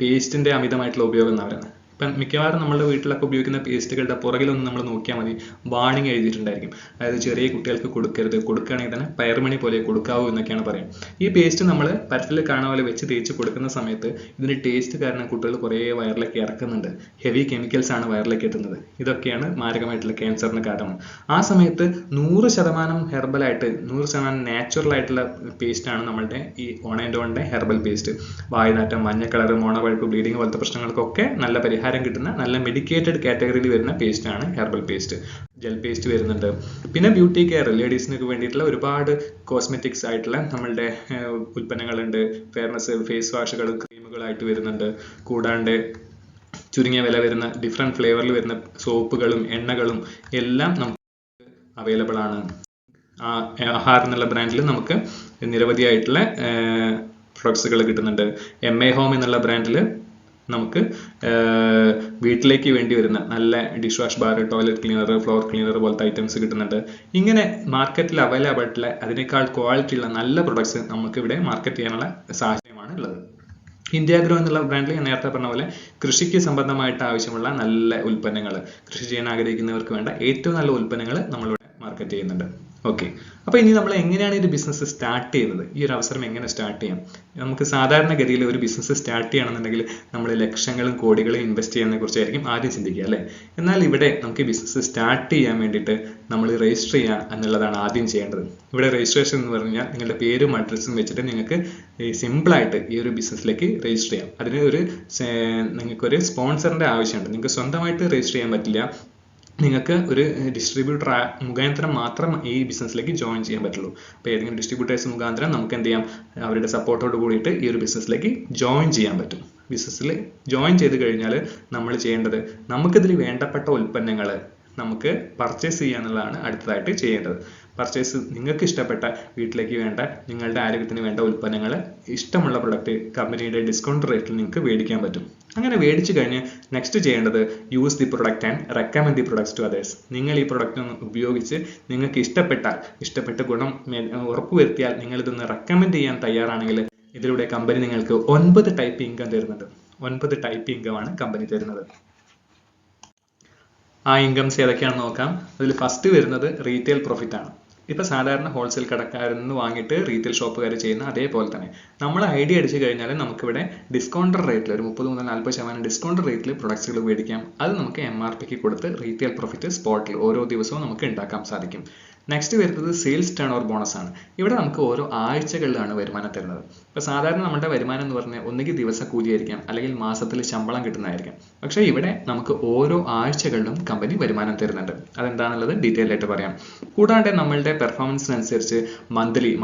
പേസ്റ്റിൻ്റെ അമിതമായിട്ടുള്ള ഉപയോഗം എന്ന് പറയുന്നത്. ഇപ്പം മിക്കവാറും നമ്മുടെ വീട്ടിലൊക്കെ ഉപയോഗിക്കുന്ന പേസ്റ്റുകളുടെ പുറകിലൊന്നും നമ്മൾ നോക്കിയാൽ മതി, വാണിംഗ് എഴുതിയിട്ടുണ്ടായിരിക്കും. അതായത് ചെറിയ കുട്ടികൾക്ക് കൊടുക്കരുത്, കൊടുക്കുകയാണെങ്കിൽ തന്നെ പയർമണി പോലെ കൊടുക്കാവൂ എന്നൊക്കെയാണ് പറയുന്നത്. ഈ പേസ്റ്റ് നമ്മൾ പരത്തിൽ കാണാൻ പോലെ വെച്ച് തേച്ച് കൊടുക്കുന്ന സമയത്ത് ഇതിൻ്റെ ടേസ്റ്റ് കാരണം കുട്ടികൾ കുറേ വയറിലേക്ക് ഇറക്കുന്നുണ്ട്. ഹെവി കെമിക്കൽസ് ആണ് വയറിലേക്ക് എത്തുന്നത്. ഇതൊക്കെയാണ് മാരകമായിട്ടുള്ള ക്യാൻസറിന് കാരണം. ആ സമയത്ത് 100% ഹെർബലായിട്ട് 100% നാച്ചുറൽ ആയിട്ടുള്ള പേസ്റ്റാണ് നമ്മളുടെ ഈ ഓൺ ആൻഡ് ഓണിൻ്റെ ഹെർബൽ പേസ്റ്റ്. വായുനാറ്റം, മഞ്ഞ കളർ, മോണപഴുപ്പ്, ബ്ലീഡിങ് പോലത്തെ പ്രശ്നങ്ങൾക്കൊക്കെ നല്ല പരിഹാരം ആഹാരം കിട്ടുന്ന നല്ല മെഡിക്കേറ്റഡ് കാറ്റഗറിയിൽ വരുന്ന പേസ്റ്റാണ് ഹെർബൽ പേസ്റ്റ്. ജെൽ പേസ്റ്റ് വരുന്നുണ്ട്. പിന്നെ ബ്യൂട്ടി കെയർ ലേഡീസിനൊക്കെ വേണ്ടിയിട്ടുള്ള ഒരുപാട് കോസ്മെറ്റിക്സ് ആയിട്ടുള്ള നമ്മളുടെ ഉൽപ്പന്നങ്ങളുണ്ട്. ഫെയർനെസ് ഫേസ് വാഷുകളും ക്രീമുകളായിട്ട് വരുന്നുണ്ട്. കൂടാണ്ട് ചുരുങ്ങിയ വില വരുന്ന ഡിഫറെൻറ്റ് ഫ്ലേവറിൽ വരുന്ന സോപ്പുകളും എണ്ണകളും എല്ലാം നമുക്ക് അവൈലബിൾ ആണ്. ആഹാർ എന്നുള്ള ബ്രാൻഡിൽ നമുക്ക് നിരവധിയായിട്ടുള്ള പ്രൊഡക്ട്സുകൾ കിട്ടുന്നുണ്ട്. MA ഹോം എന്നുള്ള ബ്രാൻഡിൽ നമുക്ക് വീട്ടിലേക്ക് വേണ്ടി വരുന്ന നല്ല dish wash bar, toilet cleaner, floor cleaner പോലത്തെ ഐറ്റംസ് കിട്ടുന്നുണ്ട്. ഇങ്ങനെ മാർക്കറ്റിൽ അവൈലബിൾ ആയിട്ടുള്ള അതിനേക്കാൾ ക്വാളിറ്റി ഉള്ള നല്ല പ്രൊഡക്ട്സ് നമുക്ക് ഇവിടെ മാർക്കറ്റ് ചെയ്യാനുള്ള സാഹചര്യമാണ് ഉള്ളത്. ഇന്ത്യാഗ്രോ എന്നുള്ള ബ്രാൻഡിൽ ഞാൻ നേരത്തെ പറഞ്ഞ പോലെ കൃഷിക്ക് സംബന്ധമായിട്ട് ആവശ്യമുള്ള നല്ല ഉൽപ്പന്നങ്ങൾ, കൃഷി ചെയ്യാൻ ആഗ്രഹിക്കുന്നവർക്ക് വേണ്ട ഏറ്റവും നല്ല ഉൽപ്പന്നങ്ങൾ നമ്മളിവിടെ മാർക്കറ്റ് ചെയ്യുന്നുണ്ട്. ഓക്കെ, അപ്പോൾ ഇനി നമ്മൾ എങ്ങനെയാണ് ഈ ബിസിനസ് സ്റ്റാർട്ട് ചെയ്യുന്നത്, ഈ ഒരു അവസരം എങ്ങനെ സ്റ്റാർട്ട് ചെയ്യാം? നമുക്ക് സാധാരണഗതിയിൽ ഒരു ബിസിനസ് സ്റ്റാർട്ട് ചെയ്യണമെന്നുണ്ടെങ്കിൽ നമ്മൾ ലക്ഷങ്ങളും കോടികളും ഇൻവെസ്റ്റ് ചെയ്യുന്നതിനെ കുറിച്ചായിരിക്കും ആദ്യം ചിന്തിക്കുക, അല്ലേ? എന്നാൽ ഇവിടെ നമുക്ക് ബിസിനസ് സ്റ്റാർട്ട് ചെയ്യാൻ വേണ്ടിയിട്ട് നമ്മൾ രജിസ്റ്റർ ചെയ്യുക എന്നുള്ളതാണ് ആദ്യം ചെയ്യേണ്ടത്. ഇവിടെ രജിസ്ട്രേഷൻ എന്ന് പറഞ്ഞാൽ നിങ്ങളുടെ പേരും അഡ്രസ്സും വെച്ചിട്ട് നിങ്ങൾക്ക് സിമ്പിളായിട്ട് ഈ ഒരു ബിസിനസ്സിലേക്ക് രജിസ്റ്റർ ചെയ്യാം. അതിന് നിങ്ങൾക്കൊരു സ്പോൺസറിൻ്റെ ആവശ്യമുണ്ട്. നിങ്ങൾക്ക് സ്വന്തമായിട്ട് രജിസ്റ്റർ ചെയ്യാൻ പറ്റില്ല. നിങ്ങൾക്ക് ഒരു ഡിസ്ട്രിബ്യൂട്ടർ മുഖാന്തരം മാത്രം ഈ ബിസിനസ്സിലേക്ക് ജോയിൻ ചെയ്യാൻ പറ്റുള്ളൂ. അപ്പോൾ ഏതെങ്കിലും ഡിസ്ട്രിബ്യൂട്ടേഴ്സ് മുഖാന്തരം നമുക്ക് എന്ത് ചെയ്യാം, അവരുടെ സപ്പോർട്ടോട് കൂടിയിട്ട് ഈ ഒരു ബിസിനസ്സിലേക്ക് ജോയിൻ ചെയ്യാൻ പറ്റും. ബിസിനസ്സിൽ ജോയിൻ ചെയ്ത് കഴിഞ്ഞാൽ നമ്മൾ ചെയ്യേണ്ടത്, നമുക്കിതിൽ വേണ്ടപ്പെട്ട ഉൽപ്പന്നങ്ങൾ നമുക്ക് പർച്ചേസ് ചെയ്യുക എന്നുള്ളതാണ് അടുത്തതായിട്ട് ചെയ്യേണ്ടത്. പർച്ചേസ് നിങ്ങൾക്ക് ഇഷ്ടപ്പെട്ട വീട്ടിലേക്ക് വേണ്ട, നിങ്ങളുടെ ആരോഗ്യത്തിന് വേണ്ട ഉൽപ്പന്നങ്ങൾ, ഇഷ്ടമുള്ള പ്രൊഡക്റ്റ് കമ്പനിയുടെ ഡിസ്കൗണ്ട് റേറ്റിൽ നിങ്ങൾക്ക് മേടിക്കാൻ പറ്റും. അങ്ങനെ മേടിച്ചു കഴിഞ്ഞ് നെക്സ്റ്റ് ചെയ്യേണ്ടത് use the product and recommend the products to others. നിങ്ങൾ ഈ പ്രൊഡക്റ്റ് ഉപയോഗിച്ച് നിങ്ങൾക്ക് ഇഷ്ടപ്പെട്ട ഗുണം ഉറപ്പുവരുത്തിയാൽ നിങ്ങൾ ഇതൊന്ന് റെക്കമെൻഡ് ചെയ്യാൻ തയ്യാറാണെങ്കിൽ ഇതിലൂടെ കമ്പനി നിങ്ങൾക്ക് 9 ടൈപ്പ് ഇൻകം തരുന്നുണ്ട്. 9 ടൈപ്പ് ഇൻകമാണ് കമ്പനി തരുന്നത്. ആ ഇൻകംസ് ഏതൊക്കെയാണെന്ന് നോക്കാം. അതിൽ ഫസ്റ്റ് വരുന്നത് റീറ്റെയിൽ പ്രോഫിറ്റ് ആണ്. ഇപ്പം സാധാരണ ഹോൾസെയിൽ കടക്കാരിൽ നിന്ന് വാങ്ങിയിട്ട് റീറ്റെയിൽ ഷോപ്പുകാർ ചെയ്യുന്ന അതേപോലെ തന്നെ നമ്മൾ ഐഡിയ അടിച്ചു കഴിഞ്ഞാൽ നമുക്കിവിടെ ഡിസ്കൗണ്ടർ റേറ്റിൽ ഒരു 30 മുതൽ 40% ഡിസ്കൗണ്ട് റേറ്റിൽ പ്രൊഡക്ട്സുകൾ മേടിക്കാം. അത് നമുക്ക് MRPക്ക് കൊടുത്ത് റീറ്റെയിൽ പ്രോഫിറ്റ് സ്പോട്ടിൽ ഓരോ ദിവസവും നമുക്ക് ഉണ്ടാക്കാൻ സാധിക്കും. നെക്സ്റ്റ് വരുന്നത് സെയിൽസ് ടേൺ ഓവർ ബോണസ് ആണ്. ഇവിടെ നമുക്ക് ഓരോ ആഴ്ചകളിലാണ് വരുമാനം തരുന്നത്. ഇപ്പോൾ സാധാരണ നമ്മുടെ വരുമാനം എന്ന് പറഞ്ഞാൽ ഒന്നുകിൽ ദിവസ കൂലിയായിരിക്കാം, അല്ലെങ്കിൽ മാസത്തിൽ ശമ്പളം കിട്ടുന്നതായിരിക്കാം. പക്ഷേ ഇവിടെ നമുക്ക് ഓരോ ആഴ്ചകളിലും കമ്പനി വരുമാനം തരുന്നുണ്ട്. അതെന്താണെന്നുള്ളത് ഡീറ്റെയിൽ ആയിട്ട് പറയാം. കൂടാണ്ട് നമ്മളുടെ പെർഫോമൻസിനനുസരിച്ച്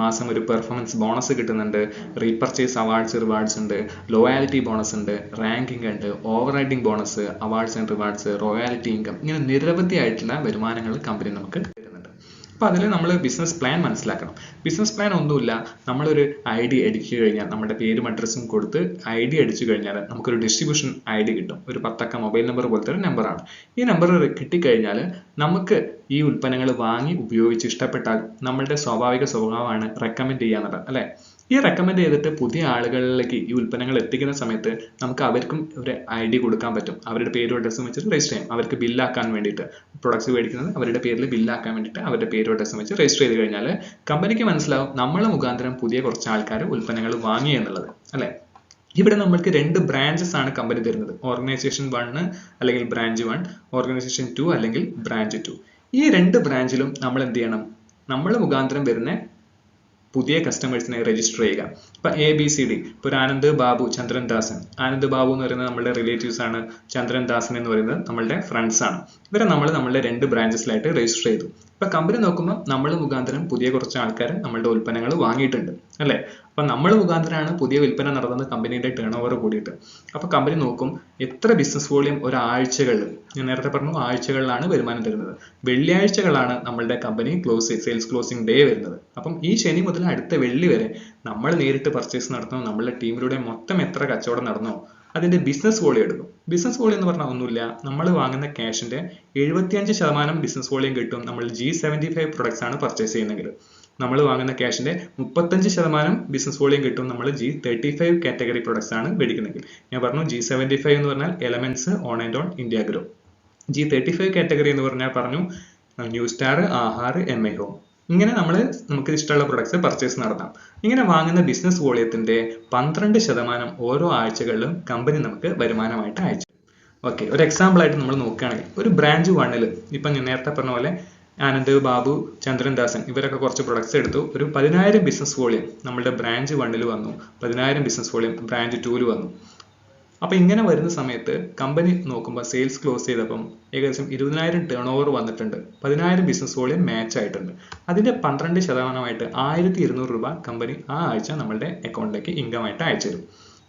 മാസം ഒരു പെർഫോമൻസ് ബോണസ് കിട്ടുന്നുണ്ട്. റീപർച്ചേസ് റിവാർഡ്സ് ഉണ്ട്, ലോയാലിറ്റി ബോണസ് ഉണ്ട്, റാങ്കിങ് ഉണ്ട്, over riding bonus, awards and rewards, royalty income, ഇങ്ങനെ നിരവധി ആയിട്ടുള്ള വരുമാനങ്ങൾ കമ്പനി നമുക്ക് തരുന്നുണ്ട്. അപ്പോൾ അതിൽ നമ്മൾ ബിസിനസ് പ്ലാൻ മനസ്സിലാക്കണം. ബിസിനസ് പ്ലാൻ ഒന്നുമില്ല, നമ്മളൊരു ID അടിച്ചു കഴിഞ്ഞാൽ, നമ്മുടെ പേരും അഡ്രസ്സും കൊടുത്ത് ID അടിച്ചു കഴിഞ്ഞാൽ നമുക്കൊരു ഡിസ്ട്രിബ്യൂഷൻ ID കിട്ടും. ഒരു 10 അക്ക മൊബൈൽ നമ്പർ പോലത്തെ ഒരു നമ്പറാണ്. ഈ നമ്പർ കിട്ടിക്കഴിഞ്ഞാൽ നമുക്ക് ഈ ഉൽപ്പന്നങ്ങൾ വാങ്ങി ഉപയോഗിച്ച് ഇഷ്ടപ്പെട്ടാൽ നമ്മളുടെ സ്വാഭാവിക സ്വഭാവമാണ് റെക്കമെൻഡ് ചെയ്യാന്നുള്ളത്, അല്ലേ? ഈ റെക്കമെൻഡ് ചെയ്തിട്ട് പുതിയ ആളുകളിലേക്ക് ഈ ഉൽപ്പന്നങ്ങൾ എത്തിക്കുന്ന സമയത്ത് നമുക്ക് അവർക്കും ഒരു ID കൊടുക്കാൻ പറ്റും. അവരുടെ പേരും അഡ്രസ്സും വെച്ചിട്ട് രജിസ്റ്റർ ചെയ്യാം. അവർക്ക് ബില്ലാക്കാൻ വേണ്ടിയിട്ട്, പ്രൊഡക്ട്സ് മേടിക്കുന്നത് അവരുടെ പേരിൽ ബില്ലാക്കാൻ വേണ്ടിയിട്ട് അവരുടെ പേരും അഡ്രസ്സും വെച്ച് രജിസ്റ്റർ ചെയ്ത് കഴിഞ്ഞാൽ കമ്പനിക്ക് മനസ്സിലാവും നമ്മളെ മുഖാന്തരം പുതിയ കുറച്ച് ആൾക്കാർ ഉൽപ്പന്നങ്ങൾ വാങ്ങി എന്നുള്ളത്, അല്ലേ? ഇവിടെ നമ്മൾക്ക് 2 ബ്രാഞ്ചസ് ആണ് കമ്പനി തരുന്നത്. ഓർഗനൈസേഷൻ 1 അല്ലെങ്കിൽ ബ്രാഞ്ച് 1, ഓർഗനൈസേഷൻ 2 അല്ലെങ്കിൽ ബ്രാഞ്ച് 2. ഈ 2 ബ്രാഞ്ചിലും നമ്മൾ എന്ത് ചെയ്യണം, നമ്മൾ മുഖാന്തരം വരുന്ന പുതിയ കസ്റ്റമേഴ്സിനെ രജിസ്റ്റർ ചെയ്യുക. ഇപ്പൊ ABCD, ഇപ്പോൾ ഒരു ആനന്ദ് ബാബു, ചന്ദ്രൻ ദാസൻ. ആനന്ദ് ബാബു എന്ന് പറയുന്നത് നമ്മളുടെ റിലേറ്റീവ്സ് ആണ്. ചന്ദ്രൻ ദാസൻ എന്ന് പറയുന്നത് നമ്മളുടെ ഫ്രണ്ട്സ് ആണ്. ഇവരെ നമ്മളുടെ 2 ബ്രാഞ്ചസിലായിട്ട് രജിസ്റ്റർ ചെയ്തു. ഇപ്പൊ കമ്പനി നോക്കുമ്പോൾ നമ്മൾ മുഖാന്തരം പുതിയ കുറച്ച് ആൾക്കാർ നമ്മളുടെ ഉൽപ്പന്നങ്ങൾ വാങ്ങിയിട്ടുണ്ട്, അല്ലേ? അപ്പൊ നമ്മൾ മുഖാന്തരമാണ് പുതിയ വിൽപ്പന നടത്തുന്നത് കമ്പനിയുടെ ടേൺ ഓവർ കൂടിയിട്ട്. അപ്പൊ കമ്പനി നോക്കും എത്ര ബിസിനസ് വോളിയം ഒരാഴ്ചകളിൽ, ഞാൻ നേരത്തെ പറഞ്ഞു ആഴ്ചകളിലാണ് വരുമാനം തരുന്നത്. വെള്ളിയാഴ്ചകളാണ് നമ്മളുടെ കമ്പനി സെയിൽസ് ക്ലോസിംഗ് ഡേ വരുന്നത്. അപ്പം ഈ ശനി മുതൽ അടുത്ത വെള്ളി വരെ നമ്മൾ നേരിട്ട് പർച്ചേസ് നടത്തുന്നു, നമ്മളുടെ ടീമിലൂടെ മൊത്തം എത്ര കച്ചവടം നടന്നോ അതിന്റെ ബിസിനസ് വോളിയം എടുക്കും. ബിസിനസ് വോളിയം എന്ന് പറഞ്ഞാൽ ഒന്നുമില്ല, നമ്മൾ വാങ്ങുന്ന ക്യാഷിന്റെ 75% ബിസിനസ് വോളിയം കിട്ടും നമ്മൾ G75 പ്രൊഡക്ട്സ് ആണ് പർച്ചേസ് ചെയ്യുന്നെങ്കിൽ. നമ്മൾ വാങ്ങുന്ന ക്യാഷിന്റെ 35% ബിസിനസ് വോളിയം കിട്ടും നമ്മൾ G35 കാറ്റഗറി പ്രൊഡക്ട്സ് ആണ് മേടിക്കുന്നെങ്കിൽ. ഞാൻ പറഞ്ഞു G75 എന്ന് പറഞ്ഞാൽ elements, on and on, Indiagro. G35 category എന്ന് പറഞ്ഞാൽ പറഞ്ഞു new star, Aahar, MA home. ഇങ്ങനെ നമുക്ക് ഇഷ്ടമുള്ള പ്രൊഡക്ട്സ് പർച്ചേസ് നടത്താം. ഇങ്ങനെ വാങ്ങുന്ന ബിസിനസ് വോളിയത്തിന്റെ 12% ഓരോ ആഴ്ചകളിലും കമ്പനി നമുക്ക് വരുമാനമായിട്ട് അയച്ചു. ഓക്കെ, ഒരു എക്സാമ്പിൾ ആയിട്ട് നമ്മൾ നോക്കുകയാണെങ്കിൽ ഒരു ബ്രാഞ്ച് 1 ഇപ്പം ഞാൻ നേരത്തെ പറഞ്ഞ പോലെ ആനന്ദ് ബാബു, ചന്ദ്രൻ ദാസൻ ഇവരൊക്കെ കുറച്ച് പ്രൊഡക്ട്സ് എടുത്തു. ഒരു 10,000 ബിസിനസ് വോളിയം നമ്മുടെ ബ്രാഞ്ച് 1 വന്നു, 10,000 ബിസിനസ് വോളിയം ബ്രാഞ്ച് 2 വന്നു. അപ്പോൾ ഇങ്ങനെ വരുന്ന സമയത്ത് കമ്പനി നോക്കുമ്പോൾ സെയിൽസ് ക്ലോസ് ചെയ്തപ്പം ഏകദേശം 20,000 ടേൺ ഓവർ വന്നിട്ടുണ്ട്, 10,000 ബിസിനസ് വോളിയം മാച്ച് ആയിട്ടുണ്ട്. അതിന്റെ 12% 1,200 രൂപ കമ്പനി ആ ആഴ്ച നമ്മളുടെ അക്കൗണ്ടിലേക്ക് ഇൻകം ആയിട്ട് അയച്ചു തരും.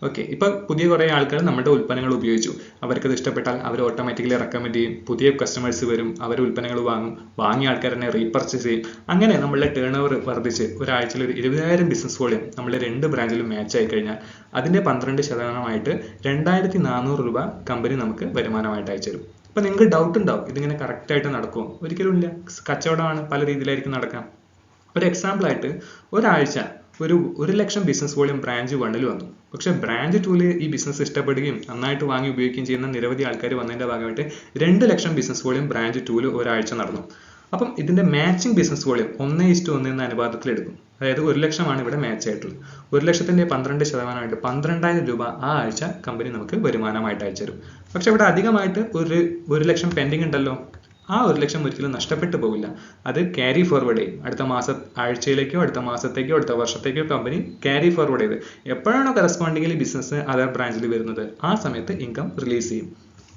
ഓക്കെ, ഇപ്പൊ പുതിയ കുറേ ആൾക്കാർ നമ്മുടെ ഉൽപ്പന്നങ്ങൾ ഉപയോഗിച്ചു, അവർക്കത് ഇഷ്ടപ്പെട്ടാൽ അവർ ഓട്ടോമാറ്റിക്കലി റെക്കമെൻഡ് ചെയ്യും, പുതിയ കസ്റ്റമേഴ്സ് വരും, അവർ ഉൽപ്പന്നങ്ങൾ വാങ്ങും, വാങ്ങിയ ആൾക്കാർ തന്നെ റീപർച്ചേസ് ചെയ്യും. അങ്ങനെ നമ്മളുടെ ടേൺ ഓവർ വർദ്ധിച്ച് ഒരാഴ്ചയിൽ ഒരു 20,000 ബിസിനസ് വോളിയം നമ്മുടെ 2 ബ്രാഞ്ചിലും മാച്ച് ആയി കഴിഞ്ഞാൽ അതിന്റെ 12% 2,400 രൂപ കമ്പനി നമുക്ക് വരുമാനമായിട്ട് അയച്ചു തരും. അപ്പൊ നിങ്ങൾക്ക് ഡൗട്ട് ഉണ്ടാവും, ഇതിങ്ങനെ കറക്റ്റ് ആയിട്ട് നടക്കുമോ? ഒരിക്കലും ഇല്ല. കച്ചവടമാണ്, പല രീതിയിലായിരിക്കും നടക്കാം. ഒരു എക്സാമ്പിൾ ആയിട്ട് ഒരാഴ്ച ഒരു 1,00,000 ബിസിനസ് വോളിയം ബ്രാഞ്ച് 1 വന്നു. പക്ഷെ ബ്രാഞ്ച് 2 ഈ ബിസിനസ് ഇഷ്ടപ്പെടുകയും നന്നായിട്ട് വാങ്ങി ഉപയോഗിക്കുകയും ചെയ്യുന്ന നിരവധി ആൾക്കാർ വന്നതിന്റെ ഭാഗമായിട്ട് 2,00,000 ബിസിനസ് വോളിയം ബ്രാഞ്ച് 2 ഒരാഴ്ച നടന്നു. അപ്പം ഇതിന്റെ മാച്ചിങ് ബിസിനസ് വോളിയം 1:1 എന്ന അനുപാതത്തിൽ എടുക്കും. അതായത് 1,00,000 ഇവിടെ മാച്ച് ആയിട്ടുള്ളത്. 1,00,000ന്റെ 12% 12,000 രൂപ ആ ആഴ്ച കമ്പനി നമുക്ക് വരുമാനമായിട്ട് അയച്ചു തരും. പക്ഷെ ഇവിടെ അധികമായിട്ട് ഒരു 1,00,000 പെൻഡിങ് ഉണ്ടല്ലോ. ആ 1,00,000 ഒരിക്കലും നഷ്ടപ്പെട്ടു പോകില്ല. അത് ക്യാരി ഫോർവേഡ് ചെയ്യും. അടുത്ത ആഴ്ചയിലേക്കോ അടുത്ത മാസത്തേക്കോ അടുത്ത വർഷത്തേക്കോ കമ്പനി ക്യാരി ഫോർവേഡ് ചെയ്ത് എപ്പോഴാണോ കറസ്പോണ്ടിങ്ങിലി ബിസിനസ് അതർ ബ്രാഞ്ചിൽ വരുന്നത് ആ സമയത്ത് ഇൻകം റിലീസ് ചെയ്യും.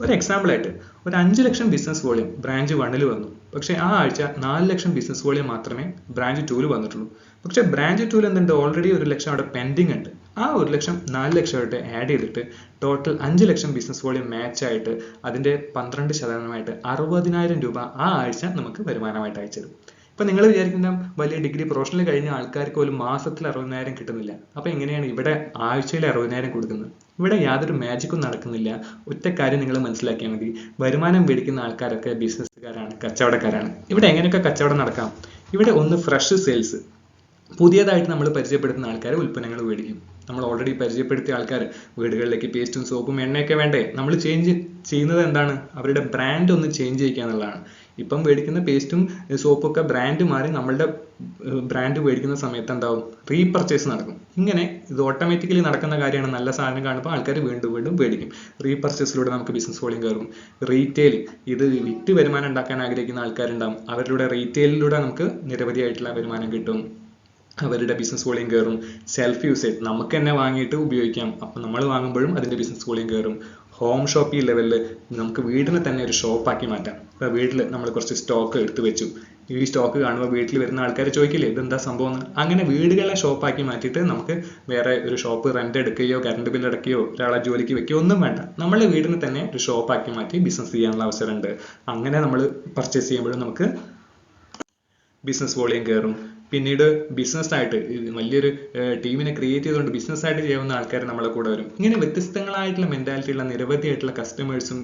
ഒരു എക്സാമ്പിൾ ആയിട്ട് ഒരു 5,00,000 ബിസിനസ് വോളിയം ബ്രാഞ്ച് 1 വന്നു. പക്ഷെ ആ ആഴ്ച 4,00,000 ബിസിനസ് വോളിയം മാത്രമേ ബ്രാഞ്ച് 2 വന്നിട്ടുള്ളൂ. പക്ഷെ ബ്രാഞ്ച് 2 എന്തുണ്ട്, ഓൾറെഡി 1,00,000 അവിടെ പെൻഡിങ് ഉണ്ട്. ആ 1,00,000 4,00,000 ആഡ് ചെയ്തിട്ട് ടോട്ടൽ 5,00,000 ബിസിനസ് വോളിയം മാച്ച് ആയിട്ട് അതിന്റെ 12% 60,000 രൂപ ആ ആഴ്ച നമുക്ക് വരുമാനമായിട്ട് അയച്ചു തരും. ഇപ്പൊ നിങ്ങൾ വിചാരിക്കുന്ന വലിയ ഡിഗ്രി പ്രൊഫഷണൽ കഴിഞ്ഞ ആൾക്കാർക്ക് പോലും മാസത്തിൽ 60,000 കിട്ടുന്നില്ല. അപ്പൊ എങ്ങനെയാണ് ഇവിടെ ആഴ്ചയിൽ 60,000 കൊടുക്കുന്നത്? ഇവിടെ യാതൊരു മാജിക്കും നടക്കുന്നില്ല. ഒറ്റ കാര്യം നിങ്ങൾ മനസ്സിലാക്കിയാൽ മതി, വരുമാനം മേടിക്കുന്ന ആൾക്കാരൊക്കെ ബിസിനസ്സുകാരാണ്, കച്ചവടക്കാരാണ്. ഇവിടെ എങ്ങനെയൊക്കെ കച്ചവടം നടക്കാം? ഇവിടെ ഒന്ന് ഫ്രഷ് സെയിൽസ്, പുതിയതായിട്ട് നമ്മൾ പരിചയപ്പെടുത്തുന്ന ആൾക്കാർ ഉൽപ്പന്നങ്ങൾ മേടിക്കും. നമ്മൾ ഓൾറെഡി പരിചയപ്പെടുത്തിയ ആൾക്കാർ വീടുകളിലേക്ക് പേസ്റ്റും സോപ്പും എണ്ണയൊക്കെ വേണ്ടേ? നമ്മൾ ചേഞ്ച് ചെയ്യുന്നത് എന്താണ്? അവരുടെ ബ്രാൻഡ് ഒന്ന് ചേഞ്ച് ചെയ്യുക എന്നുള്ളതാണ്. ഇപ്പം മേടിക്കുന്ന പേസ്റ്റും സോപ്പും ഒക്കെ ബ്രാൻഡ് മാറി നമ്മളുടെ ബ്രാൻഡ് മേടിക്കുന്ന സമയത്ത് എന്താവും? റീപർച്ചേസ് നടക്കും. ഇങ്ങനെ ഇത് ഓട്ടോമാറ്റിക്കലി നടക്കുന്ന കാര്യമാണ്. നല്ല സാധനം കാണുമ്പോൾ ആൾക്കാർ വീണ്ടും വീണ്ടും മേടിക്കും. റീപർച്ചേസിലൂടെ നമുക്ക് ബിസിനസ് വോളിയം കയറും. റീറ്റെയിൽ, ഇത് വിറ്റ് വരുമാനം ഉണ്ടാക്കാൻ ആഗ്രഹിക്കുന്ന ആൾക്കാരുണ്ടാവും. അവരിലൂടെ റീറ്റെയിലിലൂടെ നമുക്ക് നിരവധിയായിട്ടുള്ള വരുമാനം കിട്ടും. അവരുടെ ബിസിനസ് വോളിയം കയറും. സെൽഫ് യൂസേജ്, നമുക്ക് തന്നെ വാങ്ങിയിട്ട് ഉപയോഗിക്കാം. അപ്പം നമ്മൾ വാങ്ങുമ്പോഴും അതിന്റെ ബിസിനസ് വോളിയം കയറും. ഹോം ഷോപ്പിംഗ് ലെവലിൽ നമുക്ക് വീടിനെ തന്നെ ഒരു ഷോപ്പാക്കി മാറ്റാം. ഇപ്പോൾ വീട്ടിൽ നമ്മൾ കുറച്ച് സ്റ്റോക്ക് എടുത്തു വെച്ചു. ഈ സ്റ്റോക്ക് കാണുമ്പോൾ വീട്ടിൽ വരുന്ന ആൾക്കാർ ചോദിക്കില്ലേ ഇതെന്താ സംഭവം എന്ന്? അങ്ങനെ വീടുകളെ ഷോപ്പാക്കി മാറ്റിയിട്ട് നമുക്ക് വേറെ ഒരു ഷോപ്പ് റെന്റ് എടുക്കുകയോ കറണ്ട് ബില്ല് അടക്കുകയോ ഒരാളെ ജോലിക്ക് വെക്കുകയോ ഒന്നും വേണ്ട. നമ്മളെ വീടിന് തന്നെ ഒരു ഷോപ്പാക്കി മാറ്റി ബിസിനസ് ചെയ്യാനുള്ള അവസരമുണ്ട്. അങ്ങനെ നമ്മൾ പർച്ചേസ് ചെയ്യുമ്പോഴും നമുക്ക് ബിസിനസ് വോളിയം കയറും. പിന്നീട് ബിസിനസ് ആയിട്ട് വലിയൊരു ടീമിനെ ക്രിയേറ്റ് ചെയ്തുകൊണ്ട് ബിസിനസ് ആയിട്ട് ചെയ്യുന്ന ആൾക്കാർ നമ്മളെ കൂടെ വരും. ഇങ്ങനെ വ്യത്യസ്തങ്ങളായിട്ടുള്ള മെന്റാലിറ്റി ഉള്ള നിരവധിയായിട്ടുള്ള കസ്റ്റമേഴ്സും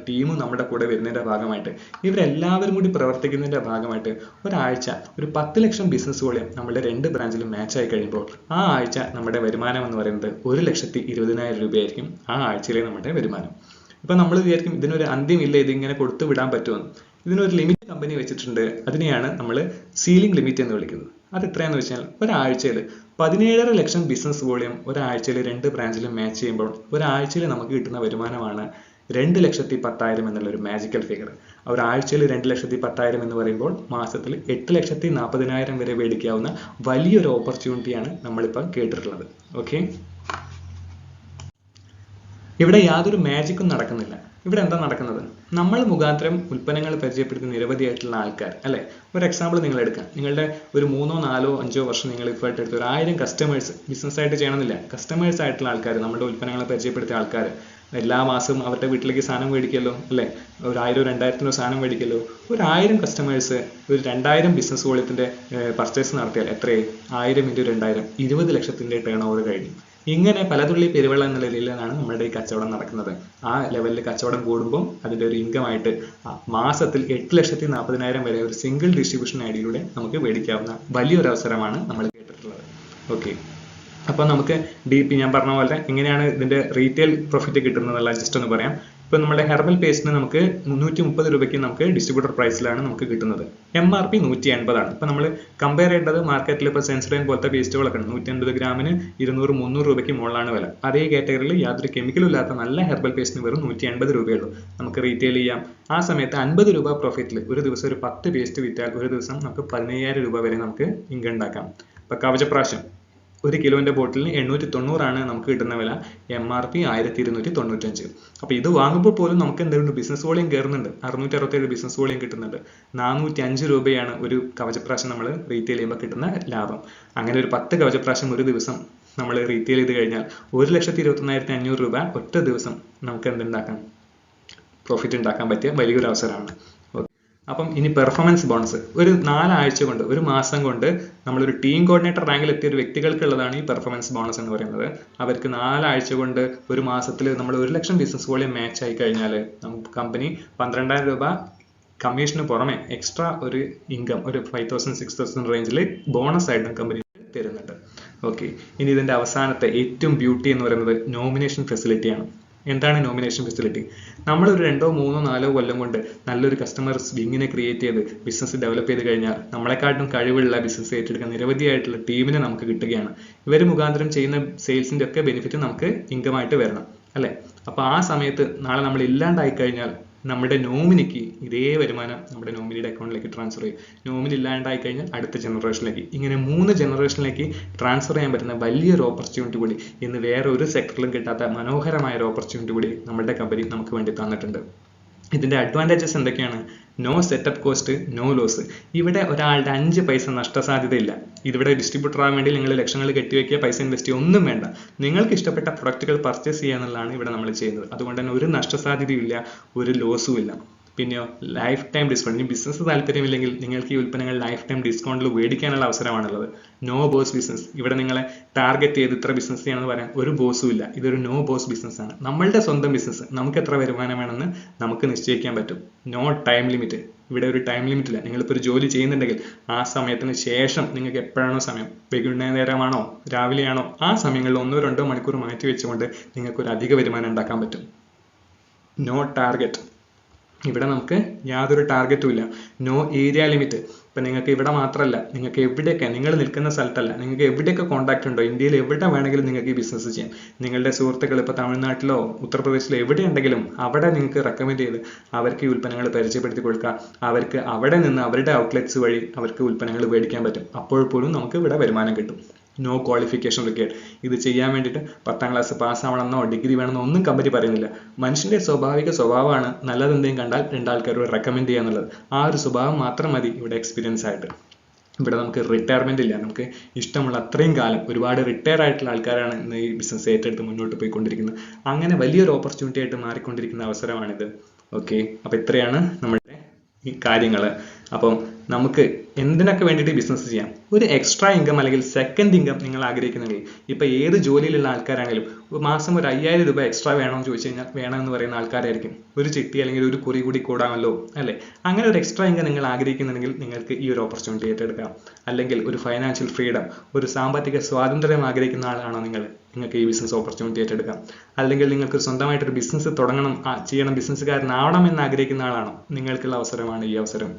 ടീമും നമ്മുടെ കൂടെ വരുന്നതിന്റെ ഭാഗമായിട്ട് ഇവരെല്ലാവരും കൂടി പ്രവർത്തിക്കുന്നതിന്റെ ഭാഗമായിട്ട് ഒരാഴ്ച ഒരു 10,00,000 ബിസിനസ് വോളിയം നമ്മുടെ 2 ബ്രാഞ്ചിലും മാച്ച് ആയി കഴിയുമ്പോൾ ആ ആഴ്ച നമ്മുടെ വരുമാനം എന്ന് പറയുന്നത് 1,20,000 രൂപയായിരിക്കും ആ ആഴ്ചയിലെ നമ്മുടെ വരുമാനം. ഇപ്പൊ നമ്മൾ വിചാരിക്കും ഇതിനൊരു അന്ത്യമില്ല, ഇതിങ്ങനെ കൊടുത്തു വിടാൻ പറ്റുമെന്ന്. ഇതിനൊരു ലിമിറ്റ് കമ്പനി വെച്ചിട്ടുണ്ട്. അതിനെയാണ് നമ്മൾ സീലിംഗ് ലിമിറ്റ് എന്ന് വിളിക്കുന്നത്. അത് എത്രയാന്ന് വെച്ചാൽ ഒരാഴ്ചയിൽ 17,500,000 ബിസിനസ് വോളിയം ഒരാഴ്ചയിൽ 2 ബ്രാഞ്ചിലും മാച്ച് ചെയ്യുമ്പോൾ ഒരാഴ്ചയിൽ നമുക്ക് കിട്ടുന്ന വരുമാനമാണ് 2,10,000 എന്നുള്ള ഒരു മാജിക്കൽ ഫിഗർ. ഒരാഴ്ചയിൽ 2,10,000 എന്ന് പറയുമ്പോൾ മാസത്തിൽ 8,40,000 വരെ മേടിക്കാവുന്ന വലിയൊരു ഓപ്പർച്യൂണിറ്റിയാണ് നമ്മളിപ്പോൾ കേട്ടിട്ടുള്ളത്. ഓക്കെ, ഇവിടെ യാതൊരു മാജിക്കും നടക്കുന്നില്ല. ഇവിടെ എന്താ നടക്കുന്നത്? നമ്മൾ മുഖാന്തരം ഉൽപ്പന്നങ്ങൾ പരിചയപ്പെടുത്തുന്ന നിരവധിയായിട്ടുള്ള ആൾക്കാർ അല്ലെ. ഒരു എക്സാമ്പിൾ നിങ്ങൾ എടുക്കുക. നിങ്ങളുടെ ഒരു 3, 4, 5 വർഷം നിങ്ങൾ ഇപ്പോൾ എടുത്ത് 1,000 കസ്റ്റമേഴ്സ് ബിസിനസ് ആയിട്ട് ചെയ്യണമെന്നില്ല, കസ്റ്റമേഴ്സ് ആയിട്ടുള്ള ആൾക്കാർ, നമ്മുടെ ഉൽപ്പന്നങ്ങളെ പരിചയപ്പെടുത്തിയ ആൾക്കാർ എല്ലാ മാസവും അവരുടെ വീട്ടിലേക്ക് സാധനം മേടിക്കല്ലോ അല്ലെ. 1,000, 2,000 സാധനം മേടിക്കല്ലോ. 1,000 കസ്റ്റമേഴ്സ് ഒരു 2,000 ബിസിനസ് വോളിയത്തിന്റെ പർച്ചേസ് നടത്തിയാൽ എത്രയായി? 1000 × 2,000 20,00,000 ടേൺ ഓവർ കഴിഞ്ഞു. ഇങ്ങനെ പലതുള്ളി പെരുവെള്ളം എന്ന നിലയിലാണ് നമ്മുടെ ഈ കച്ചവടം നടക്കുന്നത്. ആ ലെവലിൽ കച്ചവടം കൂടുമ്പോൾ അതിന്റെ ഒരു ഇൻകം ആയിട്ട് മാസത്തിൽ 8,40,000 വരെ ഒരു സിംഗിൾ ഡിസ്ട്രിബ്യൂഷൻ ഐഡിയിലൂടെ നമുക്ക് മേടിക്കാവുന്ന വലിയൊരു അവസരമാണ് നമ്മൾ കേട്ടിട്ടുള്ളത്. ഓക്കെ, അപ്പൊ നമുക്ക് ഞാൻ പറഞ്ഞ പോലെ എങ്ങനെയാണ് ഇതിന്റെ റീറ്റെയിൽ പ്രോഫിറ്റ് കിട്ടുന്നതെന്നുള്ള ജസ്റ്റ് ഒന്ന് പറയാം. ഇപ്പൊ നമ്മുടെ ഹെർബൽ പേസ്റ്റിന് നമുക്ക് 330 രൂപയ്ക്ക് നമുക്ക് ഡിസ്ട്രിബ്യൂട്ടർ പ്രൈസിലാണ് നമുക്ക് കിട്ടുന്നത്. MRP 180 ആണ്. ഇപ്പൊ നമ്മൾ കമ്പയർ ചെയ്യേണ്ടത് മാർക്കറ്റിൽ ഇപ്പോൾ സെൻസഡൈൻ പോലത്തെ പേസ്റ്റുകളൊക്കെ 150 ഗ്രാമിന് 200-300 രൂപയ്ക്ക് മുകളിലാണ് വില. അതേ കാറ്റഗറിയിൽ യാതൊരു കെമിക്കലും ഇല്ലാത്ത നല്ല ഹെർബൽ പേസ്റ്റിന് വെറും 180 രൂപയുള്ളൂ. നമുക്ക് റീറ്റെയിൽ ചെയ്യാം. ആ സമയത്ത് 50 രൂപ പ്രോഫിറ്റിൽ ഒരു ദിവസം ഒരു 10 പേസ്റ്റ് വിറ്റാൽ ഒരു ദിവസം നമുക്ക് 15,000 രൂപ വരെ നമുക്ക് ഇൻകം ഉണ്ടാക്കാം. ഇപ്പൊ കവചപ്രാശം ഒരു കിലോൻ്റെ ബോട്ടിലിന് 890 നമുക്ക് കിട്ടുന്ന വില. MRP 1295. അപ്പോൾ ഇത് വാങ്ങുമ്പോൾ പോലും നമുക്ക് എന്തെങ്കിലും ബിസിനസ് വോളിയം കയറുന്നുണ്ട്. 667 ബിസിനസ് വോളിയം കിട്ടുന്നുണ്ട്. 405 രൂപയാണ് ഒരു കവചപ്രാശം നമ്മൾ റീറ്റെയിൽ ചെയ്യുമ്പോൾ കിട്ടുന്ന ലാഭം. അങ്ങനെ ഒരു 10 കവചപ്രാശം ഒരു ദിവസം നമ്മൾ റീറ്റെയിൽ ചെയ്ത് കഴിഞ്ഞാൽ 1,21,500 രൂപ ഒറ്റ ദിവസം നമുക്ക് എന്തുണ്ടാക്കാം, പ്രോഫിറ്റ് ഉണ്ടാക്കാൻ പറ്റിയ വലിയൊരു അവസരമാണ്. അപ്പം ഇനി പെർഫോമൻസ് ബോണസ് ഒരു 4 ആഴ്ച കൊണ്ട്, ഒരു മാസം കൊണ്ട് നമ്മളൊരു ടീം കോർഡിനേറ്റർ റാങ്കിൽ എത്തിയ ഒരു വ്യക്തികൾക്കുള്ളതാണ് ഈ പെർഫോമൻസ് ബോണസ് എന്ന് പറയുന്നത്. അവർക്ക് 4 ആഴ്ച കൊണ്ട് ഒരു മാസത്തിൽ നമ്മൾ 1 ലക്ഷം ബിസിനസ് വോളിയം മാച്ച് ആയി കഴിഞ്ഞാൽ നമുക്ക് കമ്പനി 12,000 രൂപ കമ്മീഷന് പുറമെ എക്സ്ട്രാ ഒരു ഇൻകം ഒരു 5,000 6,000 റേഞ്ചിൽ ബോണസ് ആയിട്ടും കമ്പനി തരുന്നുണ്ട്. ഓക്കെ, ഇനി ഇതിൻ്റെ അവസാനത്തെ ഏറ്റവും ബ്യൂട്ടി എന്ന് പറയുന്നത് നോമിനേഷൻ ഫെസിലിറ്റിയാണ്. എന്താണ് നോമിനേഷൻ ഫെസിലിറ്റി? നമ്മളൊരു 2, 3, 4 കൊല്ലം കൊണ്ട് നല്ലൊരു കസ്റ്റമർ വിങ്ങിനെ ക്രിയേറ്റ് ചെയ്ത് ബിസിനസ് ഡെവലപ്പ് ചെയ്ത് കഴിഞ്ഞാൽ നമ്മളെക്കാട്ടും കഴിവുള്ള ബിസിനസ് ഏറ്റെടുക്കാൻ നിരവധിയായിട്ടുള്ള ടീമിനെ നമുക്ക് കിട്ടുകയാണ്. ഇവർ മുഖാന്തരം ചെയ്യുന്ന സെയിൽസിൻ്റെ ഒക്കെ ബെനിഫിറ്റ് നമുക്ക് ഇൻകമായിട്ട് വരണം അല്ലേ? അപ്പോൾ ആ സമയത്ത് നാളെ നമ്മൾ ഇല്ലാണ്ടായി കഴിഞ്ഞാൽ നമ്മുടെ നോമിനിക്ക് ഇതേ വരുമാനം നമ്മുടെ നോമിനിയുടെ അക്കൗണ്ടിലേക്ക് ട്രാൻസ്ഫർ ചെയ്യും. നോമിനി ഇല്ലാണ്ടായി കഴിഞ്ഞാൽ അടുത്ത ജനറേഷനിലേക്ക്, ഇങ്ങനെ 3 ജനറേഷനിലേക്ക് ട്രാൻസ്ഫർ ചെയ്യാൻ പറ്റുന്ന വലിയൊരു ഓപ്പർച്യൂണിറ്റി കൂടി ഇന്ന് വേറെ ഒരു സെക്ടറിലും കിട്ടാത്ത മനോഹരമായ ഒരു ഓപ്പർച്യൂണിറ്റി കൂടി നമ്മുടെ കമ്പനി നമുക്ക് വേണ്ടി തന്നിട്ടുണ്ട്. ഇതിൻ്റെ അഡ്വാൻറ്റേജസ് എന്തൊക്കെയാണ്? No setup cost, no loss. ഇവിടെ ഒരാളുടെ 5 പൈസ നഷ്ടസാധ്യതയില്ല. ഇതിവിടെ ഡിസ്ട്രിബ്യൂട്ടർ ആവാൻ വേണ്ടി നിങ്ങൾ ലക്ഷങ്ങൾ കെട്ടിവെക്കുക, പൈസ ഇൻവെസ്റ്റ് ചെയ്യുക ഒന്നും വേണ്ട. നിങ്ങൾക്ക് ഇഷ്ടപ്പെട്ട പ്രൊഡക്റ്റുകൾ പർച്ചേസ് ചെയ്യുക എന്നുള്ളതാണ് ഇവിടെ നമ്മൾ ചെയ്യുന്നത്. അതുകൊണ്ട് തന്നെ ഒരു നഷ്ടസാധ്യതയും ഇല്ല, ഒരു ലോസും ഇല്ല. പിന്നെയോ ലൈഫ് ടൈം ഡിസ്കൗണ്ട്. ഇനി ബിസിനസ് താല്പര്യമില്ലെങ്കിൽ നിങ്ങൾക്ക് ഈ ഉൽപ്പന്നങ്ങൾ ലൈഫ് ടൈം ഡിസ്കൗണ്ടിൽ മേടിക്കാനുള്ള അവസരമാണുള്ളത്. No boss business. ഇവിടെ നിങ്ങളെ ടാർഗറ്റ് ചെയ്ത് ഇത്ര ബിസിനസ് ചെയ്യണമെന്ന് പറയാൻ ഒരു ബോസും ഇല്ല. ഇതൊരു നോ ബോസ് ബിസിനസ് ആണ്. നമ്മളുടെ സ്വന്തം ബിസിനസ്, നമുക്ക് എത്ര വരുമാനം വേണമെന്ന് നമുക്ക് നിശ്ചയിക്കാൻ പറ്റും. No time limit. ഇവിടെ ഒരു ടൈം ലിമിറ്റ് ഇല്ല. നിങ്ങളിപ്പോൾ ഒരു ജോലി ചെയ്യുന്നുണ്ടെങ്കിൽ ആ സമയത്തിന് ശേഷം നിങ്ങൾക്ക് എപ്പോഴാണോ സമയം, വൈകുന്നേരമാണോ രാവിലെയാണോ, ആ സമയങ്ങളിൽ 1, 2 മണിക്കൂർ മാറ്റി വെച്ചുകൊണ്ട് നിങ്ങൾക്ക് ഒരു അധിക വരുമാനം ഉണ്ടാക്കാൻ പറ്റും. No target. ഇവിടെ നമുക്ക് യാതൊരു ടാർഗറ്റും ഇല്ല. No area limit. ഇപ്പം നിങ്ങൾക്ക് ഇവിടെ മാത്രമല്ല, നിങ്ങൾക്ക് എവിടെയൊക്കെ, നിങ്ങൾ നിൽക്കുന്ന സ്ഥലത്തല്ല, നിങ്ങൾക്ക് എവിടെയൊക്കെ കോൺടാക്റ്റ് ഉണ്ടോ, ഇന്ത്യയിൽ എവിടെ വേണമെങ്കിലും നിങ്ങൾക്ക് ഈ ബിസിനസ് ചെയ്യാം. നിങ്ങളുടെ സുഹൃത്തുക്കൾ ഇപ്പോൾ തമിഴ്നാട്ടിലോ ഉത്തർപ്രദേശിലോ എവിടെ ഉണ്ടെങ്കിലും അവിടെ നിങ്ങൾക്ക് റെക്കമെൻഡ് ചെയ്ത് അവർക്ക് ഈ ഉൽപ്പന്നങ്ങൾ പരിചയപ്പെടുത്തി കൊടുക്കുക. അവർക്ക് അവിടെ നിന്ന് അവരുടെ ഔട്ട്ലെറ്റ്സ് വഴി അവർക്ക് ഉൽപ്പന്നങ്ങൾ മേടിക്കാൻ പറ്റും. അപ്പോൾ പോലും നമുക്ക് ഇവിടെ വരുമാനം കിട്ടും. No qualification required. ഇത് ചെയ്യാൻ വേണ്ടിയിട്ട് 10ാം ക്ലാസ് പാസ്സാവണമെന്നോ ഡിഗ്രി വേണമെന്നോ ഒന്നും കമ്പനി പറയുന്നില്ല. മനുഷ്യൻ്റെ സ്വാഭാവിക സ്വഭാവമാണ് നല്ലതെന്തെങ്കിലും കണ്ടാൽ 2 ആൾക്കാരോട് റെക്കമെൻഡ് ചെയ്യുക എന്നുള്ളത്. ആ ഒരു സ്വഭാവം മാത്രം മതി ഇവിടെ എക്സ്പീരിയൻസ് ആയിട്ട്. ഇവിടെ നമുക്ക് റിട്ടയർമെൻ്റ് ഇല്ല. നമുക്ക് ഇഷ്ടമുള്ള അത്രയും കാലം ഒരുപാട് റിട്ടയർ ആയിട്ടുള്ള ആൾക്കാരാണ് ഇന്ന് ഈ ബിസിനസ് ഏറ്റെടുത്ത് മുന്നോട്ട് പോയിക്കൊണ്ടിരിക്കുന്നത്. അങ്ങനെ വലിയൊരു ഓപ്പർച്യൂണിറ്റി ആയിട്ട് മാറിക്കൊണ്ടിരിക്കുന്ന അവസരമാണിത്. ഓക്കെ, അപ്പോൾ ഇത്രയാണ് നമ്മുടെ ഈ കാര്യങ്ങൾ. അപ്പം നമുക്ക് എന്തിനൊക്കെ വേണ്ടിയിട്ട് ബിസിനസ് ചെയ്യാം? ഒരു എക്സ്ട്രാ ഇൻകം അല്ലെങ്കിൽ സെക്കൻഡ് ഇൻകം നിങ്ങൾ ആഗ്രഹിക്കുന്നെങ്കിൽ, ഇപ്പോൾ ഏത് ജോലിയിലുള്ള ആൾക്കാരാണെങ്കിലും മാസം ഒരു 5,000 രൂപ എക്സ്ട്രാ വേണമെന്ന് ചോദിച്ചു കഴിഞ്ഞാൽ വേണമെന്ന് പറയുന്ന ആൾക്കാരായിരിക്കും. ഒരു ചിട്ടി അല്ലെങ്കിൽ ഒരു കുറി കൂടി കൂടാമല്ലോ അല്ലേ? അങ്ങനെ ഒരു എക്സ്ട്രാ ഇൻകം നിങ്ങൾ ആഗ്രഹിക്കുന്നുണ്ടെങ്കിൽ നിങ്ങൾക്ക് ഈ ഒരു ഓപ്പർച്യൂണിറ്റി ഏറ്റെടുക്കാം. അല്ലെങ്കിൽ ഒരു ഫൈനാൻഷ്യൽ ഫ്രീഡം, ഒരു സാമ്പത്തിക സ്വാതന്ത്ര്യം ആഗ്രഹിക്കുന്ന ആളാണോ നിങ്ങൾക്ക് ഈ ബിസിനസ് ഓപ്പർച്യൂണിറ്റി ഏറ്റെടുക്കാം. അല്ലെങ്കിൽ നിങ്ങൾക്ക് സ്വന്തമായിട്ടൊരു ബിസിനസ് തുടങ്ങണം, ചെയ്യണം, ബിസിനസ്സുകാരനാവണം എന്ന് ആഗ്രഹിക്കുന്ന ആളാണോ, നിങ്ങൾക്കുള്ള അവസരമാണ് ഈ അവസരം.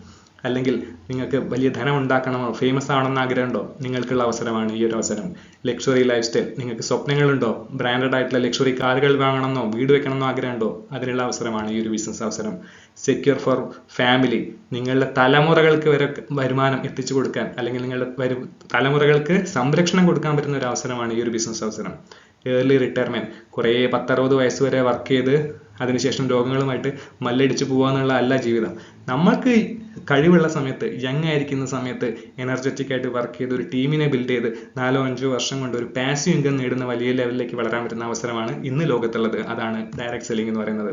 അല്ലെങ്കിൽ നിങ്ങൾക്ക് വലിയ ധനം ഉണ്ടാക്കണമോ, ഫേമസ് ആവണമെന്ന് ആഗ്രഹമുണ്ടോ, നിങ്ങൾക്കുള്ള അവസരമാണ് ഈ ഒരു അവസരം. ലക്ഷറി ലൈഫ് സ്റ്റൈൽ, നിങ്ങൾക്ക് സ്വപ്നങ്ങളുണ്ടോ, ബ്രാൻഡഡ് ആയിട്ടുള്ള ലക്ഷറി കാറുകൾ വാങ്ങണമെന്നോ വീട് വെക്കണമെന്നോ ആഗ്രഹമുണ്ടോ, അതിനുള്ള അവസരമാണ് ഈ ഒരു ബിസിനസ് അവസരം. സെക്യൂർ ഫോർ ഫാമിലി, നിങ്ങളുടെ തലമുറകൾക്ക് വരെ വരുമാനം എത്തിച്ചു കൊടുക്കാൻ അല്ലെങ്കിൽ നിങ്ങളുടെ തലമുറകൾക്ക് സംരക്ഷണം കൊടുക്കാൻ പറ്റുന്ന ഒരു അവസരമാണ് ഈ ഒരു ബിസിനസ് അവസരം. ഏർലി റിട്ടയർമെൻറ്റ്, കുറേ 10-60 വയസ്സ് വരെ വർക്ക് ചെയ്ത് അതിനുശേഷം രോഗങ്ങളുമായിട്ട് മല്ലടിച്ച് പോകാന്നുള്ള അല്ല ജീവിതം. നമ്മൾക്ക് കഴിവുള്ള സമയത്ത്, യങ് ആയിരിക്കുന്ന സമയത്ത് എനർജറ്റിക് ആയിട്ട് വർക്ക് ചെയ്ത് ഒരു ടീമിനെ ബിൽഡ് ചെയ്ത് 4-5 വർഷം കൊണ്ട് ഒരു പാസീവ് ഇൻകം നേടുന്ന വലിയ ലെവലിലേക്ക് വളരാൻ പറ്റുന്ന അവസരമാണ് ഇന്ന് ലോകത്തുള്ളത്. അതാണ് ഡയറക്റ്റ് സെല്ലിംഗ് എന്ന് പറയുന്നത്.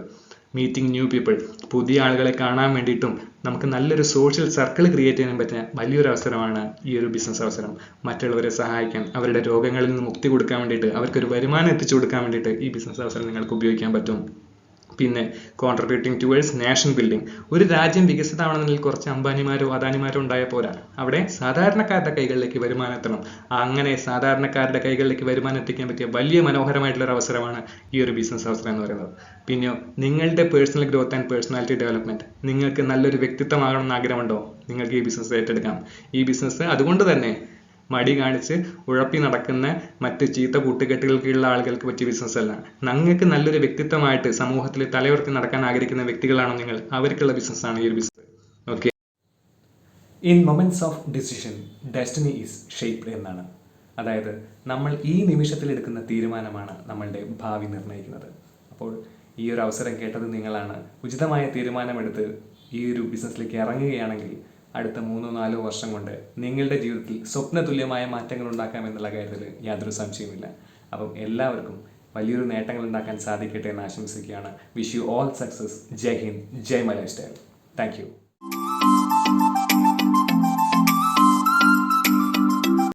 മീറ്റിംഗ് ന്യൂ പീപ്പിൾ, പുതിയ ആളുകളെ കാണാൻ വേണ്ടിയിട്ടും നമുക്ക് നല്ലൊരു സോഷ്യൽ സർക്കിൾ ക്രിയേറ്റ് ചെയ്യാൻ പറ്റുന്ന വലിയൊരു അവസരമാണ് ഈ ഒരു ബിസിനസ് അവസരം. മറ്റുള്ളവരെ സഹായിക്കാൻ, അവരുടെ രോഗങ്ങളിൽ നിന്ന് മുക്തി കൊടുക്കാൻ വേണ്ടിയിട്ട്, അവർക്കൊരു വരുമാനം എത്തിച്ചു കൊടുക്കാൻ വേണ്ടിയിട്ട് ഈ ബിസിനസ് അവസരം നിങ്ങൾക്ക് ഉപയോഗിക്കാൻ പറ്റും. പിന്നെ കോൺട്രിബ്യൂട്ടിങ് ടുവേഴ്സ് നാഷൻ ബിൽഡിംഗ്. ഒരു രാജ്യം വികസിതമാണെന്നുണ്ടെങ്കിൽ കുറച്ച് അംബാനിമാരോ അദാനിമാരോ ഉണ്ടായാൽ പോരാ. അവിടെ സാധാരണക്കാരുടെ കൈകളിലേക്ക് വരുമാനം എത്തണം. അങ്ങനെ സാധാരണക്കാരുടെ കൈകളിലേക്ക് വരുമാനം എത്തിക്കാൻ പറ്റിയ വലിയ മനോഹരമായിട്ടുള്ള ഒരു അവസരമാണ് ഈ ഒരു ബിസിനസ് അവസരം എന്ന് പറയുന്നത്. പിന്നെയോ നിങ്ങളുടെ personal growth and personality development. നിങ്ങൾക്ക് നല്ലൊരു വ്യക്തിത്വമാകണമെന്ന് ആഗ്രഹമുണ്ടോ, നിങ്ങൾക്ക് ഈ ബിസിനസ് ഏറ്റെടുക്കാം. ഈ ബിസിനസ് അതുകൊണ്ട് തന്നെ മടി കാണിച്ച് ഉഴപ്പി നടക്കുന്ന മറ്റ് ചീത്ത കൂട്ടുകെട്ടുകൾക്കുള്ള ആളുകൾക്ക് പറ്റിയ ബിസിനസ് അല്ല. നിങ്ങൾക്ക് നല്ലൊരു വ്യക്തിത്വമായിട്ട് സമൂഹത്തിൽ തലയുയർത്തി നടക്കാൻ ആഗ്രഹിക്കുന്ന വ്യക്തികളാണോ നിങ്ങൾ, അവർക്കുള്ള ബിസിനസ്സാണ് ഈ ഒരു business. Okay, in moments of decision destiny is shaped എന്നാണ്. അതായത് നമ്മൾ ഈ നിമിഷത്തിൽ എടുക്കുന്ന തീരുമാനമാണ് നമ്മളുടെ ഭാവി നിർണ്ണയിക്കുന്നത്. അപ്പോൾ ഈ ഒരു അവസരം കേട്ടത് നിങ്ങളാണ്. ഉചിതമായ തീരുമാനമെടുത്ത് ഈ ഒരു ബിസിനസ്സിലേക്ക് ഇറങ്ങുകയാണെങ്കിൽ അടുത്ത 3-4 വർഷം കൊണ്ട് നിങ്ങളുടെ ജീവിതത്തിൽ സ്വപ്നതുല്യമായ മാറ്റങ്ങൾ ഉണ്ടാക്കാമെന്നുള്ള കാര്യത്തിൽ യാതൊരു സംശയവുമില്ല. അപ്പം എല്ലാവർക്കും വലിയൊരു നേട്ടങ്ങൾ ഉണ്ടാക്കാൻ സാധിക്കട്ടെ എന്ന് ആശംസിക്കുകയാണ്. Wish you all success. Jai Hind, Jai my life style. Thank U.